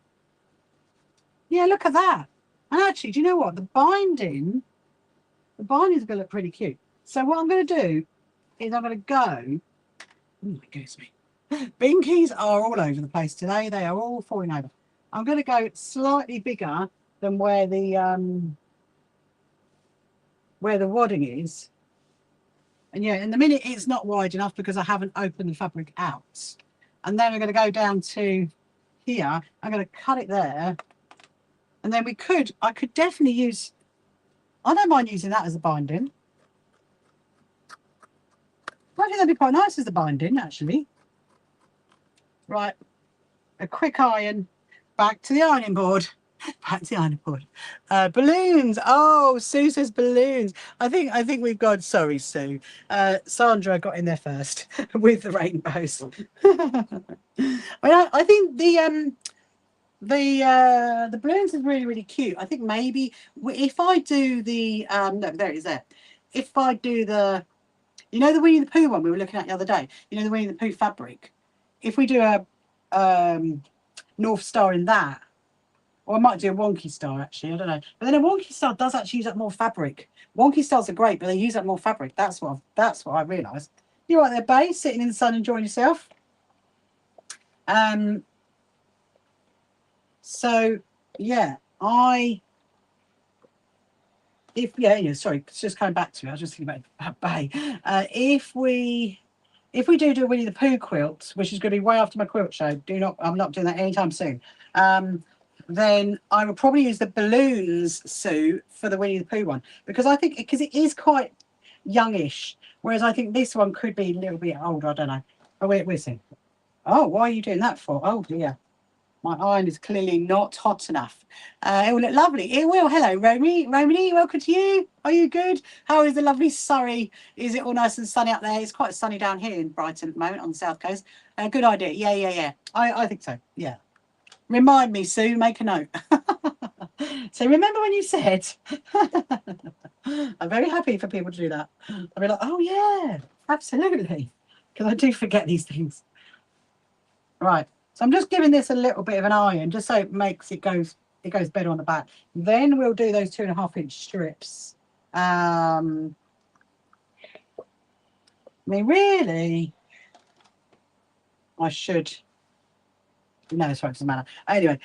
yeah, look at that. And actually, do you know what? The binding's going to look pretty cute. So what I'm going to do is I'm going to go, oh my goodness me. Binkies are all over the place today. They are all falling over. I'm going to go slightly bigger than where the wadding is. And yeah, in the minute it's not wide enough because I haven't opened the fabric out. And then we're going to go down to here. I'm going to cut it there. And then I could definitely use, I don't mind using that as a binding. I think that'd be quite nice as a binding, actually. Right, a quick iron, back to the ironing board. Back to the ironing board. Balloons. Oh, Sue says balloons. I think we've got. Sorry, Sue. Sandra got in there first with the rainbows. I think the balloons is really cute. I think maybe if I do the no, there it is there. If I do the, you know, the Winnie the Pooh one we were looking at the other day. You know, the Winnie the Pooh fabric. If we do a North Star in that. Or I might do a wonky star, actually. I don't know. But then a wonky star does actually use up more fabric. Wonky stars are great, but they use up more fabric. That's what I realised. You're right there, Bay, sitting in the sun enjoying yourself. So yeah, sorry, it's just coming back to me. I was just thinking about Bay. If we do a Winnie the Pooh quilt, which is going to be way after my quilt show, I'm not doing that anytime soon. Then I would probably use the balloons, Sue, for the Winnie the Pooh one, because I think it is quite youngish, whereas I think this one could be a little bit older. I don't know. Oh, we'll see. Oh, why are you doing that for? Oh dear. My iron is clearly not hot enough. It will look lovely. It will. Hello, Romy. Romany, welcome to you. Are you good? How is the lovely Surrey? Is it all nice and sunny up there? It's quite sunny down here in Brighton at the moment on the south coast. Good idea. Yeah. I think so. Yeah. Remind me, Sue. Make a note. So remember when you said, I'm very happy for people to do that. I'll be like, oh yeah, absolutely. Because I do forget these things. Right. So I'm just giving this a little bit of an iron just so it makes it goes better on the back. Then we'll do those 2.5-inch strips. I mean, really, I should. No, sorry, it doesn't matter. Anyway,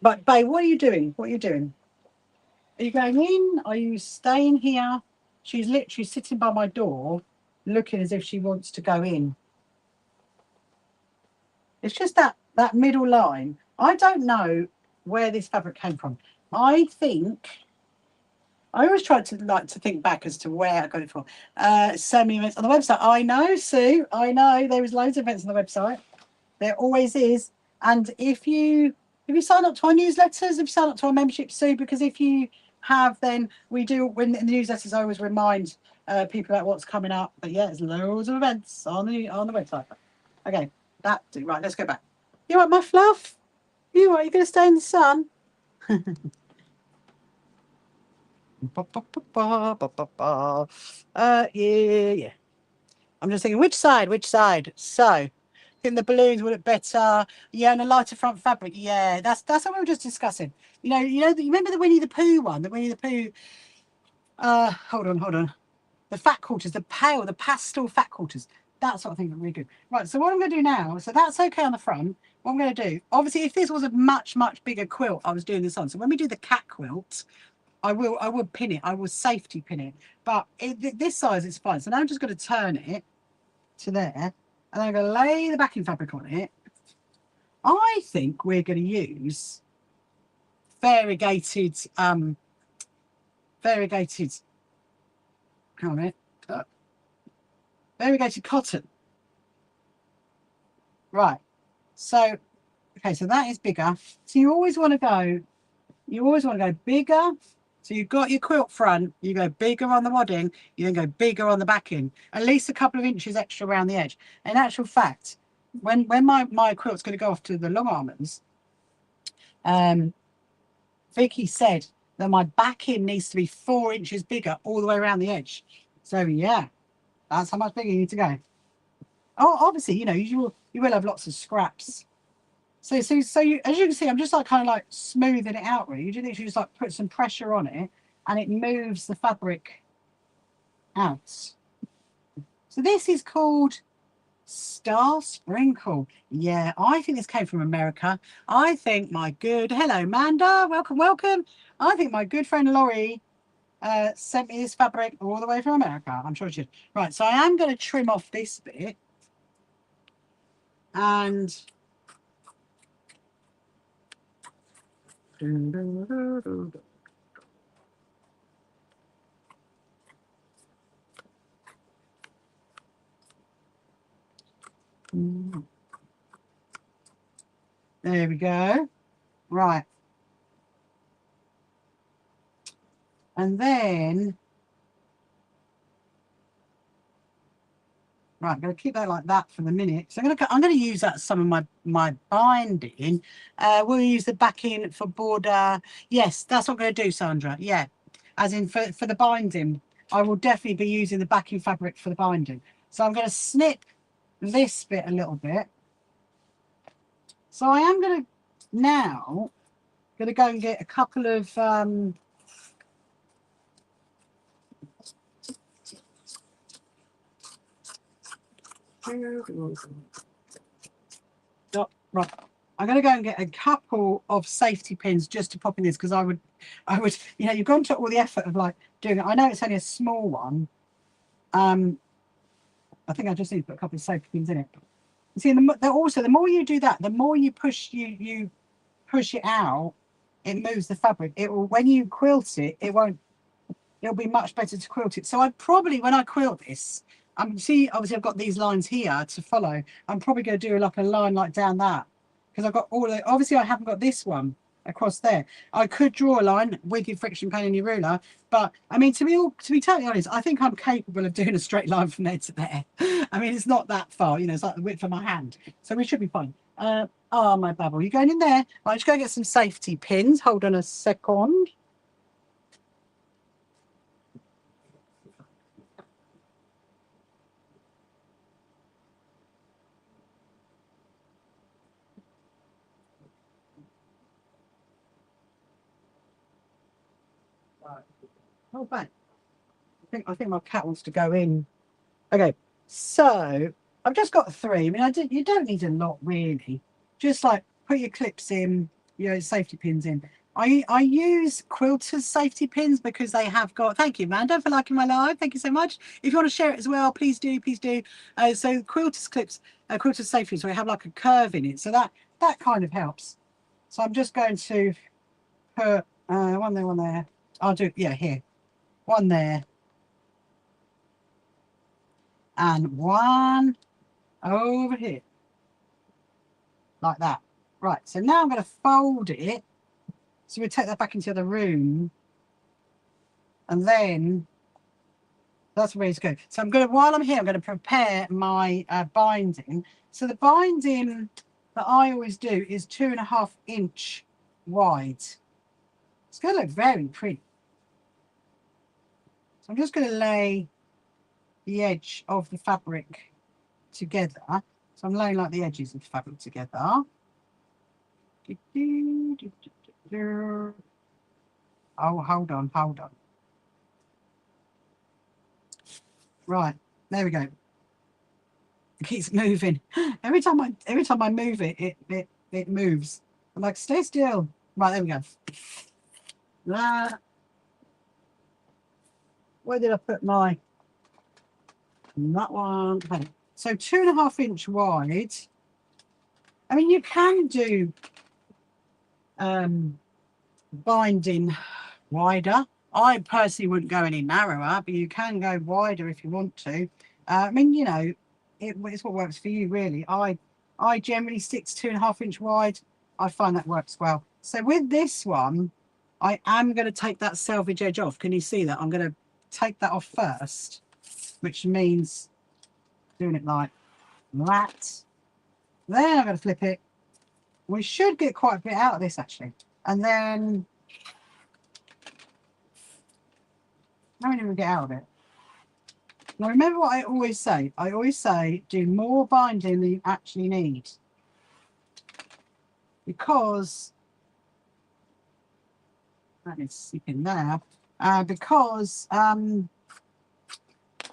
but babe, what are you doing? What are you doing? Are you going in? Are you staying here? She's literally sitting by my door, looking as if she wants to go in. It's just that middle line. I don't know where this fabric came from. I think I always try to think back as to where I got it from. So many events on the website. I know, Sue. I know there was loads of events on the website. There always is. And if you sign up to our newsletters, if you sign up to our membership, Sue, because if you have, then we do, when in the newsletters, I always remind people about what's coming up. But yeah, there's loads of events on the website. Okay, right. Let's go back. You want my fluff? You going to stay in the sun? Yeah. I'm just thinking, which side? So, I think the balloons would look better. Yeah, and a lighter front fabric. Yeah, that's what we were just discussing. You remember the Winnie the Pooh one? The Winnie the Pooh. Hold on. The fat quarters, the pastel fat quarters. That sort of thing is really good. Right, so what I'm going to do now, so that's okay on the front. What I'm going to do, obviously, if this was a much bigger quilt, I was doing this on. So when we do the cat quilt, I would pin it. I will safety pin it. But this size is fine. So now I'm just going to turn it to there, and I'm going to lay the backing fabric on it. I think we're going to use variegated, hang on a minute, variegated cotton. Right. So, okay, so that is bigger. So you always want to go bigger. So you've got your quilt front, you go bigger on the wadding, you then go bigger on the backing, at least a couple of inches extra around the edge. In actual fact, when my quilt's going to go off to the long almonds, Vicky said that my backing needs to be 4 inches bigger all the way around the edge. So yeah, that's how much bigger you need to go. Oh, obviously, you will have lots of scraps. So you, as you can see, I'm just kind of smoothing it out. Really, you literally just put some pressure on it, and it moves the fabric out. So this is called Star Sprinkle. Yeah, I think this came from America. I think hello, Manda, welcome. I think my good friend Laurie sent me this fabric all the way from America. I'm sure she did. Right, so I am going to trim off this bit, and there we go. Right. And then, right, I'm going to keep that like that for the minute. So I'm going to use that as some of my binding. We'll use the backing for border. Yes, that's what I'm going to do, Sandra. Yeah, as in for the binding, I will definitely be using the backing fabric for the binding. So I'm going to snip this bit a little bit. So I am going to now go and get a couple of right. I'm going to go and get a couple of safety pins just to pop in this, because I would, you've gone to all the effort of doing it. I know it's only a small one. I think I just need to put a couple of safety pins in it. You see, the more you do that, the more you push it out, it moves the fabric. It will, when you quilt it, it'll be much better to quilt it. So I probably, when I quilt this, obviously I've got these lines here to follow. I'm probably going to do a line down that, because I've got all the, obviously I haven't got this one across there. I could draw a line with your friction pen and your ruler, but I mean, to be totally honest, I think I'm capable of doing a straight line from there to there. I mean, it's not that far, you know, it's like the width of my hand, so we should be fine. Oh, my babble, you going in there? Right, just go get some safety pins. Hold on a second. Oh, back. I think my cat wants to go in. Okay, so I've just got 3. I mean, you don't need a lot really. Just like put your clips in, your safety pins in. I use Quilters safety pins because they have got. Thank you, Amanda, for liking my live. Thank you so much. If you want to share it as well, please do, please do. So Quilters clips, Quilters safety pins, so they have like a curve in it, so that kind of helps. So I'm just going to put one there, one there. I'll do here, one there. And one over here, like that. Right, so now I'm going to fold it. So we'll take that back into the other room. And then that's where it's going. So I'm going to, while I'm here, I'm going to prepare my binding. So the binding that I always do is 2.5 inch wide. It's going to look very pretty. So I'm just going to lay the edge of the fabric together. So I'm laying like the edges of the fabric together. Oh, hold on. Right, there we go. It keeps moving. Every time I move it, it moves. I'm like, stay still. Right, there we go. Where did I put that one? Okay. So 2.5 inch wide. I mean, you can do binding wider. I personally wouldn't go any narrower, but you can go wider if you want to. I mean, you know, it's what works for you, really. I generally stick to 2.5 inch wide. I find that works well. So with this one, I am going to take that selvage edge off. Can you see that? I'm going to take that off first, which means doing it like that. Then I'm going to flip it. We should get quite a bit out of this, actually. And then how many we get out of it? Now remember what I always say. I always say do more binding than you actually need. Because that is slipping there. Because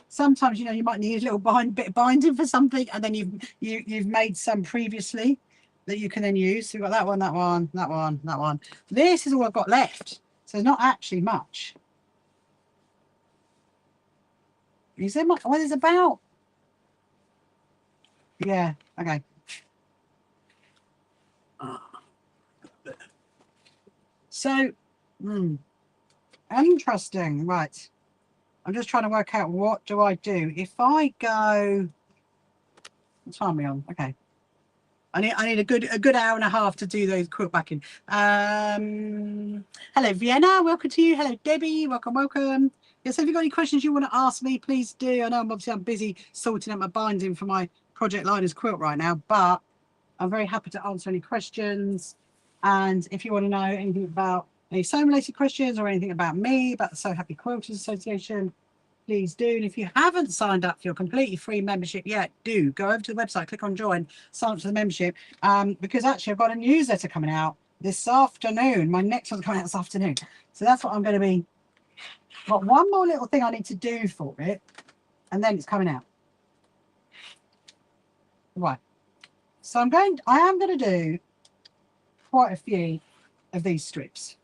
sometimes, you know, you might need a little bit of binding for something, and then you've made some previously that you can then use. So we've got that one, that one, that one, that one. This is all I've got left. So there's not actually much. Is there much? Well, there's about. Yeah, okay. So, interesting. Right. I'm just trying to work out what do I do. If I go. What time are we on? Okay. I need a good hour and a half to do those quilt backing. Hello Vienna, welcome to you. Hello Debbie, welcome. Yes, if you've got any questions you want to ask me, please do. I know I'm busy sorting out my binding for my Project Liners quilt right now, but I'm very happy to answer any questions. And if you want to know anything about any sewing related questions or anything about me, about the So Happy Quilters Association, please do. And if you haven't signed up for your completely free membership yet, do go over to the website, click on join, sign up to the membership. Because actually I've got a newsletter coming out this afternoon. My next one's coming out this afternoon. So that's what I'm going to be. Got one more little thing I need to do for it, and then it's coming out. Right. So I am going to do quite a few of these strips.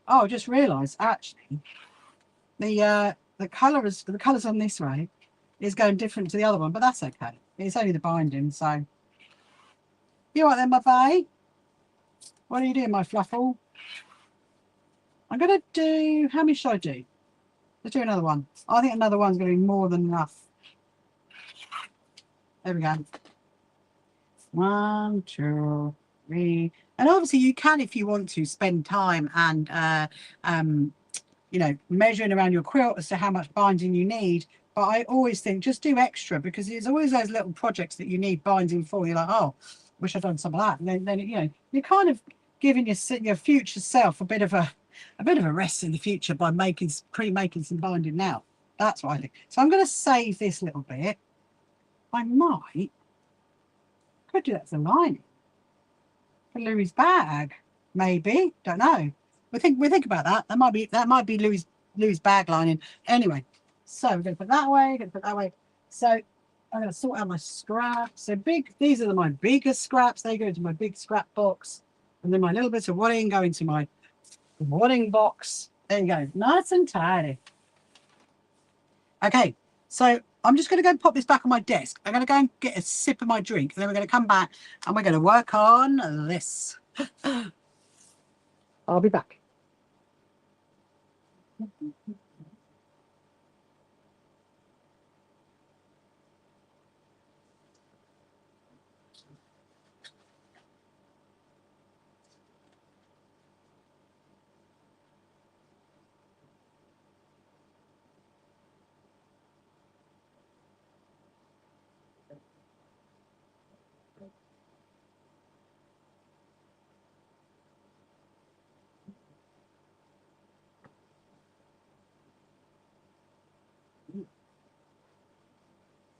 Oh, I just realised actually the colours on this way is going different to the other one, but that's okay. It's only the binding, so you all right then, my babe? What are you doing, my fluffle? I'm going to do, how many should I do? Let's do another one. I think another one's going to be more than enough. There we go. 1, 2, 3. And obviously you can, if you want to, spend time and, you know, measuring around your quilt as to how much binding you need. But I always think just do extra, because it's always those little projects that you need binding for. You're like, oh, wish I'd done some of that. And then you know, you're kind of giving your future self a bit of a rest in the future by pre-making some binding now. That's what I think. So I'm going to save this little bit. I could do that as a lining for Louis' bag, maybe. Don't know. We think about that. That might be Louis' bag lining. Anyway, so we're going to put that away. Going to put that away. So I'm going to sort out my scraps. So these are my biggest scraps. They go into my big scrap box, and then my little bits of wadding go into my wadding box. There you go, nice and tidy. Okay, so I'm just going to go and pop this back on my desk. I'm going to go and get a sip of my drink, and then we're going to come back and we're going to work on this. I'll be back.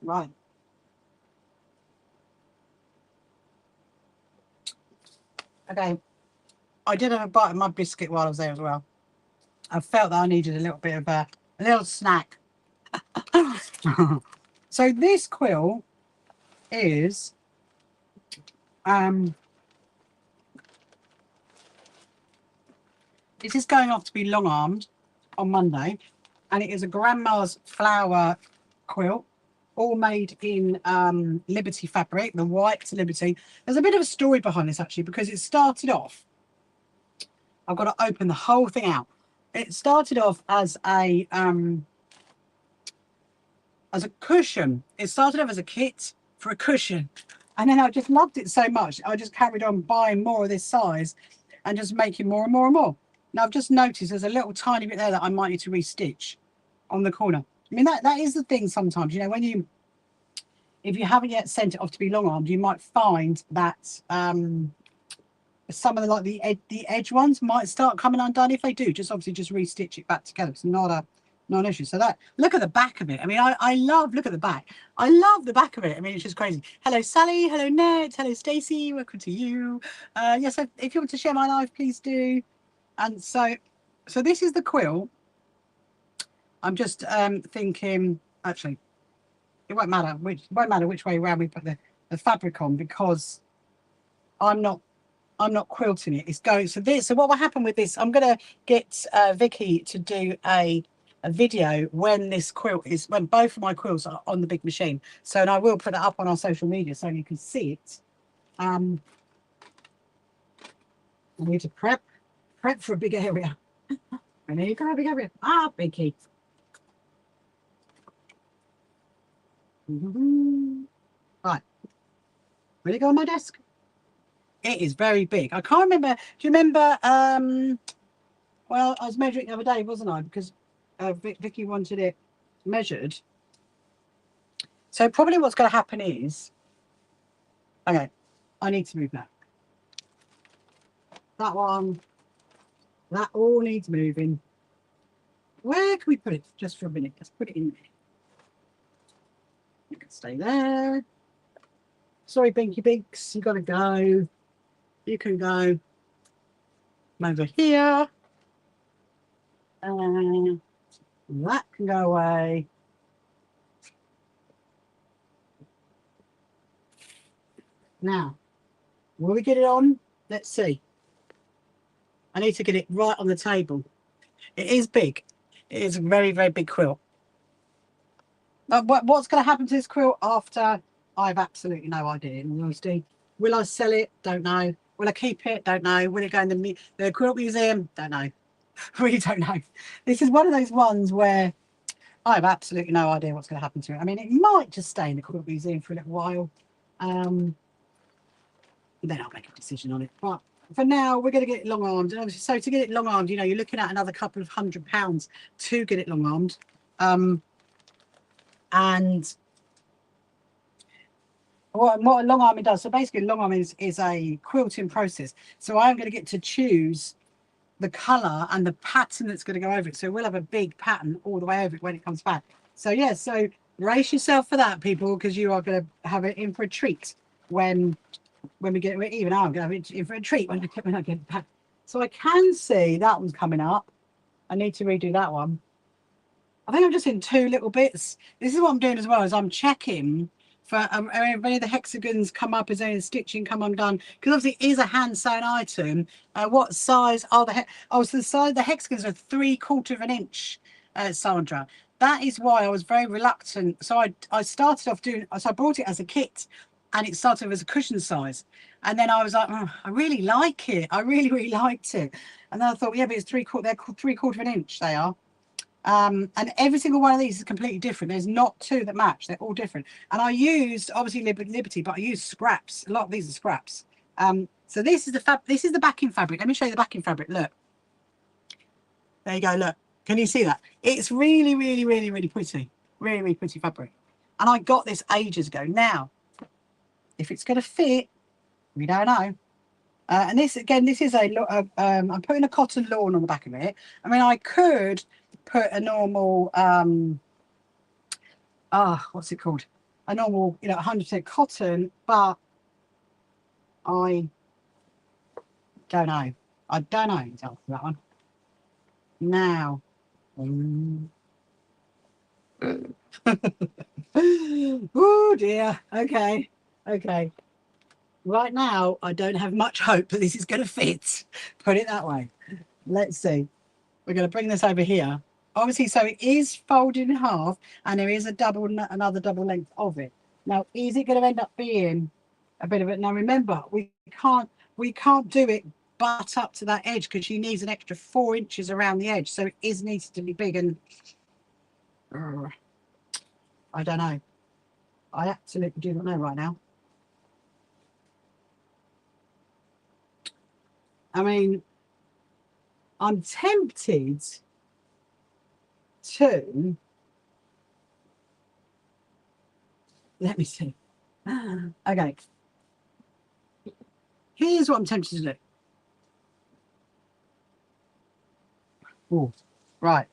Right. Okay. I did have a bite of my biscuit while I was there as well. I felt that I needed a little bit of a little snack. So this quilt is this is going off to be long armed on Monday, and it is a grandma's flower quilt, all made in Liberty fabric, the white Liberty. There's a bit of a story behind this actually, because it started off, I've got to open the whole thing out. It started off as a cushion. It started off as a kit for a cushion, and then I just loved it so much I just carried on buying more of this size and just making more and more and more. Now I've just noticed there's a little tiny bit there that I might need to restitch on the corner. I mean, that is the thing sometimes, you know, when if you haven't yet sent it off to be long armed, you might find that some of the edge ones might start coming undone. If they do, just obviously just restitch it back together. It's not an issue. So that, look at the back of it. I mean, I love, look at the back. I love the back of it. I mean, it's just crazy. Hello Sally, hello Ned, hello Stacey, welcome to you. Yes, if you want to share my live, please do. And so this is the quilt. I'm just thinking, actually, it won't matter which way around we put the fabric on, because I'm not quilting it. It's going, so what will happen with this, I'm going to get Vicky to do a video when when both of my quilts are on the big machine. So, and I will put it up on our social media so you can see it. I need to prep for a big area. I need to have a big area. Vicky. Right, ready to go on my desk? It is very big. I can't remember. Do you remember? Well, I was measuring the other day, wasn't I? Because Vicky wanted it measured. So probably what's going to happen is, okay, I need to move that. That one, that all needs moving. Where can we put it? Just for a minute. Let's put it in there. You can stay there. Sorry, Binky Binks, you got to go. You can go over here. And that can go away. Now, will we get it on? Let's see. I need to get it right on the table. It is big. It is a very, very big quilt. What's going to happen to this quilt after? I've absolutely no idea, in honesty. Will I sell it? Don't know. Will I keep it? Don't know. Will it go in the quilt museum? Don't know. Really don't know. This is one of those ones where I have absolutely no idea what's going to happen to it. I mean, it might just stay in the Quilt Museum for a little while. Then I'll make a decision on it. But for now, we're going to get it long-armed. And obviously, so to get it long-armed, you know, you're looking at another couple of £100 to get it long-armed. And what a long arming does, so basically long arming is a quilting process. So I'm going to get to choose the colour and the pattern that's going to go over it. So we'll have a big pattern all the way over it when it comes back. So yeah, so brace yourself for that, people, because you are going to have it in for a treat when we get it. Even I'm going to have it in for a treat when I get it back. So I can see that one's coming up. I need to redo that one. I think I'm just in 2 little bits. This is what I'm doing as well, is I'm checking for if any of the hexagons come up, is any of the stitching come undone, because obviously it is a hand sewn item. What size are the so the size of the hexagons are 3/4 of an inch, Sandra. That is why I was very reluctant. So I started off doing, so I bought it as a kit, and it started as a cushion size, and then I was like, oh, I really like it. I really liked it, and then I thought, yeah, but it's 3/4. They're 3/4 of an inch. They are. And every single one of these is completely different. There's not 2 that match. They're all different. And I used obviously Liberty, but I used scraps. A lot of these are scraps. So this is the backing fabric. Let me show you the backing fabric. Look, there you go. Look, can you see that? It's really pretty. Really pretty fabric. And I got this ages ago. Now, if it's going to fit, we don't know. And this again, this is I'm putting a cotton lawn on the back of it. I mean, I could put a normal what's it called, a normal, you know, 100% cotton, but I don't know. I don't know the answer to that one now. Oh dear. Okay, right now I don't have much hope that this is going to fit, put it that way. Let's see. We're going to bring this over here. Obviously, so it is folded in half, and there is another double length of it. Now, is it going to end up being a bit of it? Now, remember, we can't do it butt up to that edge, because she needs an extra 4 inches around the edge. So it needs to be big, and I don't know. I absolutely do not know right now. I mean, I'm tempted to, let me see. Okay, here's what I'm tempted to do. Oh, right.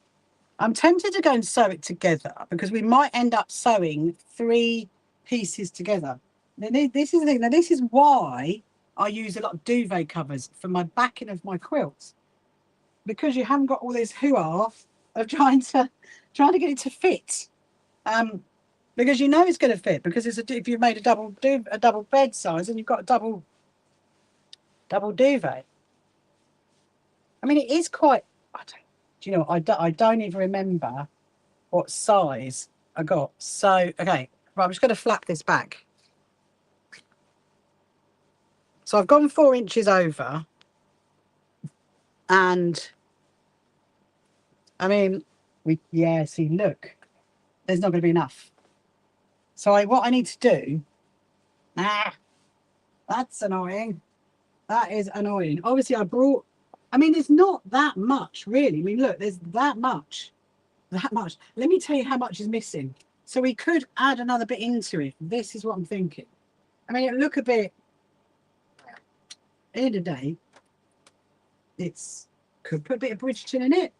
I'm tempted to go and sew it together, because we might end up sewing 3 pieces together. Now, this is the thing. Now, this is why I use a lot of duvet covers for my backing of my quilts, because you haven't got all this hoo-ha of trying to get it to fit, because you know it's going to fit, because if you've made a double bed size, and you've got a double duvet. I mean, it is quite. Do you know? I don't even remember what size I got. So okay, right, I'm just going to flap this back. So I've gone 4 inches over, and I mean, see, look, there's not going to be enough. So what I need to do, that's annoying. That is annoying. Obviously, I mean, there's not that much, really. I mean, look, there's that much. Let me tell you how much is missing. So we could add another bit into it. This is what I'm thinking. I mean, it look a bit, at the end of the day, could put a bit of Bridgerton in it.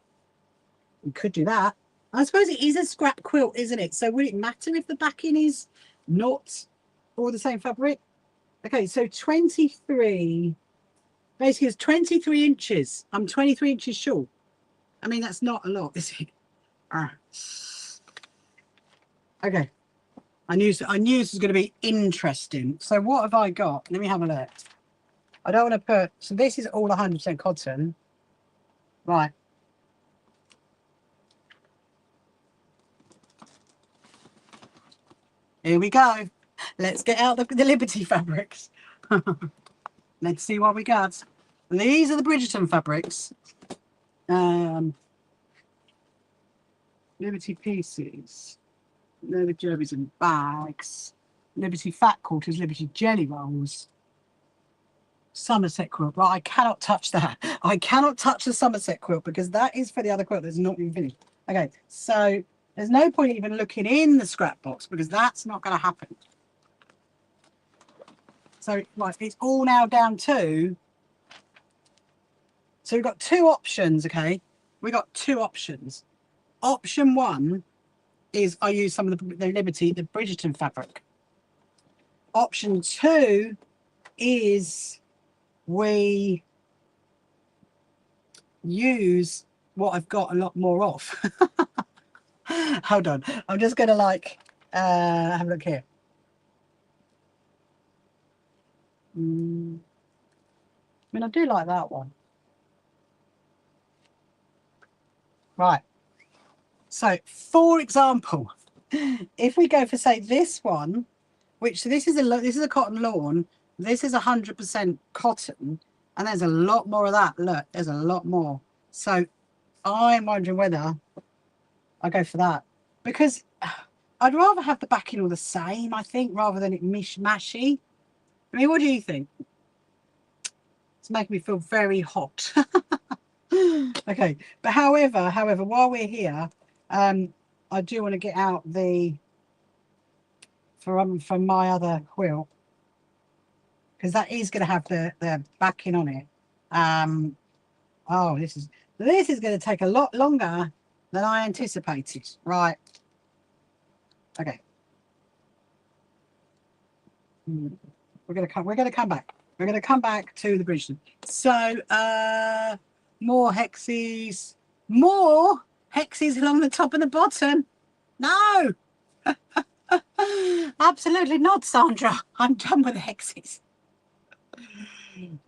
We could do that. I suppose it is a scrap quilt, isn't it? So would it matter if the backing is not all the same fabric? Okay, so 23, basically it's 23 inches. I'm 23 inches short. I mean, that's not a lot, is it? Okay. I knew this was going to be interesting. So what have I got? Let me have a look. I don't want to put, so this is all 100% cotton. Right. Here we go. Let's get out the Liberty fabrics. Let's see what we got. These are the Bridgerton fabrics. Liberty pieces, Liberty derbies and bags, Liberty fat quarters, Liberty jelly rolls, Somerset quilt. Right, I cannot touch that. I cannot touch the Somerset quilt because that is for the other quilt that's not been finished. Okay, so there's no point even looking in the scrap box because that's not going to happen. So right, it's all now down to. So we've got two options. Okay, we got two options. Option one is I use some of the Liberty, the Bridgerton fabric. Option two is we use what I've got a lot more of. Hold on, I'm just gonna like have a look here. I mean, I do like that one. Right. So, for example, if we go for say this one, which this is a cotton lawn, this is 100% cotton, and there's a lot more of that. Look, there's a lot more. So, I'm wondering whether I go for that because I'd rather have the backing all the same, I think, rather than it mishmashy. I mean, what do you think? It's making me feel very hot. Okay, but however, while we're here, I do want to get out the from my other quilt because that is going to have the backing on it. Oh, this is going to take a lot longer than I anticipated. Right. Okay. We're going to come back. We're going to come back to the Bridgerton. So, more hexes along the top and the bottom. No, absolutely not, Sandra. I'm done with the hexes.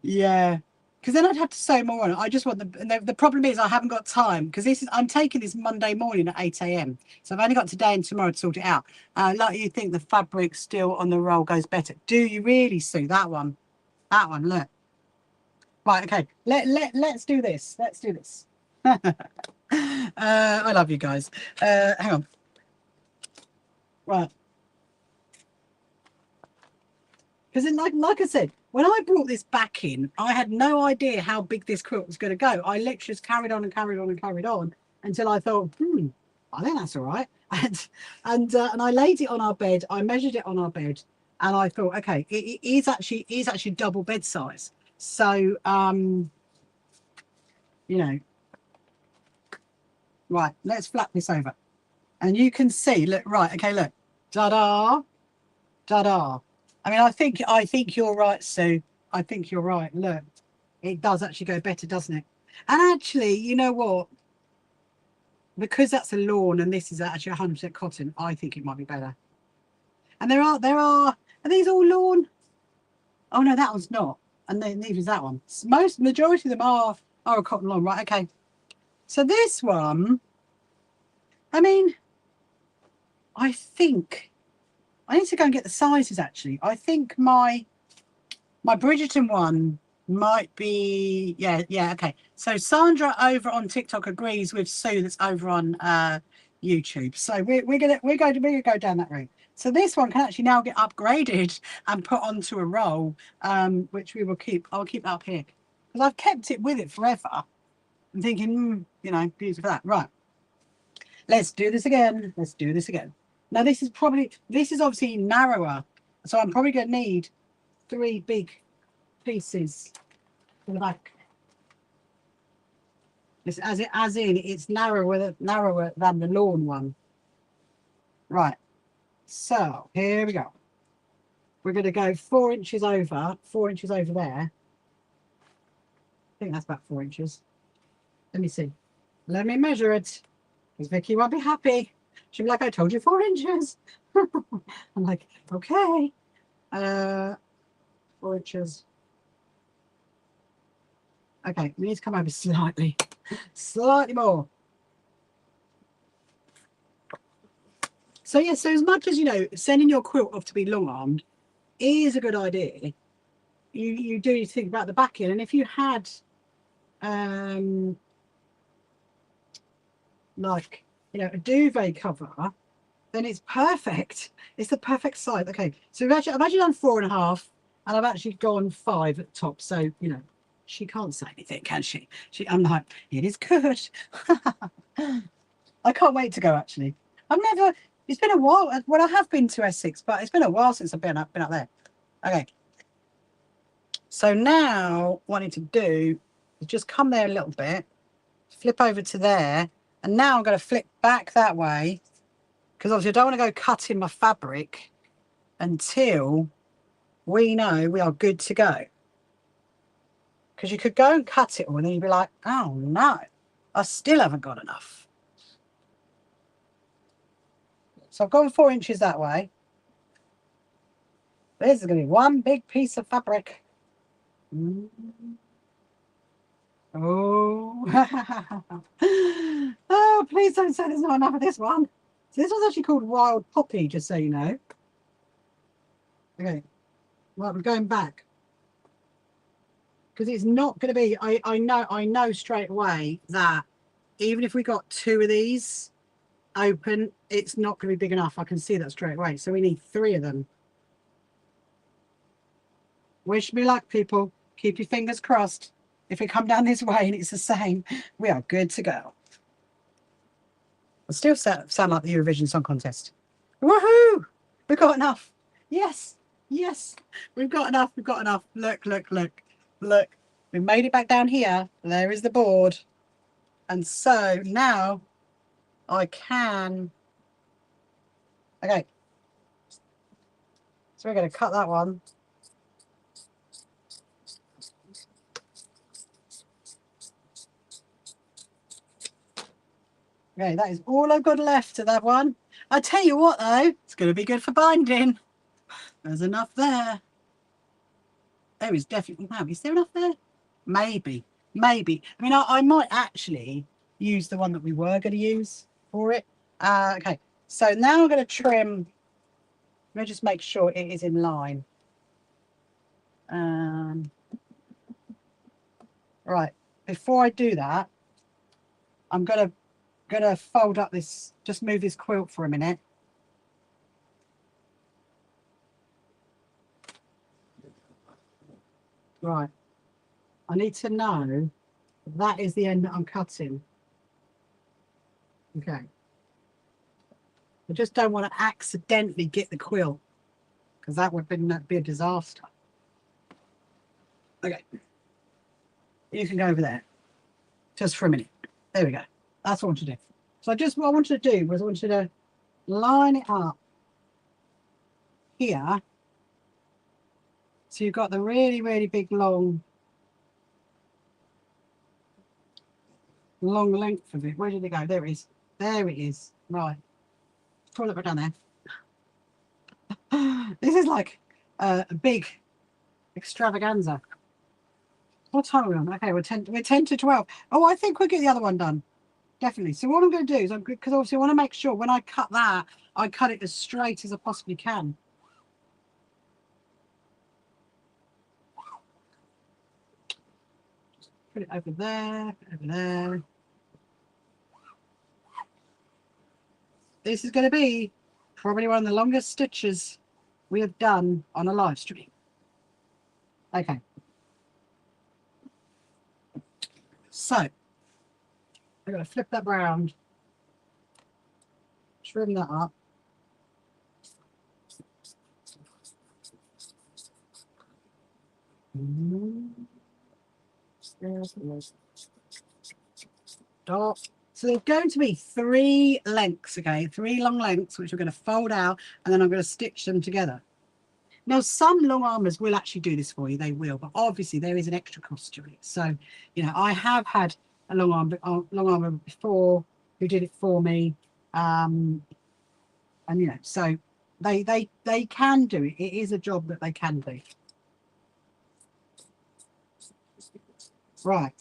Yeah, because then I'd have to sew more on it. I just want the problem is I haven't got time because I'm taking this Monday morning at 8 a.m. So I've only got today and tomorrow to sort it out. Like you think the fabric still on the roll goes better. Do you really, Sue? That one, look. Right, okay. Let's do this. Let's do this. I love you guys. Hang on. Right. Because like I said, when I brought this back in, I had no idea how big this quilt was going to go. I literally just carried on and carried on and carried on until I thought, I think that's all right. And I laid it on our bed. I measured it on our bed, and I thought, okay, it is actually double bed size. So you know, right. Let's flap this over, and you can see. Look, right. Okay, look. Da-da, da-da. I mean, I think you're right, Sue. I think you're right. Look, it does actually go better, doesn't it? And actually, you know what? Because that's a lawn and this is actually 100% cotton, I think it might be better. And there are these all lawn? Oh no, that one's not. And then neither is that one. Majority of them are a cotton lawn, right? Okay. So this one, I mean, I think I need to go and get the sizes actually. I think my Bridgerton one might be okay. So Sandra over on TikTok agrees with Sue that's over on YouTube. So we're going to go down that route. So this one can actually now get upgraded and put onto a roll, which we will keep. I'll keep up here because I've kept it with it forever. I'm thinking, you know, beautiful for that. Right. Let's do this again. Let's do this again. Now this is obviously narrower, so I'm probably going to need 3 big pieces for the back. It's as in it's narrower than the lawn one. Right. So here we go. We're going to go 4 inches over, 4 inches over there. I think that's about 4 inches. Let me see. Let me measure it. Because Vicky won't be happy. She'll be like, I told you 4 inches. I'm like, okay. 4 inches. Okay, we need to come over slightly more. So yeah, so as much as, you know, sending your quilt off to be long-armed is a good idea, you do need to think about the backing. And if you had like, you know, a duvet cover, then it's perfect. It's the perfect size. Okay, so I've actually done 4.5, and I've actually gone 5 at the top. So, you know, she can't say anything, can she? I'm like, it is good. I can't wait to go, actually. It's been a while. Well, I have been to Essex, but it's been a while since I've been up there. Okay. So now what I need to do is just come there a little bit, flip over to there, and now I'm going to flip back that way, because obviously I don't want to go cutting my fabric until we know we are good to go. Because you could go and cut it all and then you'd be like, oh no, I still haven't got enough. So I've gone 4 inches that way. This is going to be one big piece of fabric. Oh. Oh, please don't say there's not enough of this one. So this one's actually called Wild Poppy, just so you know. Okay, well, we're going back. Because it's not going to be, I know straight away that even if we got 2 of these open, it's not going to be big enough. I can see that straight away. So we need 3 of them. Wish me luck, people. Keep your fingers crossed. If we come down this way and it's the same, we are good to go. I still sound like the Eurovision Song Contest. Woohoo! We've got enough. Yes, yes, we've got enough. We've got enough. Look, look, look, look. We made it back down here. There is the board. And so now I can. Okay. So we're going to cut that one. Okay, that is all I've got left of that one. I tell you what, though, it's going to be good for binding. There's enough there. There is definitely. Wow, is there enough there? Maybe, maybe. I mean, I might actually use the one that we were going to use for it. Okay, so now I'm going to trim. Let me just make sure it is in line. Right, before I do that, I'm gonna fold up this, just move this quilt for a minute. Right, I need to know that is the end that I'm cutting. Okay, I just don't want to accidentally get the quilt, because that would be a disaster. Okay, you can go over there just for a minute. There we go. That's what I want to do. So what I wanted to do was I wanted to line it up here. So you've got the really, really big long length of it. Where did it go? There it is. There it is. Right. Pull it right down there. This is like a big extravaganza. What time are we on? Okay, we're 10 to 12. Oh, I think we'll get the other one done. Definitely. So what I'm going to do is, because obviously I want to make sure when I cut that, I cut it as straight as I possibly can. Put it over there, over there. This is going to be probably one of the longest stitches we have done on a live stream. Okay. So, I'm going to flip that round, trim that up. Stop. So there's going to be 3 lengths, okay? 3 long lengths, which we're going to fold out, and then I'm going to stitch them together. Now, some long armors will actually do this for you. They will, but obviously there is an extra cost to it. So, you know, I have had a long armor before who did it for me, and you know, so they can do it. It is a job that they can do. Right.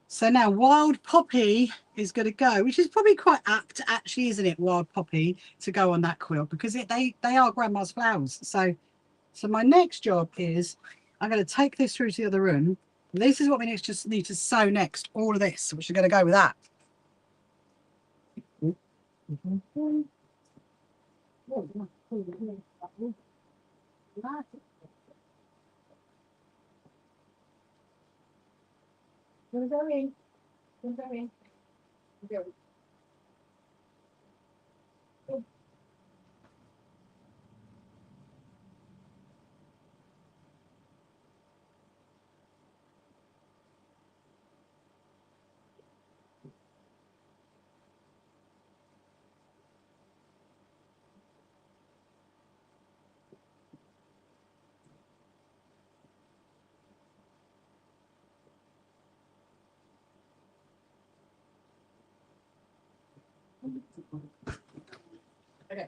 So now Wild Poppy is going to go, which is probably quite apt, actually, isn't it? Wild Poppy to go on that quilt, because they are Grandma's flowers. So my next job is I'm going to take this through to the other room. This is what we just need to sew next. All of this, which is going to go with that. Okay.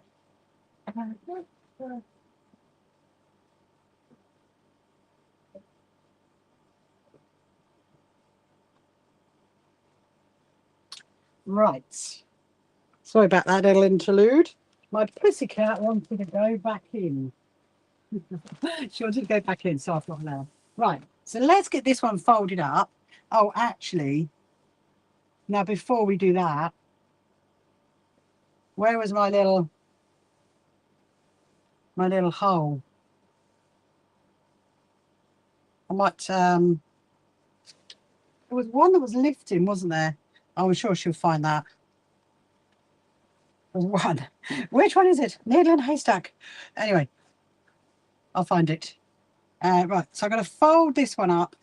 Right. Sorry about that little interlude. My pussycat wanted to go back in. She wanted to go back in, so I've got her. Right. So let's get this one folded up. Oh, actually, now before we do that, where was my little hole? I might there was one that was lifting, wasn't there? I'm sure she'll find that. There's one. Which one is it? Needle and haystack. Anyway, I'll find it. Right, so I'm going to fold this one up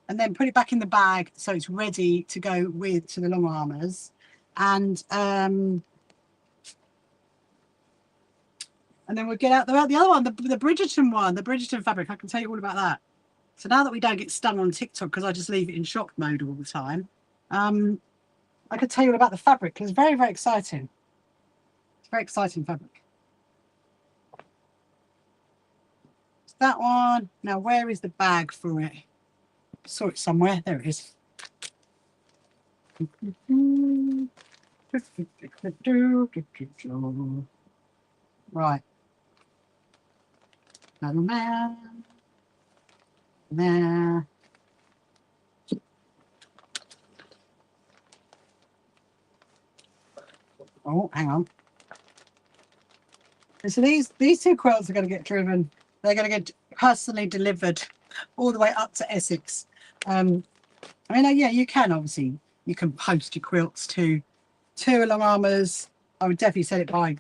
and then put it back in the bag so it's ready to go to the long armors. And then we'll get out the other one, the Bridgerton one, the Bridgerton fabric. I can tell you all about that. So now that we don't get stung on TikTok because I just leave it in shop mode all the time, I could tell you all about the fabric because it's very, very exciting. It's very exciting fabric. It's that one. Now, where is the bag for it? I saw it somewhere. There it is. Right. Little man. There. Oh, hang on. And so these two quilts are going to get driven. They're going to get personally delivered all the way up to Essex. I mean, yeah, you can obviously, you can post your quilts to long armors. I would definitely set it by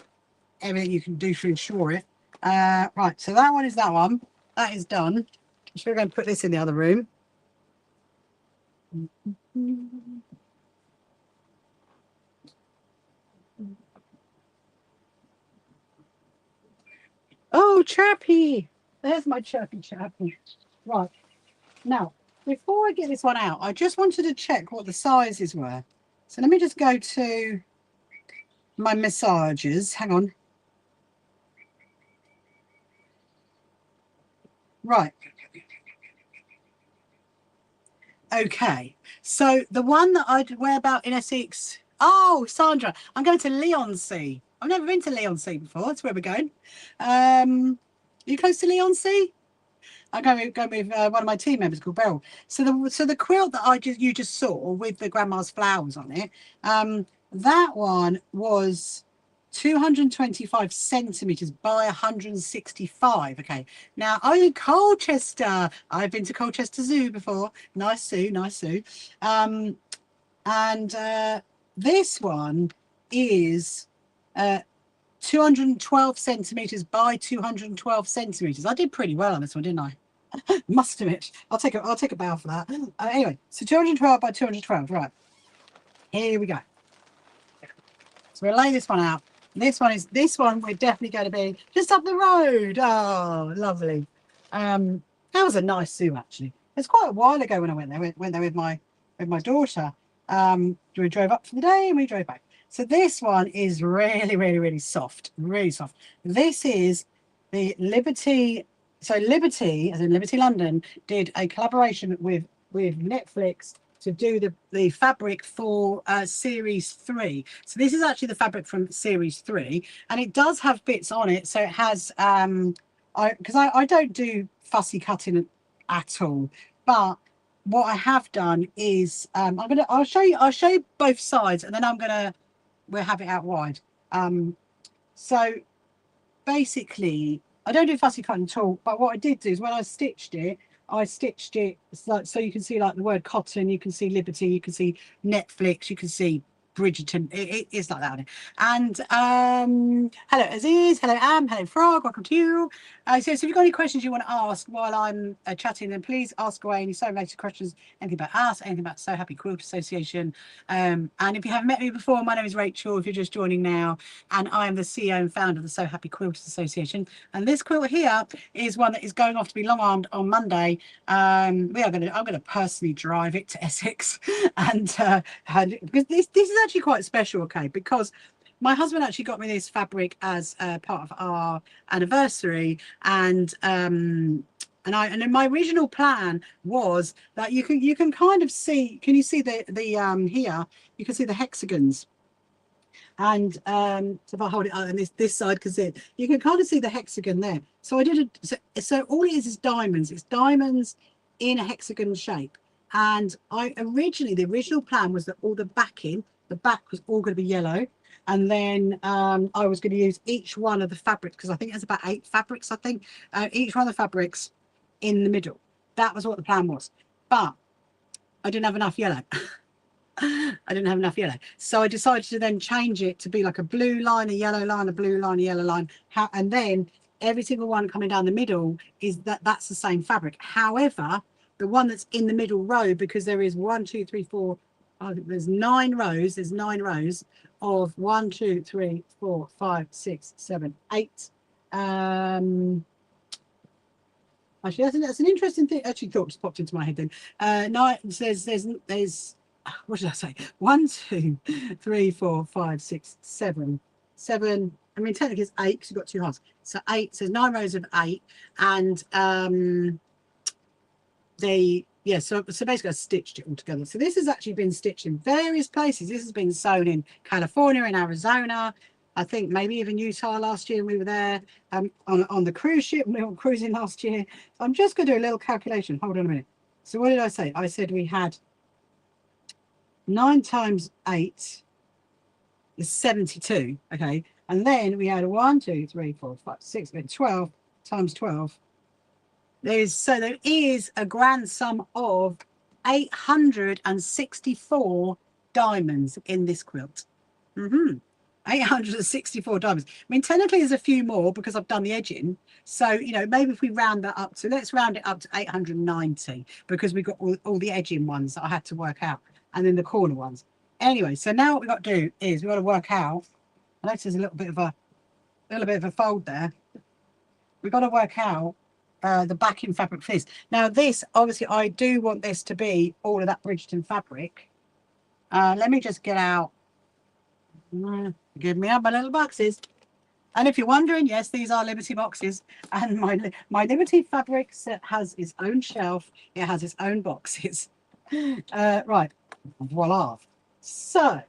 everything you can do to ensure it. Right, so that one is that one. That is done. So we're going to put this in the other room. Oh, Chirpy! There's my Chirpy. Right, now, before I get this one out, I just wanted to check what the sizes were. So let me just go to my massages. Hang on. Right. Okay. So the one that I'd wear about in Essex. Oh, Sandra, I'm going to Leigh-on-Sea. I've never been to Leigh-on-Sea before. That's where we're going. Are you close to Leigh-on-Sea? I'm going with one of my team members called Beryl. So the quilt that you just saw with the grandma's flowers on it, that one was 225 centimeters by 165. Okay, now are you Colchester? I've been to Colchester Zoo before. Nice zoo, nice zoo. And this one is 212 centimeters by 212 centimeters. I did pretty well on this one, didn't I? Must admit. I'll take a bow for that. Anyway, so 212 by 212. Right. Here we go. So we'll lay this one out. This one we're definitely going to be just up the road. Oh, lovely. That was a nice zoo actually. It's quite a while ago when I went there. Went there with my daughter. We drove up for the day and we drove back. So this one is really, really, really soft. Really soft. This is the Liberty. So Liberty, as in Liberty London, did a collaboration with Netflix to do the fabric for series 3. So this is actually the fabric from series 3, and it does have bits on it. So it has because I don't do fussy cutting at all. But what I have done is I'll show you both sides, and then we'll have it out wide. So basically, I don't do fussy cutting at all, but what I did do is when I stitched it so you can see like the word cotton, you can see Liberty, you can see Netflix, you can see Bridgerton. It's like that. And hello Aziz, hello Am, hello Frog, welcome to you. So if you've got any questions you want to ask while I'm chatting, then please ask away. Any sew related questions, anything about us, anything about So Happy Quilt Association. And if you haven't met me before, my name is Rachel. If you're just joining now, and I am the CEO and founder of the So Happy Quilters Association. And this quilt here is one that is going off to be long armed on Monday. I'm going to personally drive it to Essex, and because this is actually quite special, okay? Because my husband actually got me this fabric as part of our anniversary, and then my original plan was that you can kind of see. Can you see the here? You can see the hexagons. And so if I hold it out and this side, because you can kind of see the hexagon there. So I did so all it is diamonds. It's diamonds in a hexagon shape. And the original plan was that all the back was all going to be yellow. And then I was going to use each one of the fabrics, because I think there's about 8 fabrics, I think. Each one of the fabrics in the middle. That was what the plan was. But I didn't have enough yellow. I didn't have enough yellow, so I decided to then change it to be like a blue line, a yellow line, a blue line, a yellow line, and then every single one coming down the middle is that's the same fabric. However, the one that's in the middle row, because there is 1 2 3 4 there's 9 rows, of 1 2 3 4 5 6 7 8 actually that's an interesting thing. Actually thought just popped into my head then. 9 there's what did I say? 1 2 3 4 5 6 7 7. I mean, technically it's 8 because you've got 2 halves. So 8. So 9 rows of 8, and so basically I stitched it all together. So this has actually been stitched in various places. This has been sewn in California, in Arizona, I think maybe even Utah last year. We were there on the cruise ship. We were cruising last year. So I'm just going to do a little calculation. Hold on a minute. So what did I say? I said we had 9 times 8 is 72, okay, and then we had 1 2 3 4 5 6 12 times 12. There is a grand sum of 864 diamonds in this quilt. 864 diamonds. I mean, technically there's a few more because I've done the edging. So, you know, maybe if we round that up to, let's round it up to 890, because we've got all the edging ones that I had to work out, and then the corner ones. Anyway, so now what we've got to do is we've got to work out. I notice there's a little bit of a fold there. We've got to work out the backing fabric for this. Now this, obviously, I do want this to be all of that Bridgerton fabric. Let me just get out. Give me up my little boxes. And if you're wondering, yes, these are Liberty boxes, and my Liberty fabric set has its own shelf. It has its own boxes. Right, voila. So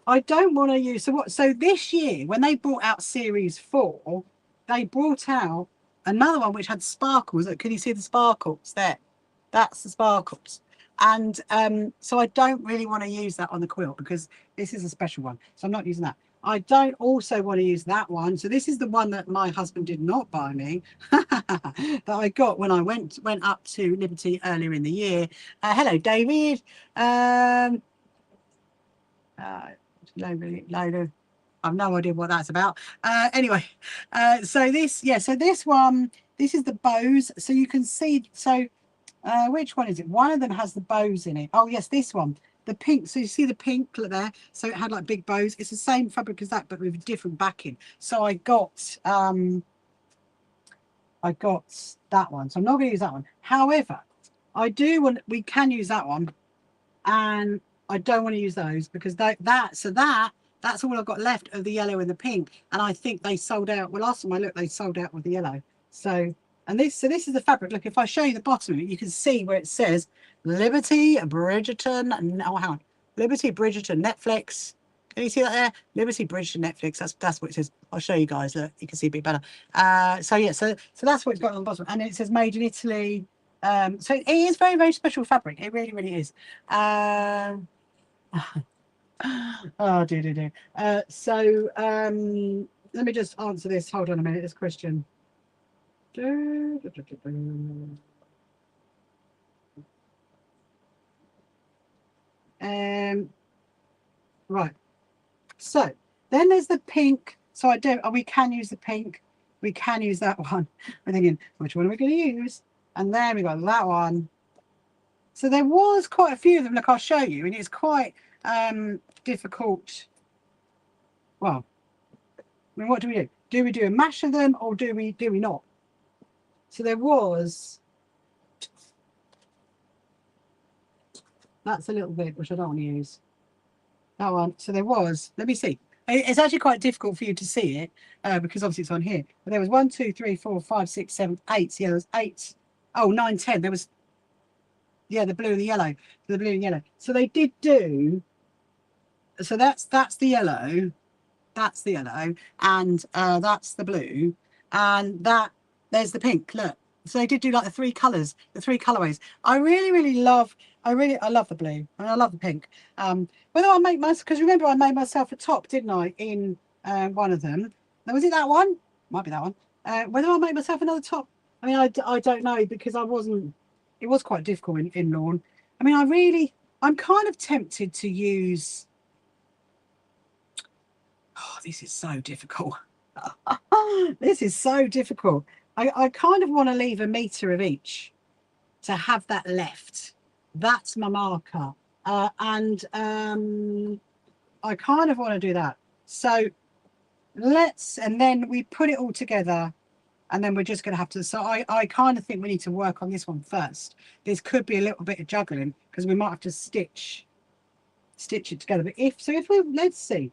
I don't want to use so this year when they brought out series 4, they brought out another one which had sparkles. Can you see the sparkles there? That's the sparkles. And so I don't really want to use that on the quilt because this is a special one, so I'm not using that. I don't also want to use that one. So this is the one that my husband did not buy me, that I got when I went up to Liberty earlier in the year. Hello, David. Loader. I've no idea what that's about. Anyway, so this one, this is the bows. So you can see, so which one is it? One of them has the bows in it. Oh yes, this one, the pink. So you see the pink there, so it had like big bows. It's the same fabric as that, but with a different backing. So I got that one, so I'm not going to use that one. However, we can use that one, and I don't want to use those because that's all I've got left of the yellow and the pink, and I think they sold out. Well, last time I looked, they sold out with the yellow. So this is the fabric. Look, if I show you the bottom of it, you can see where it says Liberty Bridgerton. Oh, hang on, Liberty Bridgerton Netflix. Can you see that there? Liberty Bridgerton Netflix. That's what it says. I'll show you guys. Look, you can see a bit better. So yeah, so that's what it's got on the bottom, and it says made in Italy. So it is very, very special fabric. It really, really is. Oh, do. Let me just answer this. Hold on a minute. This question. Right. So then there's the pink. So we can use the pink. We can use that one. We're thinking, which one are we going to use? And then we got that one. So there was quite a few of them. Look, I'll show you. And it's quite difficult. Well, I mean, what do we do? Do we do a mash of them or do we not? So there was, that's a little bit, which I don't want to use. That one. So there was, let me see. It's actually quite difficult for you to see it because obviously it's on here. But there was 1, 2, 3, 4, 5, 6, 7, 8. Yeah, there was 8. Oh, 9, 10. There was, yeah, the blue and the yellow. The blue and yellow. So they did do, so that's the yellow. That's the yellow. And that's the blue. And there's the pink. Look. So they did do like the 3 colours, the 3 colourways. I love the blue and I love the pink. Whether I make myself, because remember I made myself a top, didn't I, in one of them. Now, was it that one? Might be that one. Whether I make myself another top, I mean, I don't know because it was quite difficult in lawn. I mean, I'm kind of tempted to use, oh, this is so difficult. This is so difficult. I kind of want to leave a metre of each to have that left. That's my marker. And I kind of want to do that. So and then we put it all together and then we're just going to have to, so I kind of think we need to work on this one first. This could be a little bit of juggling because we might have to stitch it together. But let's see,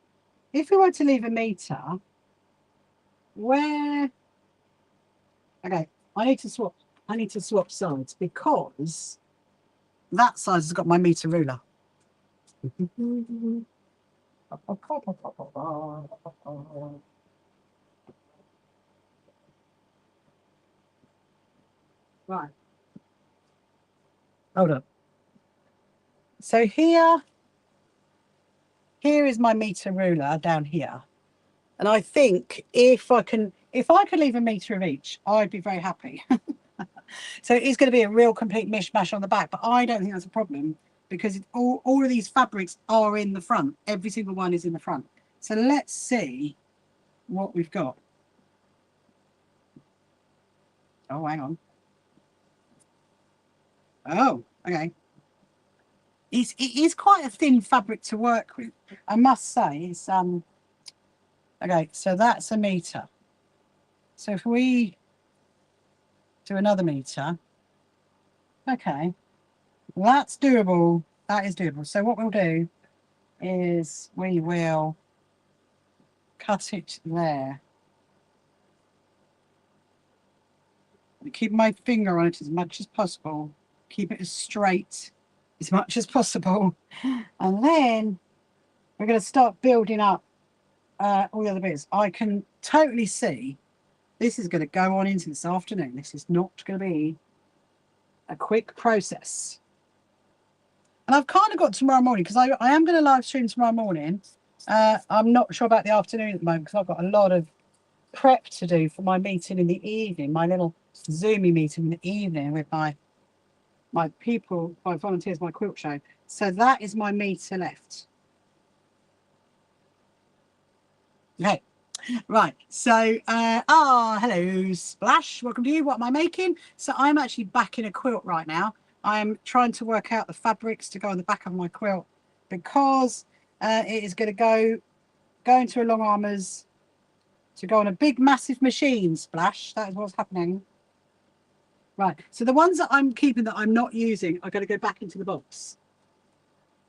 if we were to leave a metre, where, okay, I need to swap sides because that side has got my metre ruler. Right. Hold up. So here is my metre ruler down here. And I think if I could leave a metre of each, I'd be very happy. So it is going to be a real complete mishmash on the back, but I don't think that's a problem because all of these fabrics are in the front. Every single one is in the front. So let's see what we've got. Oh, hang on. Oh, okay. It is quite a thin fabric to work with, I must say. It's okay, so that's a metre. So if we do another metre, okay, that's doable. That is doable. So what we'll do is we will cut it there. Keep my finger on it as much as possible. Keep it as straight as much as possible. And then we're going to start building up all the other bits. I can totally see this is going to go on into this afternoon. This is not going to be a quick process. And I've kind of got tomorrow morning because I am going to live stream tomorrow morning. I'm not sure about the afternoon at the moment because I've got a lot of prep to do for my meeting in the evening, my little Zoomy meeting in the evening with my people, my volunteers, my quilt show. So that is my metre left. Okay, right. So, hello, Splash. Welcome to you. What am I making? So I'm actually back in a quilt right now. I'm trying to work out the fabrics to go on the back of my quilt because it is going to go into a long armors to go on a big, massive machine, Splash. That is what's happening. Right. So the ones that I'm keeping that I'm not using are going to go back into the box.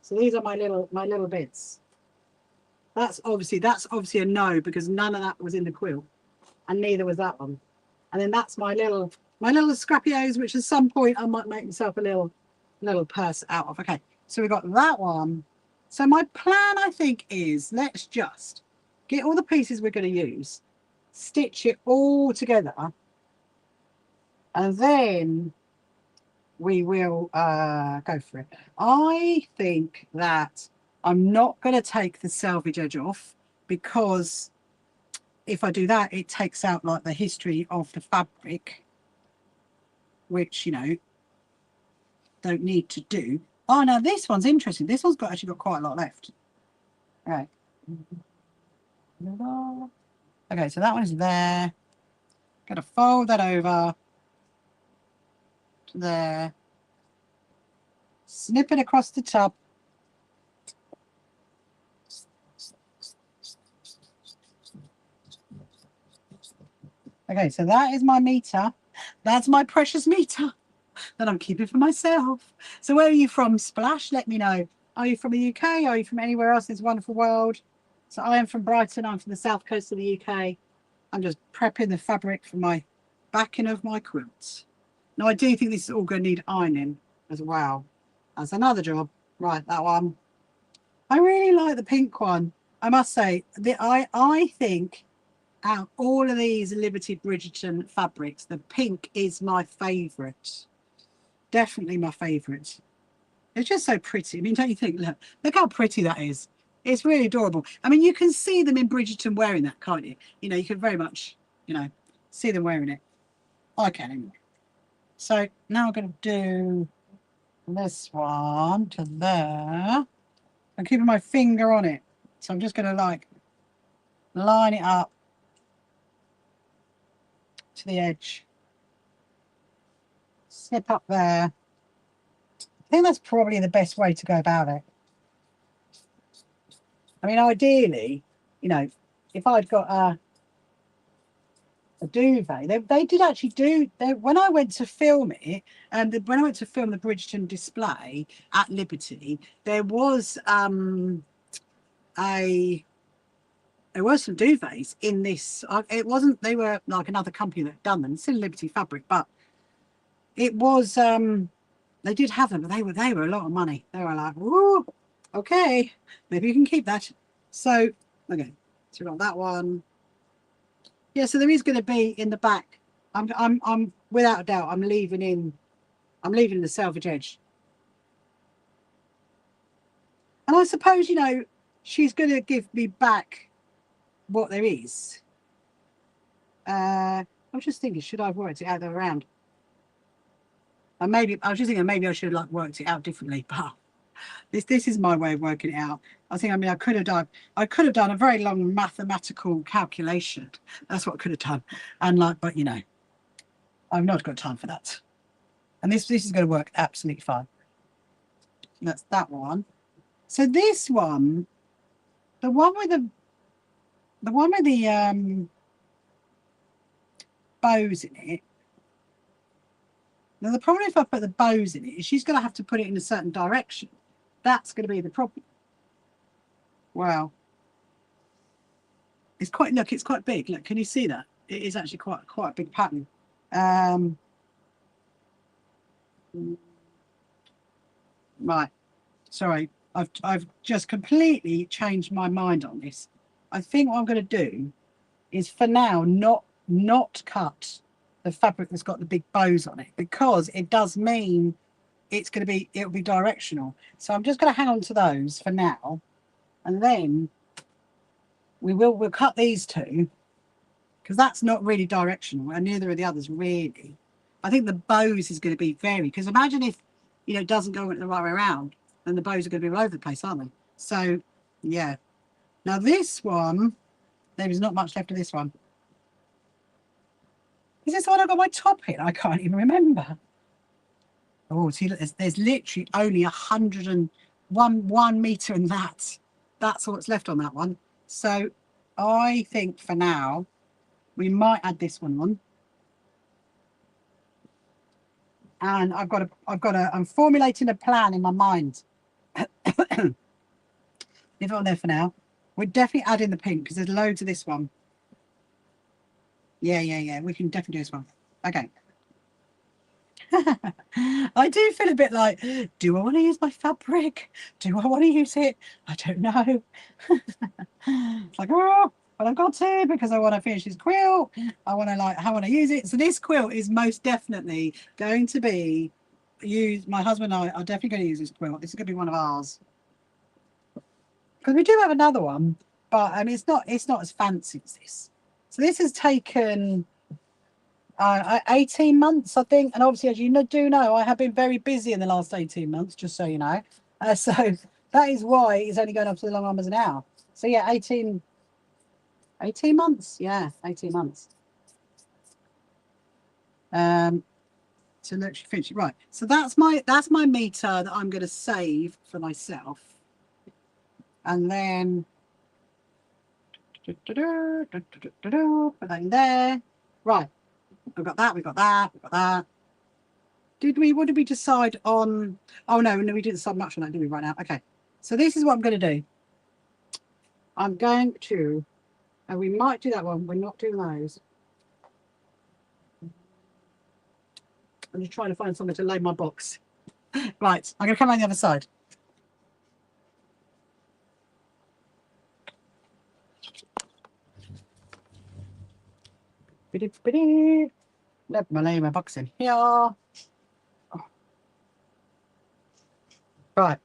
So these are my little bits. That's obviously a no because none of that was in the quilt, and neither was that one. And then that's my little scrappios, which at some point I might make myself a little purse out of. Okay, so we've got that one. So my plan, I think, is let's just get all the pieces we're going to use, stitch it all together, and then we will go for it. I think that I'm not going to take the selvage edge off, because if I do that, it takes out like the history of the fabric, which, you know, don't need to do. Oh, now this one's interesting. This one's actually got quite a lot left. Right. Okay, so that one is there. Got to fold that over to there. Snip it across the top. Okay, so that is my meter. That's my precious meter that I'm keeping for myself. So where are you from, Splash? Let me know. Are you from the UK? Are you from anywhere else in this wonderful world? So I am from Brighton. I'm from the south coast of the UK. I'm just prepping the fabric for my backing of my quilts. Now, I do think this is all going to need ironing as well. That's another job. Right, that one. I really like the pink one. I must say, I think out of all of these Liberty Bridgerton fabrics, the pink is my favourite. Definitely my favourite. It's just so pretty. I mean, don't you think? Look how pretty that is. It's really adorable. I mean, you can see them in Bridgerton wearing that, can't you? You know, you can very much, you know, see them wearing it. I can anyway. So now I'm going to do this one to there. I'm keeping my finger on it. So I'm just going to like line it up to the edge. Snip up there. I think that's probably the best way to go about it. I mean, ideally, you know, if I'd got a duvet, they did actually do, when I went to film it, and when I went to film the Bridgerton display at Liberty, there was some duvets in this. It wasn't, they were like another company that had done them. It's still Liberty fabric, but it was they did have them, but they were a lot of money. They were like, woo, okay, maybe you can keep that. So okay, so we've got that one. Yeah, so there is going to be in the back. I'm without a doubt, I'm leaving the selvage edge. And I suppose, you know, she's going to give me back what there is. I was just thinking, should I have worked it out the other round? And maybe I was just thinking maybe I should have like worked it out differently, but this is my way of working it out. I mean I could have done a very long mathematical calculation. That's what I could have done. And like, but you know, I've not got time for that. And this is going to work absolutely fine. And that's that one. So this one, the one with the bows in it. Now the problem if I put the bows in it is she's going to have to put it in a certain direction. That's going to be the problem. Wow. It's quite, look, it's quite big. Look, can you see that? It is actually quite a big pattern. Right. Sorry, I've just completely changed my mind on this. I think what I'm going to do is for now not cut the fabric that's got the big bows on it, because it does mean it'll be directional. So I'm just going to hang on to those for now, and then we'll cut these two, because that's not really directional, and neither are the others really. I think the bows is going to be varied, because imagine if, you know, it doesn't go the right way around, then the bows are going to be all over the place, aren't they? So yeah. Now this one, there is not much left of this one. Is this the one I got my top in? I can't even remember. Oh, see, look, there's literally only 101 meter in that. That's all that's left on that one. So I think for now we might add this one on. And I'm formulating a plan in my mind. Leave it on there for now. We're definitely adding the pink because there's loads of this one. Yeah. We can definitely do this one. Okay. I do feel a bit like, do I want to use my fabric? Do I want to use it? I don't know. It's like, oh, but I've got to, because I want to finish this quilt. I want to use it. So this quilt is most definitely going to be use, my husband and I are definitely going to use this quilt. This is going to be one of ours. Because we do have another one, but it's not as fancy as this. So this has taken 18 months, I think. And obviously, as you do know, I have been very busy in the last 18 months, just so you know. So that is why it's only going up to the long armers now. So yeah, 18 months. Yeah, 18 months. So look, she finished. Right. So that's my meter that I'm going to save for myself. And then put that in there. Right. We've got that, we've got that, we've got that. What did we decide on? Oh no, we didn't decide much on that, did we, right now? Okay. So this is what I'm going to do. I'm going to, and we might do that one. We're not doing those. I'm just trying to find somewhere to lay my box. Right, I'm going to come on the other side. Let me lay my box in here. Oh. Right.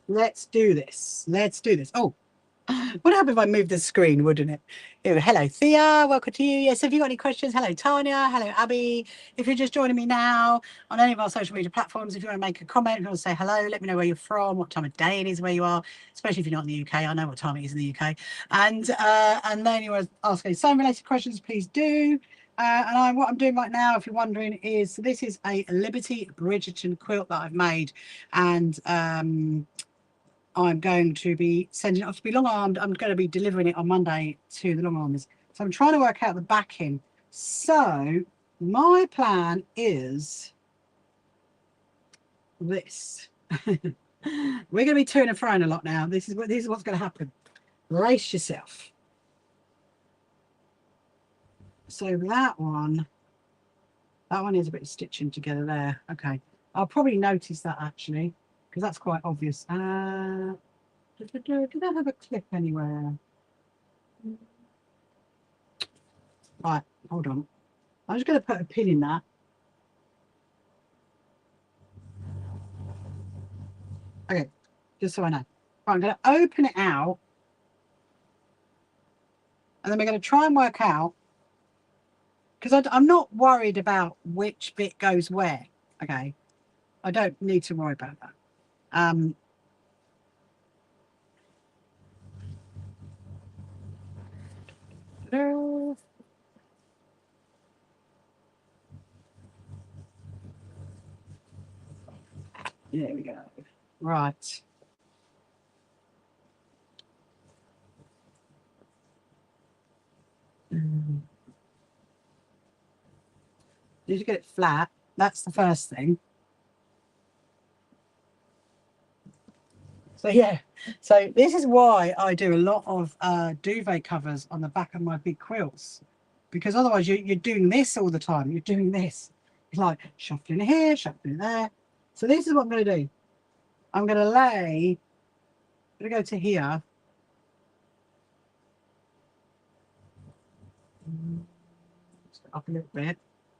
Let's do this. Let's do this. Oh, what happened if I moved the screen, wouldn't it? Hello, Thea. Welcome to you. Yes, if you've got any questions, hello, Tanya. Hello, Abby. If you're just joining me now on any of our social media platforms, if you want to make a comment, if you want to say hello, let me know where you're from, what time of day it is where you are, especially if you're not in the UK. I know what time it is in the UK. And then you want to ask any sewing-related questions, please do. What I'm doing right now, if you're wondering, is so this is a Liberty Bridgerton quilt that I've made, and I'm going to be sending it off to be long-armed. I'm going to be delivering it on Monday to the long-armers. So I'm trying to work out the backing. So my plan is this. We're going to be to and fro a lot now. This is what's going to happen. Brace yourself. So that one is a bit of stitching together there. Okay. I'll probably notice that actually, because that's quite obvious. Did I have a clip anywhere? Right, hold on. I'm just going to put a pin in that. Okay, just so I know. Right, I'm going to open it out. And then we're going to try and work out, because I'm not worried about which bit goes where. Okay, I don't need to worry about that. There we go. Right. Need to get it flat. That's the first thing. So yeah, so this is why I do a lot of duvet covers on the back of my big quilts, because otherwise you're doing this all the time. You're doing this. It's like shuffling it here, shuffling it there. So this is what I'm going to do. I'm going to lay, I'm going to go to here. Up a little bit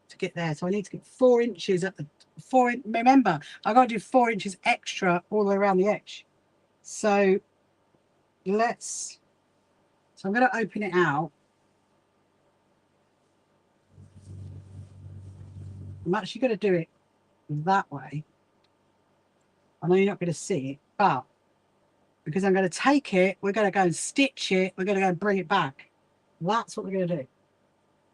to get there. So I need to get 4 inches at the remember, I've got to do 4 inches extra all the way around the edge. So I'm going to open it out. I'm actually going to do it that way. I know you're not going to see it, but because I'm going to take it, we're going to go and stitch it, we're going to go and bring it back. That's what we're going to do.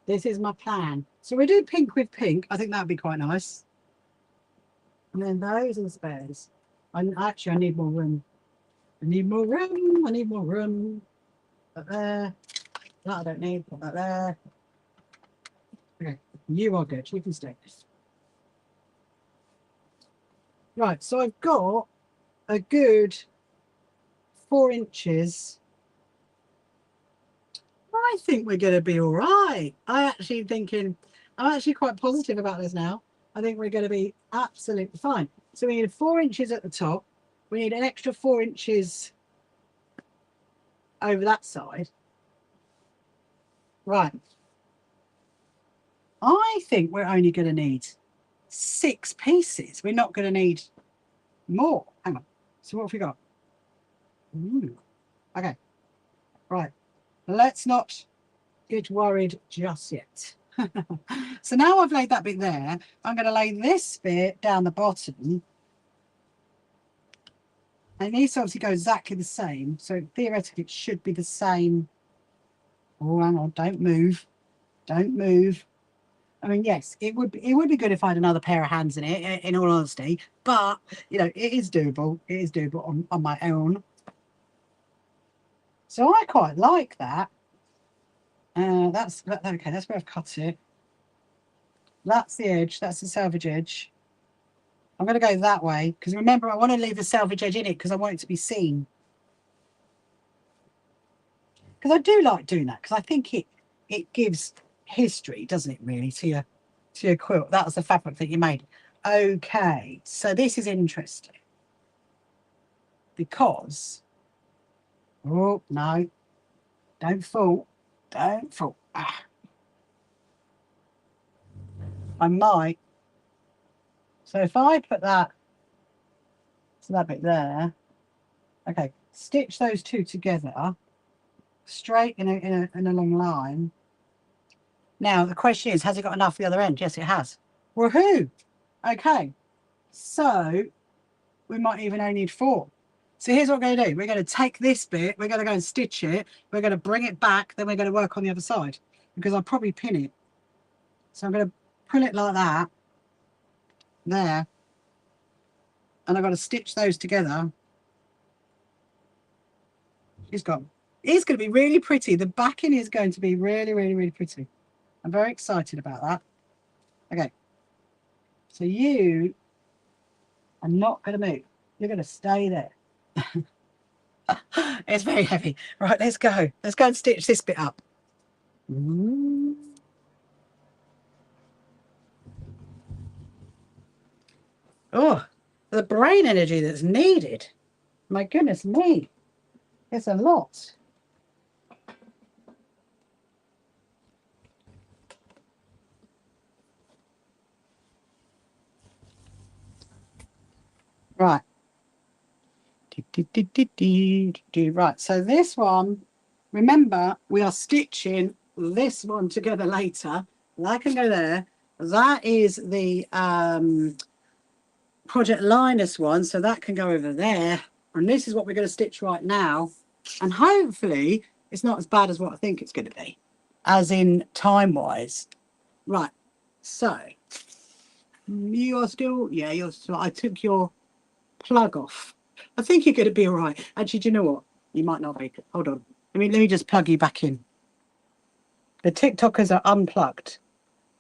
This is my plan. So we do pink with pink. I think that would be quite nice. And then those are the spares. I need more room. I need more room. I need more room. Put there. That I don't need. Put that there. Okay, you are good. You can stay. Right, so I've got a good 4 inches. I think we're going to be all right. I'm actually quite positive about this now. I think we're going to be absolutely fine. So we need 4 inches at the top. We need an extra 4 inches over that side. Right. I think we're only going to need 6 pieces. We're not going to need more. Hang on. So what have we got? Ooh. Okay. Right. Let's not get worried just yet. So now I've laid that bit there, I'm going to lay this bit down the bottom. And it needs to obviously go exactly the same. So theoretically it should be the same. Oh, hang on. Don't move. Don't move. I mean, yes, it would be good if I had another pair of hands in it, in all honesty. But, you know, it is doable. It is doable on my own. So I quite like that. That's okay. That's where I've cut it. That's the edge. That's the selvage edge. I'm going to go that way because remember, I want to leave the selvage edge in it because I want it to be seen. Because I do like doing that because I think it gives history, doesn't it? Really, to your quilt. That was the fabric that you made. Okay, so this is interesting because oh no, don't fall, don't fall. Ah. I might. So if I put that bit there, okay, stitch those two together straight in a long line. Now the question is, has it got enough for the other end? Yes, it has. Woohoo! Okay, so we might even only need 4. So here's what we're going to do. We're going to take this bit, we're going to go and stitch it, we're going to bring it back, then we're going to work on the other side because I'll probably pin it. So I'm going to pull it like that, there, and I've got to stitch those together. It's going to be really pretty. The backing is going to be really, really, really pretty. I'm very excited about that. Okay. So you are not going to move. You're going to stay there. It's very heavy. Right, let's go. Let's go and stitch this bit up. Oh, the brain energy that's needed. My goodness me. It's a lot. Right. Right, so this one, remember, we are stitching this one together later. That can go there. That is the Project Linus one, so that can go over there. And this is what we're going to stitch right now. And hopefully it's not as bad as what I think it's going to be, as in time-wise. Right, so you are still, yeah, you're still, I took your plug off. I think you're going to be all right. Actually, do you know what? You might not be. Hold on. Let me just plug you back in. The TikTokers are unplugged.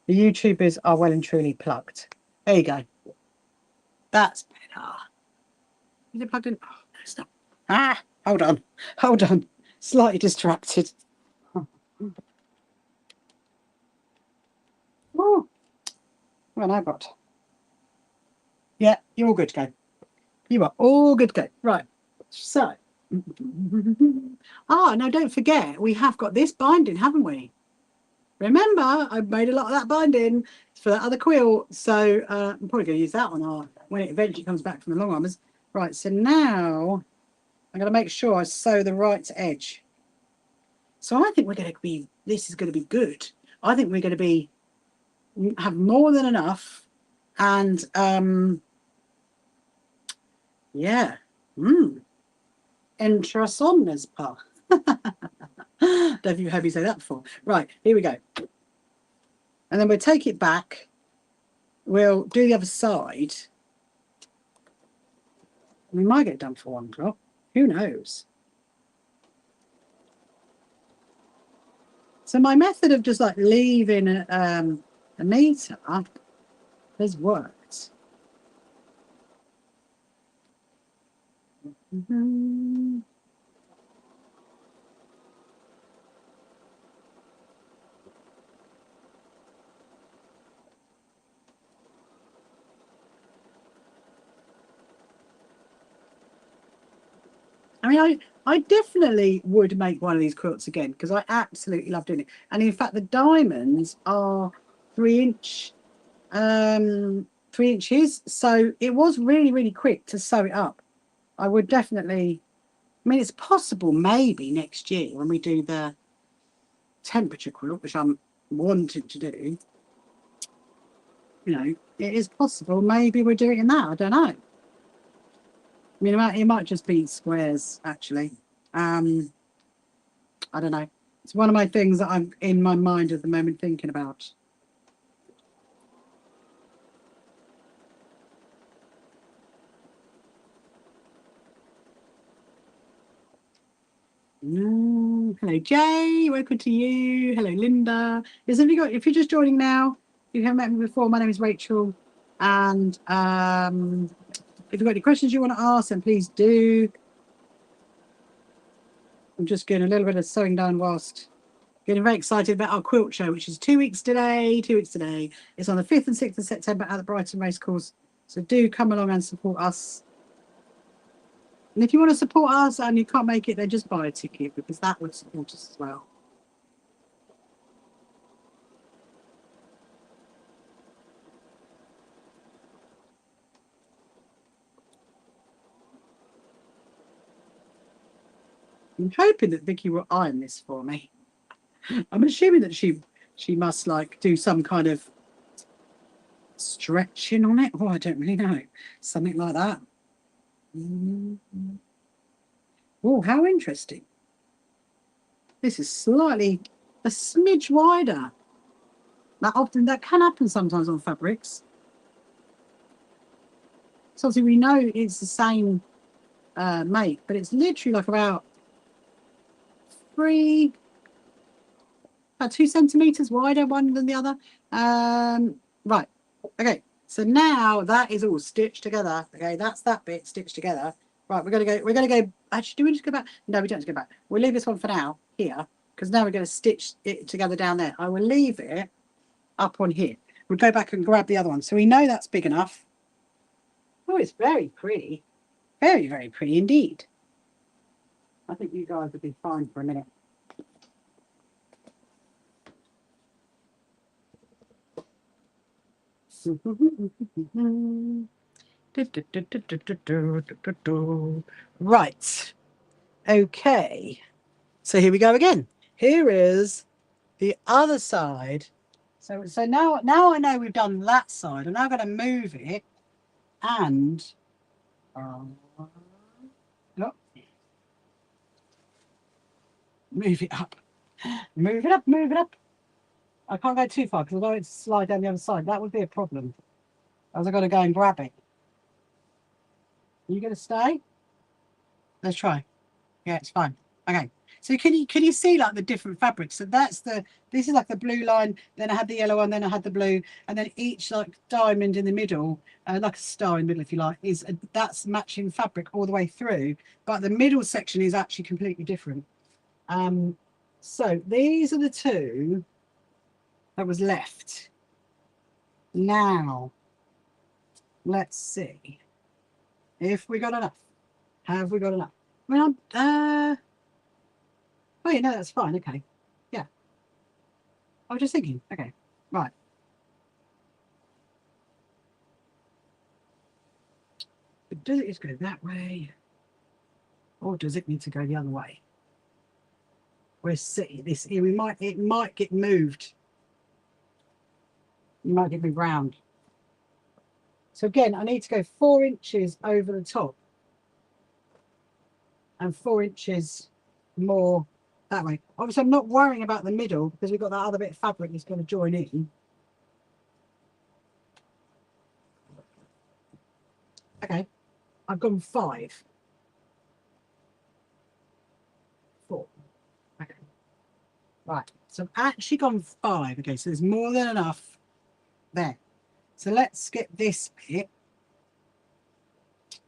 The YouTubers are well and truly plugged. There you go. That's better. Is it plugged in? Oh, no, it's not. Ah, hold on. Hold on. Slightly distracted. Oh, well, I got. Yeah, you're all good to go. You are all good to go. Right. So. Ah, now don't forget, we have got this binding, haven't we? Remember, I made a lot of that binding for that other quilt. So I'm probably going to use that one when it eventually comes back from the long armors. Right, so now I'm going to make sure I sew the right edge. So I think we're going to be, this is going to be good. I think we're going to be, have more than enough. And yeah, Intrasomnus pa. Don't know if you've heard me say that before. Right, here we go. And then we'll take it back. We'll do the other side. We might get done for 1 o'clock. Who knows? So my method of just like leaving a meter has worked. I mean, I definitely would make one of these quilts again because I absolutely love doing it. And in fact, the diamonds are 3 inch, 3 inches. So it was really, really quick to sew it up. I would definitely, I mean, it's possible maybe next year when we do the temperature quilt, which I'm wanting to do, you know, it is possible maybe we're doing that. I don't know. I mean, it might just be squares, actually. I don't know. It's one of my things that I'm in my mind at the moment thinking about. Hello, Jay. Welcome to you. Hello, Linda. If you're just joining now, if you haven't met me before, my name is Rachel. And if you've got any questions you want to ask, then please do. I'm just getting a little bit of sewing done whilst getting very excited about our quilt show, which is 2 weeks today. 2 weeks today. It's on the 5th and 6th of September at the Brighton Racecourse. So do come along and support us. And if you want to support us and you can't make it, then just buy a ticket, because that would support us as well. I'm hoping that Vicky will iron this for me. I'm assuming that she must like do some kind of stretching on it. Oh, I don't really know. Something like that. Oh, how interesting. This is slightly a smidge wider. That can happen sometimes on fabrics. So obviously we know it's the same make, but it's literally like about 2 centimeters wider one than the other. Right. Okay. So now that is all stitched together. Okay, that's that bit stitched together. Right, we're gonna go. Actually, do we just go back? No, we don't have to go back. We'll leave this one for now here, because now we're going to stitch it together down there. I will leave it up on here. We'll go back and grab the other one. So we know that's big enough. Oh, it's very pretty. Very, very pretty indeed. I think you guys would be fine for a minute. Right. Okay. So here we go again. Here is the other side. So now I know we've done that side. I'm now going to move it and move it up. Move it up, move it up. I can't go too far because I want it to slide down the other side. That would be a problem. As I've got to go and grab it. Are you going to stay? Let's try. Yeah, it's fine. Okay. So can you see like the different fabrics? So this is like the blue line, then I had the yellow one, then I had the blue, and then each like diamond in the middle, like a star in the middle if you like, that's matching fabric all the way through, but the middle section is actually completely different. So these are the two that was left. Now let's see if we got enough. Have we got enough? I mean, oh, yeah, no, that's fine. Okay. Yeah. I was just thinking. Okay. Right. But does it just go that way? Or does it need to go the other way? We're sitting this here. It might get moved. It might get moved round. So again, I need to go 4 inches over the top. And 4 inches more that way. Obviously, I'm not worrying about the middle because we've got that other bit of fabric that's going to join in. Okay, I've gone 5. 4. Okay. Right, so I've actually gone 5. Okay, so there's more than enough there. So let's get this bit.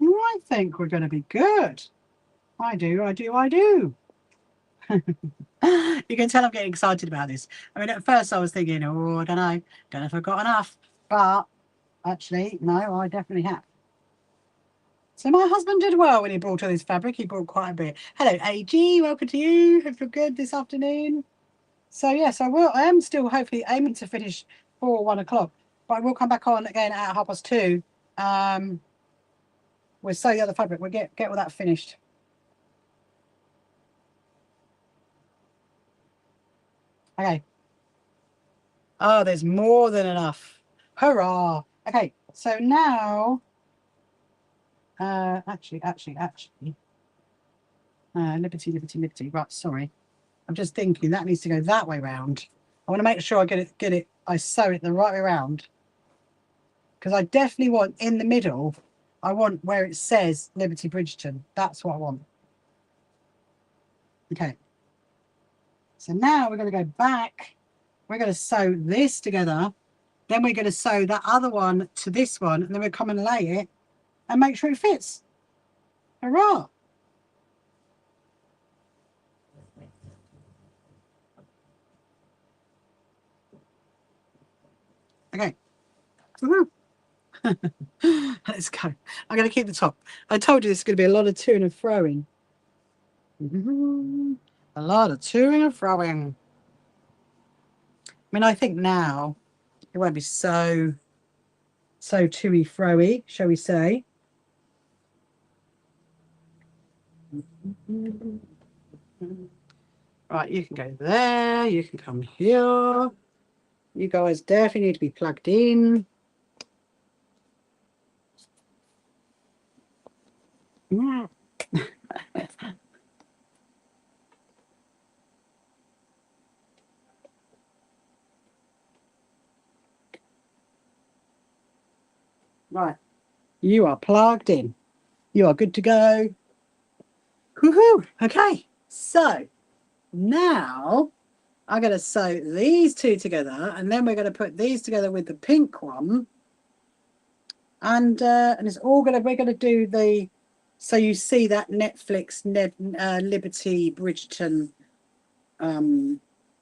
I think we're going to be good. I do. You can tell I'm getting excited about this. I mean, at first I was thinking, oh, I don't know if I've got enough. But actually, no, I definitely have. So my husband did well when he brought all this fabric. He brought quite a bit. Hello, AG. Welcome to you. Hope you're good this afternoon. So yes, I am still hopefully aiming to finish before 1 o'clock. But I will come back on again at 2:30. We'll sew the other fabric. We'll get all that finished. Okay. Oh, there's more than enough. Hurrah. Okay, so now actually liberty. Right, sorry. I'm just thinking that needs to go that way round. I want to make sure I get it, I sew it the right way around. Because I definitely want in the middle, I want where it says Liberty Bridgerton. That's what I want. Okay. So now we're going to go back. We're going to sew this together. Then we're going to sew that other one to this one. And then we'll come and lay it and make sure it fits. Hurrah! Okay. Let's go. I'm going to keep the top. I told you this is going to be a lot of toing and froing. A lot of toing and froing. I mean, I think now it won't be so tooey froey, shall we say. Right, you can go there. You can come here. You guys definitely need to be plugged in. Yeah. Right, you are plugged in. You are good to go. Woohoo! Okay, so now I'm going to sew these two together, and then we're going to put these together with the pink one, and it's all going to, we're going to do the, so you see that Netflix Liberty Bridgerton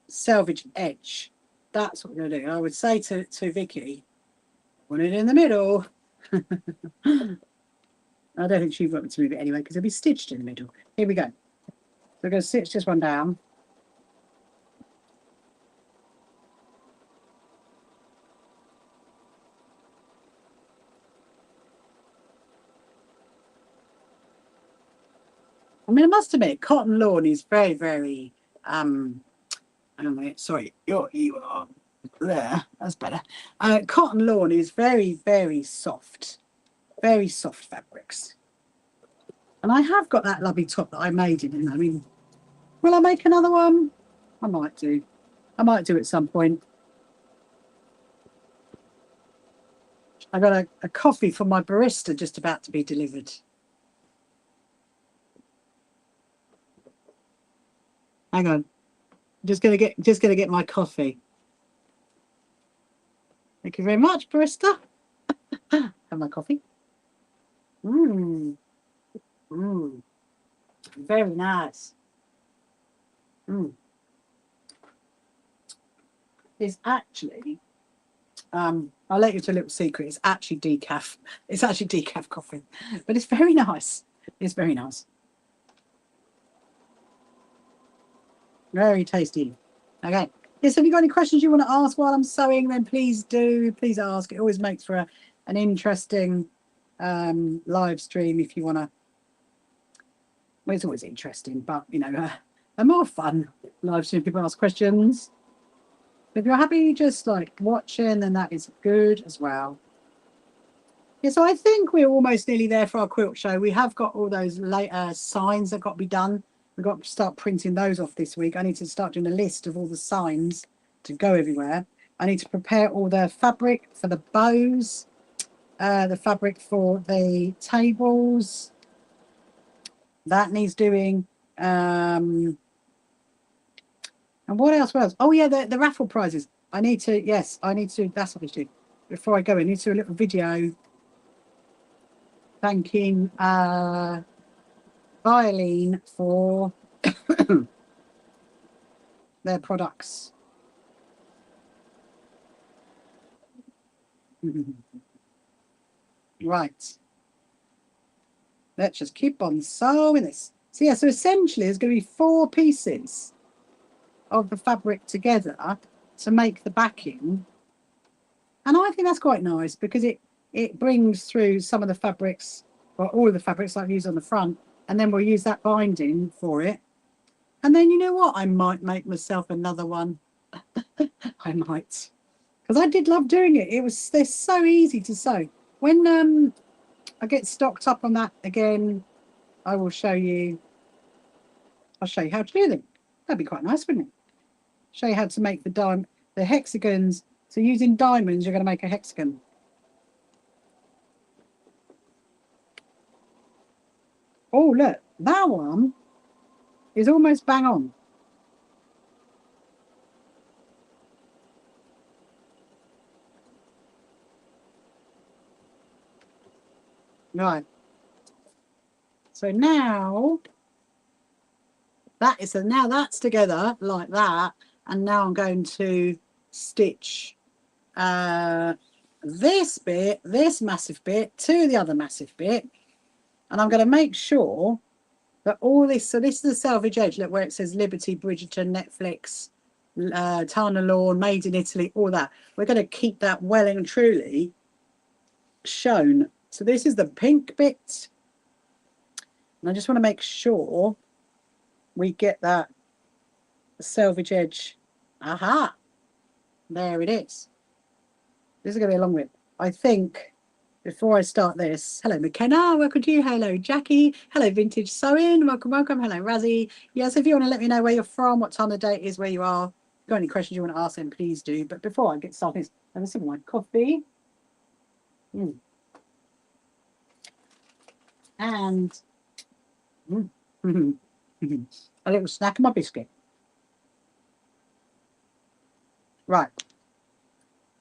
selvage edge. That's what we're going to do. I would say to Vicky, put it in the middle. I don't think she'd want me to move it anyway because it'll be stitched in the middle. Here we go. So we're going to stitch this one down. I mean, I must admit, cotton lawn is very, very, I don't know, sorry, you are there, that's better. Cotton lawn is very, very soft fabrics. And I have got that lovely top that I made in it. I mean, will I make another one? I might do. I might do at some point. I got a coffee from my barista just about to be delivered. Hang on. Just gonna get my coffee. Thank you very much, barista. Have my coffee. Very nice. It's actually, I'll let you to a little secret. It's actually decaf. It's actually decaf coffee, but it's very nice. It's very nice. Very tasty. Okay. Yes, have you got any questions you want to ask while I'm sewing? Then please do. Please ask. It always makes for an interesting live stream if you want to. Well, it's always interesting, but you know, a more fun live stream. People ask questions. If you're happy just like watching, then that is good as well. Yeah, so I think we're almost nearly there for our quilt show. We have got all those later signs that got to be done. We've got to start printing those off this week. I need to start doing a list of all the signs to go everywhere. I need to prepare all the fabric for the bows, the fabric for the tables. That needs doing. And what else? Oh, yeah, the raffle prizes. I need to, yes, I need to, that's what I do. Before I go, I need to do a little video thanking Violin for their products. Right. Let's just keep on sewing this. So yeah, so essentially there's going to be 4 pieces of the fabric together to make the backing. And I think that's quite nice because it brings through some of the fabrics, or all of the fabrics I've used on the front, and then we'll use that binding for it. And then you know what? I might make myself another one. I might. Because I did love doing it. They're so easy to sew. When I get stocked up on that again, I will show you. I'll show you how to do them. That'd be quite nice, wouldn't it? Show you how to make the hexagons. So using diamonds, you're going to make a hexagon. Oh, look, that one is almost bang on. Right. So now now that's together like that, and now I'm going to stitch this bit, this massive bit, to the other massive bit, and I'm going to make sure that all this. So this is the selvage edge. Look where it says Liberty, Bridgerton, Netflix, Tana Lawn, Made in Italy, all that. We're going to keep that well and truly shown. So this is the pink bit, and I just want to make sure we get that selvage edge. Aha, there it is. This is going to be a long bit. I think before I start this, hello McKenna, welcome to you. Hello Jackie, hello Vintage Sewing, welcome. Hello Razzie. Yes, if you want to let me know where you're from, what time of the day it is, where you are, if you've got any questions you want to ask, then please do. But before I get started, let me sip my coffee. And a little snack of my biscuit. Right,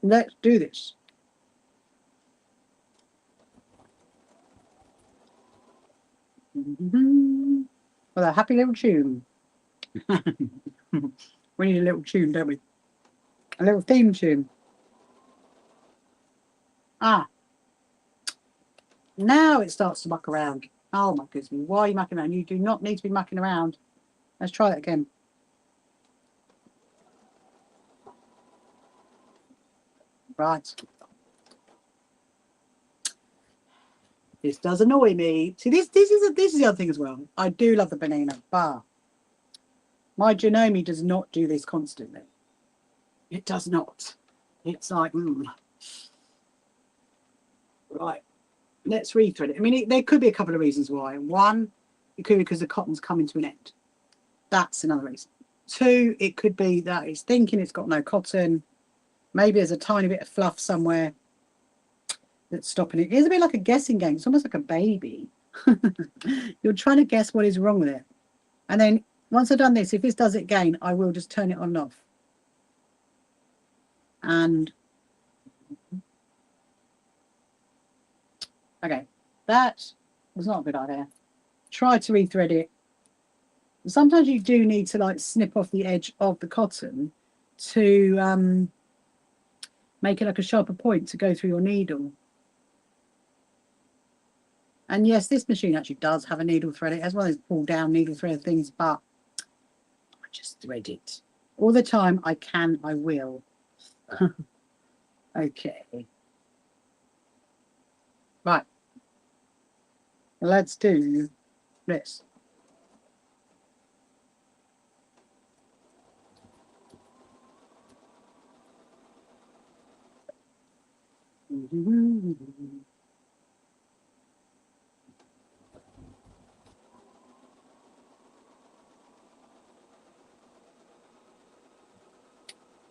let's do this. With a happy little tune. We need a little tune, don't we? A little theme tune. Now it starts to muck around. Oh my goodness me, why are you mucking around? You do not need to be mucking around. Let's try that again. Right. This does annoy me. See, this is the other thing as well. I do love the banana, but my Janome does not do this constantly. It does not. It's like, Right. Let's rethread it. I mean, there could be a couple of reasons why. One, it could be because the cotton's coming to an end. That's another reason. Two, it could be that it's thinking it's got no cotton. Maybe there's a tiny bit of fluff somewhere that's stopping it. It's a bit like a guessing game. It's almost like a baby. You're trying to guess what is wrong with it. And then once I've done this, if this does it again, I will just turn it on and off. And okay, that was not a good idea. Try to rethread it. Sometimes you do need to like snip off the edge of the cotton to make it like a sharper point to go through your needle. And yes, this machine actually does have a needle thread. It has one of those pull down needle thread things, but I just thread it all the time. I can, I will. Okay. Right. Let's do this.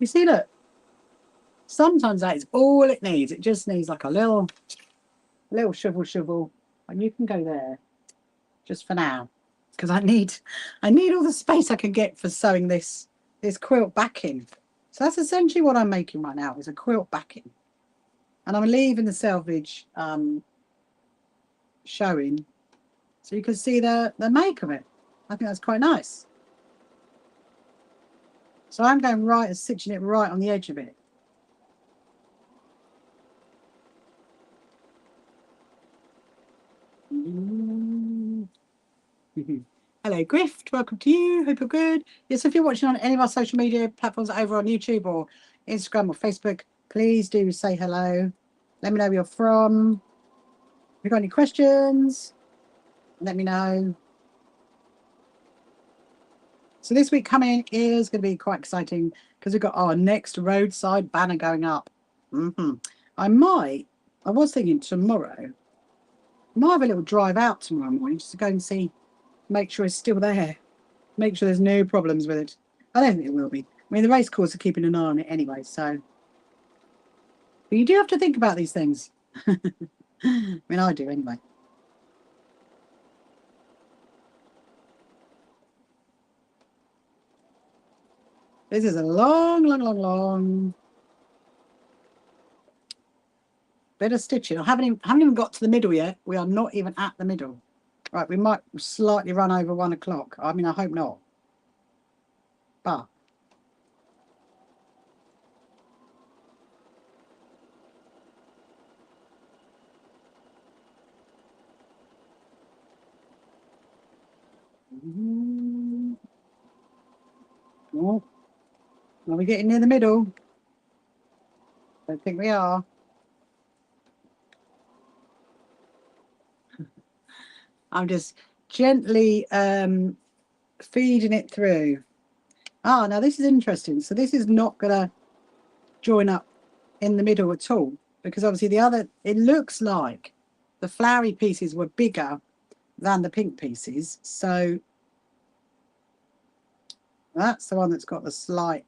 You see, look, sometimes that is all it needs. It just needs like a little shovel, and you can go there just for now, because I need all the space I can get for sewing this quilt backing. So that's essentially what I'm making right now, is a quilt backing, and I'm leaving the selvage showing so you can see the make of it. I think that's quite nice. So I'm going right and stitching it right on the edge of it. Hello Grift, welcome to you, hope you're good. Yes, if you're watching on any of our social media platforms over on YouTube or Instagram or Facebook, Please do say hello. Let me know where you're from. If you've got any questions, let me know. So this week coming is going to be quite exciting because we've got our next roadside banner going up. I was thinking tomorrow, I might have a little drive out tomorrow morning just to go and see, make sure it's still there, make sure there's no problems with it. I don't think it will be. I mean, the race course are keeping an eye on it anyway, so. But you do have to think about these things. I mean, I do anyway. This is a long bit of stitching. I haven't even got to the middle yet. We are not even at the middle. Right, we might slightly run over 1 o'clock. I mean, I hope not. But oh, are we getting near the middle? I don't think we are. I'm just gently feeding it through. Ah, now this is interesting. So this is not going to join up in the middle at all, because obviously the other, it looks like the flowery pieces were bigger than the pink pieces. So that's the one that's got the slight.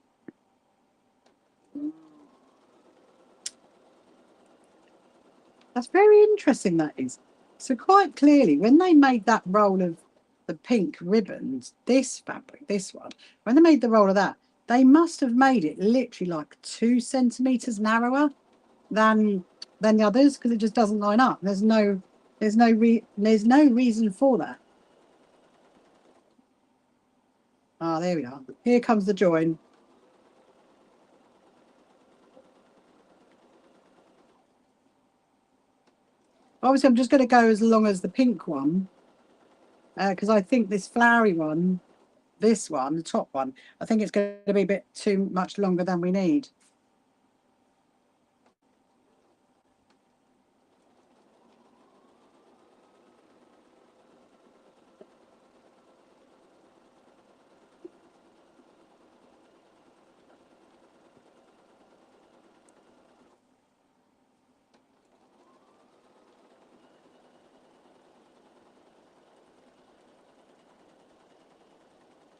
That's very interesting, that is. So quite clearly, when they made that roll of the pink ribbons, this fabric, this one, when they made the roll of that, they must have made it literally like 2 centimeters narrower than the others, because it just doesn't line up. There's no reason for that. Ah, there we are. Here comes the join. Obviously, I'm just going to go as long as the pink one, because I think this flowery one, this one, the top one, I think it's going to be a bit too much longer than we need.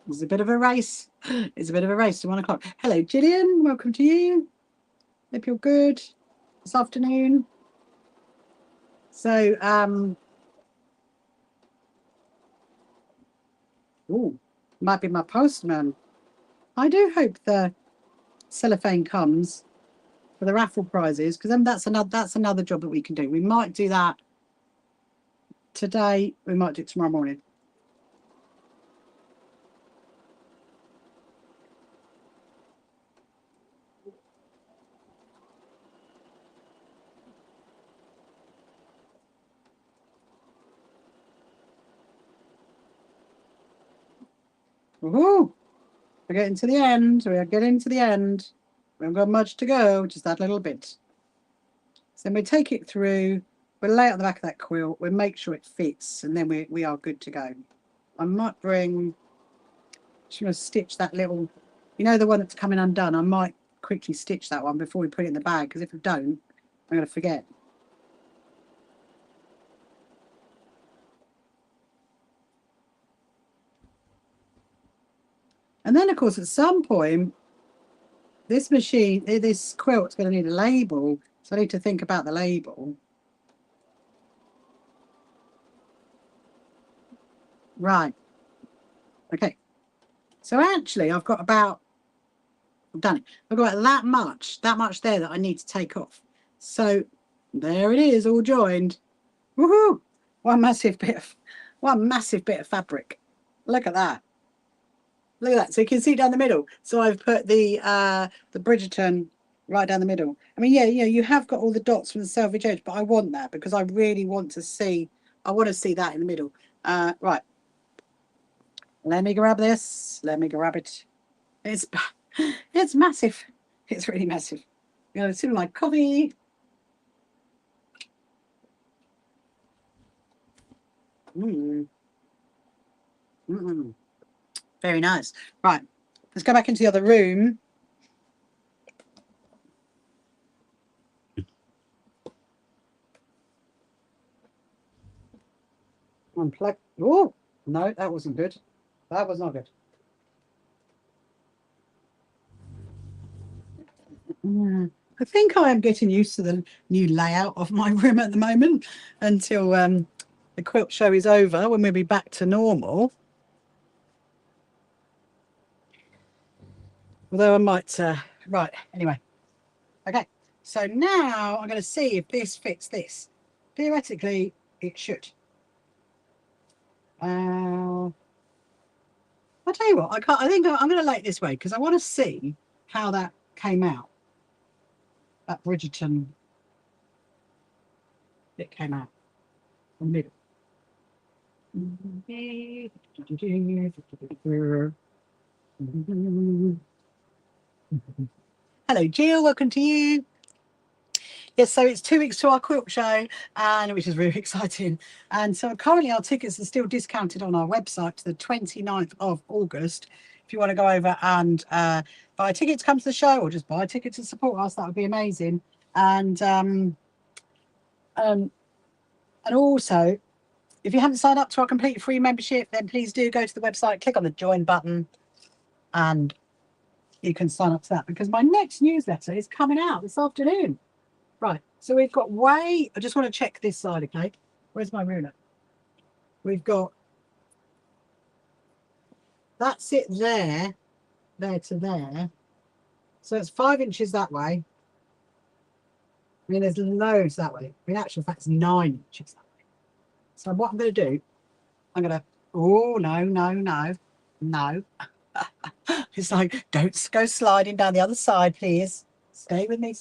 It's a bit of a race. It's a bit of a race to 1 o'clock. Hello, Gillian. Welcome to you. Hope you're good this afternoon. So, oh, might be my postman. I do hope the cellophane comes for the raffle prizes, because then that's another job that we can do. We might do that today. We might do it tomorrow morning. Woohoo! We're getting to the end. We are getting to the end. We haven't got much to go, just that little bit. So then we take it through, we'll lay it on the back of that quilt, we'll make sure it fits, and then we are good to go. I might bring, just going to stitch that little, you know, the one that's coming undone. I might quickly stitch that one before we put it in the bag, because if we don't, I'm going to forget. And then, of course, at some point, this quilt's going to need a label, so I need to think about the label. Right. Okay. So actually, I've got about, I've done it. I've got that much there that I need to take off. So there it is, all joined. Woohoo! One massive bit of fabric. Look at that. Look at that. So you can see down the middle. So I've put the Bridgerton right down the middle. I mean, yeah, you have got all the dots from the selvage edge, but I want that because I really want to see. I want to see that in the middle. Right. Let me grab this. Let me grab it. It's massive. It's really massive. You know, sip my coffee. Mm. Mm-mm. Very nice. Right, let's go back into the other room. Unplug. Oh, no, that wasn't good. That was not good. I think I am getting used to the new layout of my room at the moment until the quilt show is over, when we'll be back to normal. Although I might, right, anyway. Okay, so now I'm going to see if this fits this. Theoretically, it should. I'll tell you what, I think I'm going to lay it this way because I want to see how that came out. That Bridgerton bit came out in the middle. Hello, Jill. Welcome to you. Yes, so it's 2 weeks to our quilt show, and which is really exciting. And so currently our tickets are still discounted on our website to the 29th of August. If you want to go over and buy a ticket to come to the show, or just buy a ticket to support us, that would be amazing. And also, if you haven't signed up to our completely free membership, then please do go to the website, click on the join button, and you can sign up to that, because my next newsletter is coming out this afternoon. Right, so we've got I just want to check this side, okay? Where's my ruler? We've got, that's it there to there. So it's 5 inches that way. I mean, there's loads that way. In actual fact, it's 9 inches that way. So what I'm going to do, I'm going to, oh, no. It's like, don't go sliding down the other side, please. Stay with me.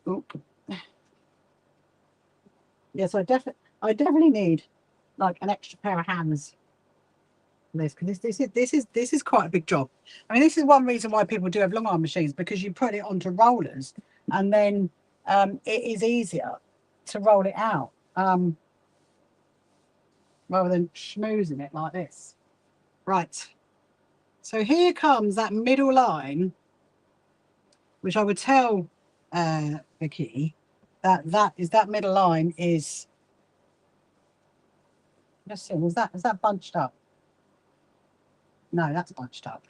Oop. Yes, I definitely need like an extra pair of hands for this, because this is quite a big job. I mean, this is one reason why people do have long arm machines, because you put it onto rollers and then it is easier to roll it out rather than schmoozing it like this. Right. So here comes that middle line, which I would tell Vicky that middle line is. Let's see, is that bunched up? No, that's bunched up.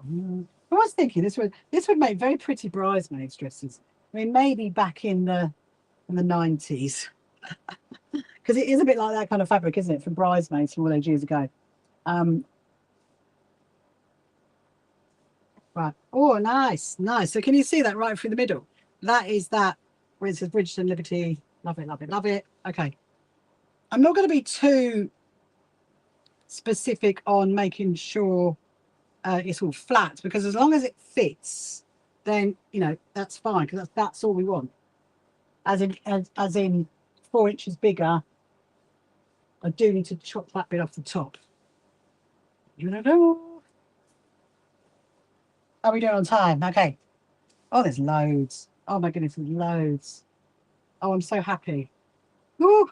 I was thinking this would make very pretty bridesmaids dresses. I mean, maybe back in the 90s, because it is a bit like that kind of fabric, isn't it, for bridesmaids from all those years ago. Right. Oh, nice. So can you see that right through the middle? That is that where it says Bridgerton Liberty. Love it. Okay. I'm not going to be too specific on making sure it's all flat, because as long as it fits, then that's fine, because that's all we want. As in 4 inches bigger, I do need to chop that bit off the top. Are we doing on time? Okay. Oh, there's loads. Oh my goodness, there's loads. Oh, I'm so happy. Woo!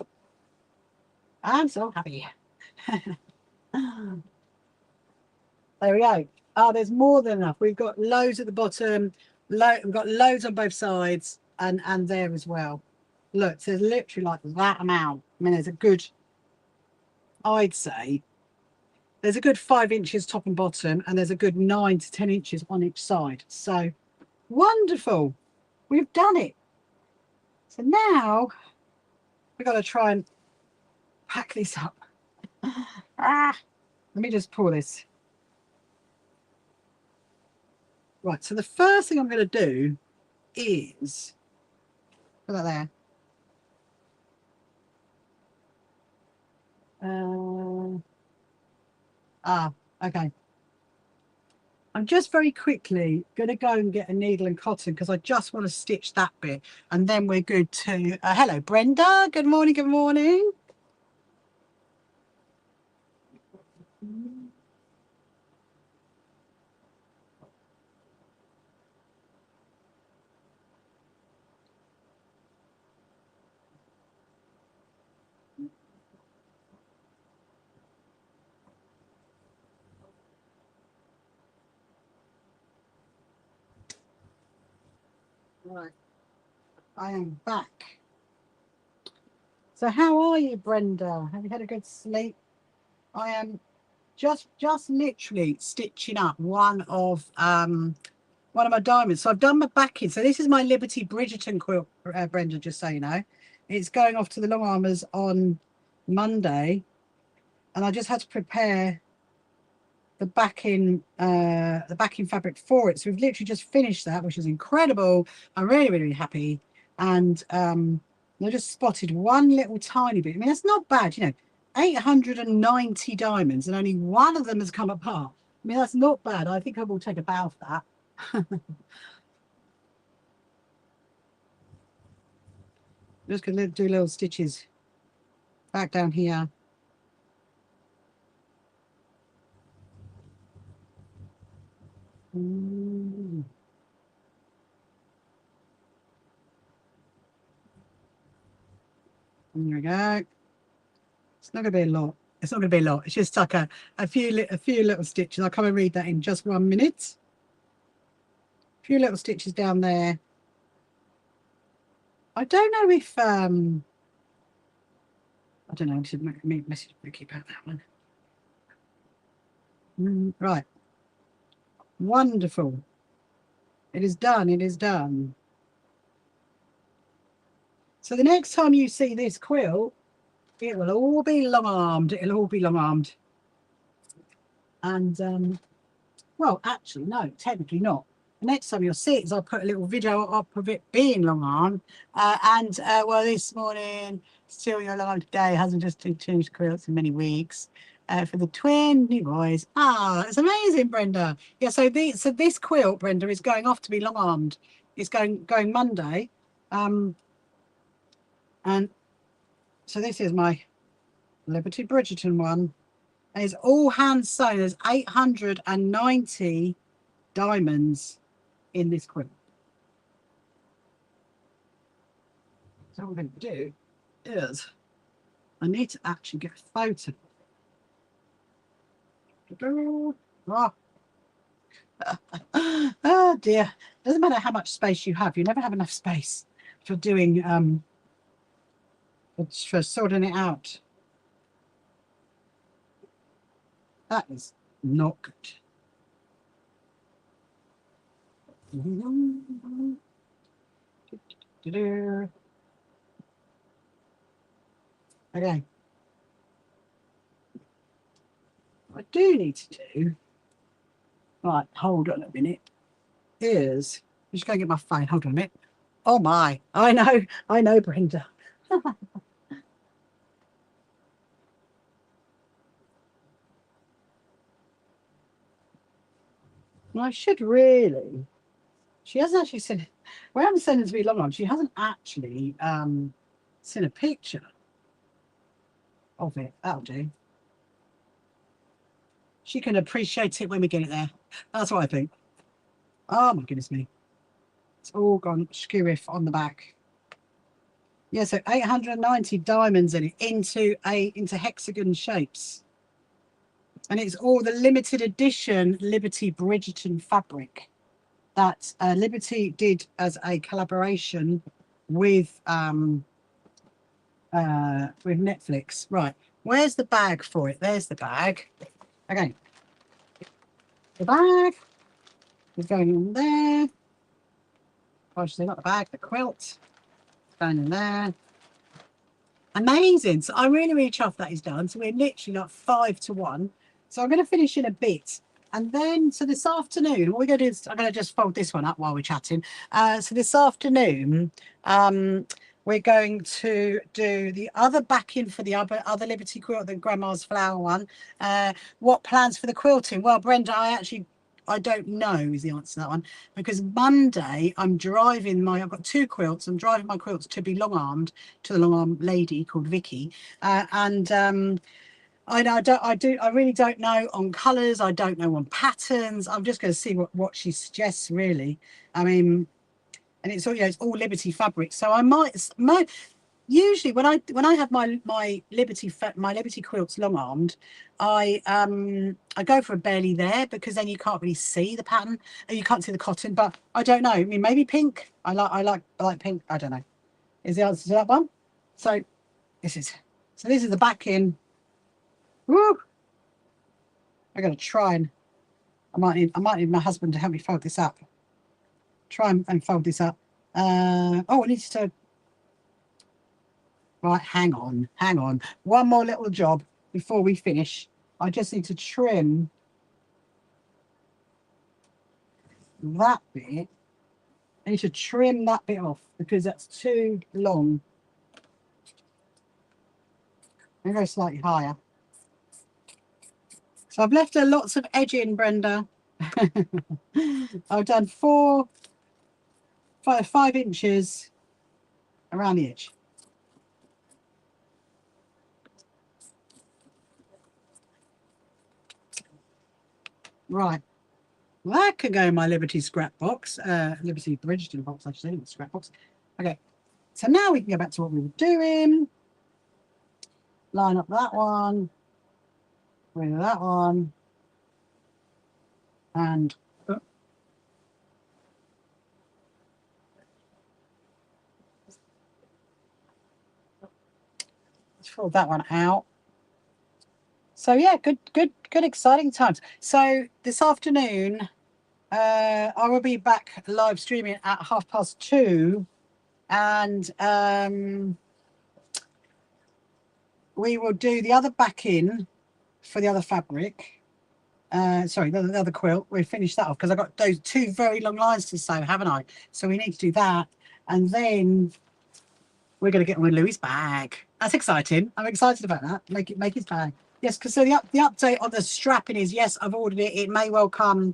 I'm so happy. There we go. Oh, there's more than enough. We've got loads at the bottom. We've got loads on both sides, and there as well. Look, there's literally like that amount. I mean, there's a good, I'd say, there's a good 5 inches top and bottom, and there's a good 9 to 10 inches on each side. So wonderful. We've done it. So now we've got to try and pack this up. Let me just pull this. Right, so the first thing I'm going to do is put that there. Okay. I'm just very quickly going to go and get a needle and cotton, because I just want to stitch that bit, and then we're good to. Hello, Brenda. Good morning. Right, I am back. So how are you, Brenda? Have you had a good sleep? I am just literally stitching up one of my diamonds. So I've done my backing. So this is my Liberty Bridgerton quilt, Brenda, just so you know. It's going off to the long armers on Monday, and I just had to prepare the backing fabric for it. So we've literally just finished that, which is incredible. I'm really happy. And I just spotted one little tiny bit. I mean, that's not bad, you know, 890 diamonds and only one of them has come apart. I mean, that's not bad. I think I will take a bow for that. Just gonna do little stitches back down here. There we go. It's not gonna be a lot. It's not gonna be a lot. It's just like a few little stitches. I'll come and read that in just 1 minute. A few little stitches down there. I don't know if I don't know. I should message Ricky about that one. Right. Wonderful. It is done. It is done. So the next time you see this quilt, it will all be long-armed. It'll all be long-armed. And well, actually, no, technically not. The next time you'll see it is I'll put a little video up of it being long-armed. Well, this morning, still your long-armed today, hasn't just changed quilts in many weeks. For the twin new boys. Ah, it's amazing, Brenda. Yeah, so this quilt, Brenda, is going off to be long-armed. It's going Monday. And so this is my Liberty Bridgerton one. And it's all hand sewn. There's 890 diamonds in this quilt. So what I'm going to do is I need to actually get a photo. Oh dear. Doesn't matter how much space you have. You never have enough space for doing for sorting it out. That is not good. Okay. What I do need to do, right, hold on a minute, is I'm just going to get my phone. Hold on a minute. Oh my, I know, Brenda. Well, I should really. She hasn't actually seen. When I'm sending to be long on, she hasn't actually seen a picture of it. That'll do. She can appreciate it when we get it there. That's what I think. Oh my goodness me. It's all gone skew-iff on the back. Yeah, so 890 diamonds in it into hexagon shapes. And it's all the limited edition Liberty Bridgerton fabric that Liberty did as a collaboration with Netflix. Right, where's the bag for it? There's the bag. Okay, the bag is going in there. Oh, actually, not the bag, the quilt. It's going in there. Amazing. So I'm really chuffed that is done. So we're literally like 5 to 1. So I'm going to finish in a bit. And then, so this afternoon, what we're going to do is I'm going to just fold this one up while we're chatting. So this afternoon, we're going to do the other backing for the other Liberty quilt, the Grandma's Flower one. What plans for the quilting? Well, Brenda, I don't know is the answer to that one, because Monday I'm driving I've got 2 quilts. I'm driving my quilts to be long-armed to the long-arm lady called Vicky. I really don't know on colours. I don't know on patterns. I'm just going to see what she suggests, really. I mean, and it's all, it's all Liberty fabric. So I might, usually when I have my Liberty quilts long armed, I go for a barely there, because then you can't really see the pattern and you can't see the cotton. But I don't know. I mean, maybe pink. I like pink. I don't know. Is the answer to that one? So this is the back in. Woo! I'm gonna try and I might need my husband to help me fold this up. Try and fold this up. Oh, it needs to. Right, hang on. One more little job before we finish. I just need to trim that bit. I need to trim that bit off because that's too long. I'm going to go slightly higher. So I've left her lots of edging, Brenda. I've done 5 inches around the edge. Right. Well, that could go in my Liberty scrap box. Liberty Bridgerton box, I should say, scrap box. Okay. So now we can go back to what we were doing. Line up that one with that one. And let's fold that one out. So yeah, good exciting times. So this afternoon, I will be back live streaming at 2:30, and we will do the other back in for the other fabric. Sorry, the other quilt. We'll finish that off because I've got those 2 very long lines to sew, haven't I? So we need to do that, and then we're going to get on with Louis' bag. That's exciting. I'm excited about that. Make his bag. Yes, because so the update on the strapping is, yes, I've ordered it. It may well come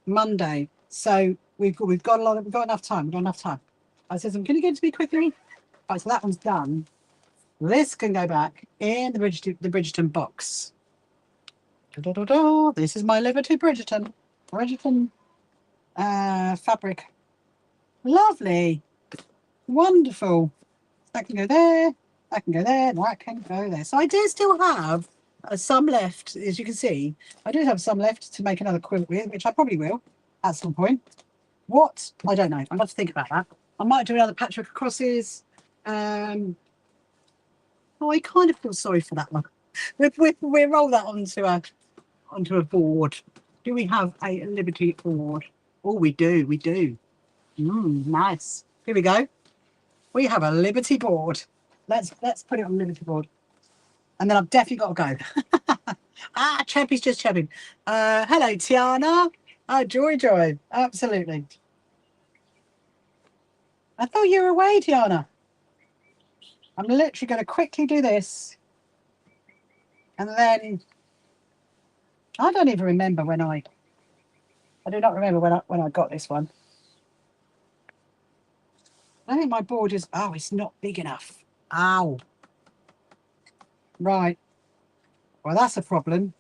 Monday. So we've got enough time. We've got enough time. I said, can you get to me quickly? Right, so that one's done. This can go back in the Bridgerton box. This is my Liberty Bridgerton fabric. Lovely. Wonderful. That can go there. That can go there. That can go there. So I do still have some left, as you can see. I do have some left to make another quilt with, which I probably will at some point. What? I don't know. I'll have to think about that. I might do another patchwork of crosses. Oh, I kind of feel sorry for that one. We'll roll that onto a board. Do we have a Liberty board? Oh, we do. We do. Nice. Here we go. We have a Liberty board. Let's put it on Liberty board. And then I've definitely got to go. Chappy's just chapping. Hello, Tiana. Joy. Absolutely. I thought you were away, Tiana. I'm literally going to quickly do this. And then I don't even remember when I do not remember when I got this one. I think my board is, it's not big enough. Ow. Right. Well, that's a problem.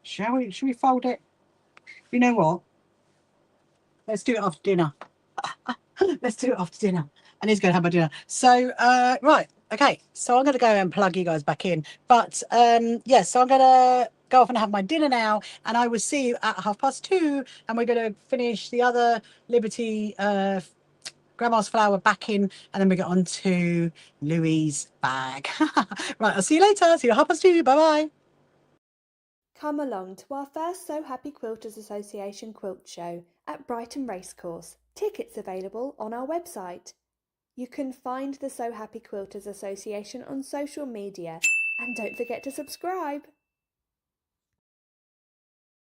Should we fold it? You know what? Let's do it after dinner. Let's do it after dinner. I need to go and have my dinner. So, right. Okay. So I'm going to go and plug you guys back in. But, yes, so I'm going to go off and have my dinner now. And I will see you at 2:30. And we're going to finish the other Liberty Grandma's flower back in, and then we get on to Louis' bag. Right, I'll see you later. See you at 2:30. Bye-bye. Come along to our first So Happy Quilters Association quilt show at Brighton Racecourse. Tickets available on our website. You can find the So Happy Quilters Association on social media, and don't forget to subscribe.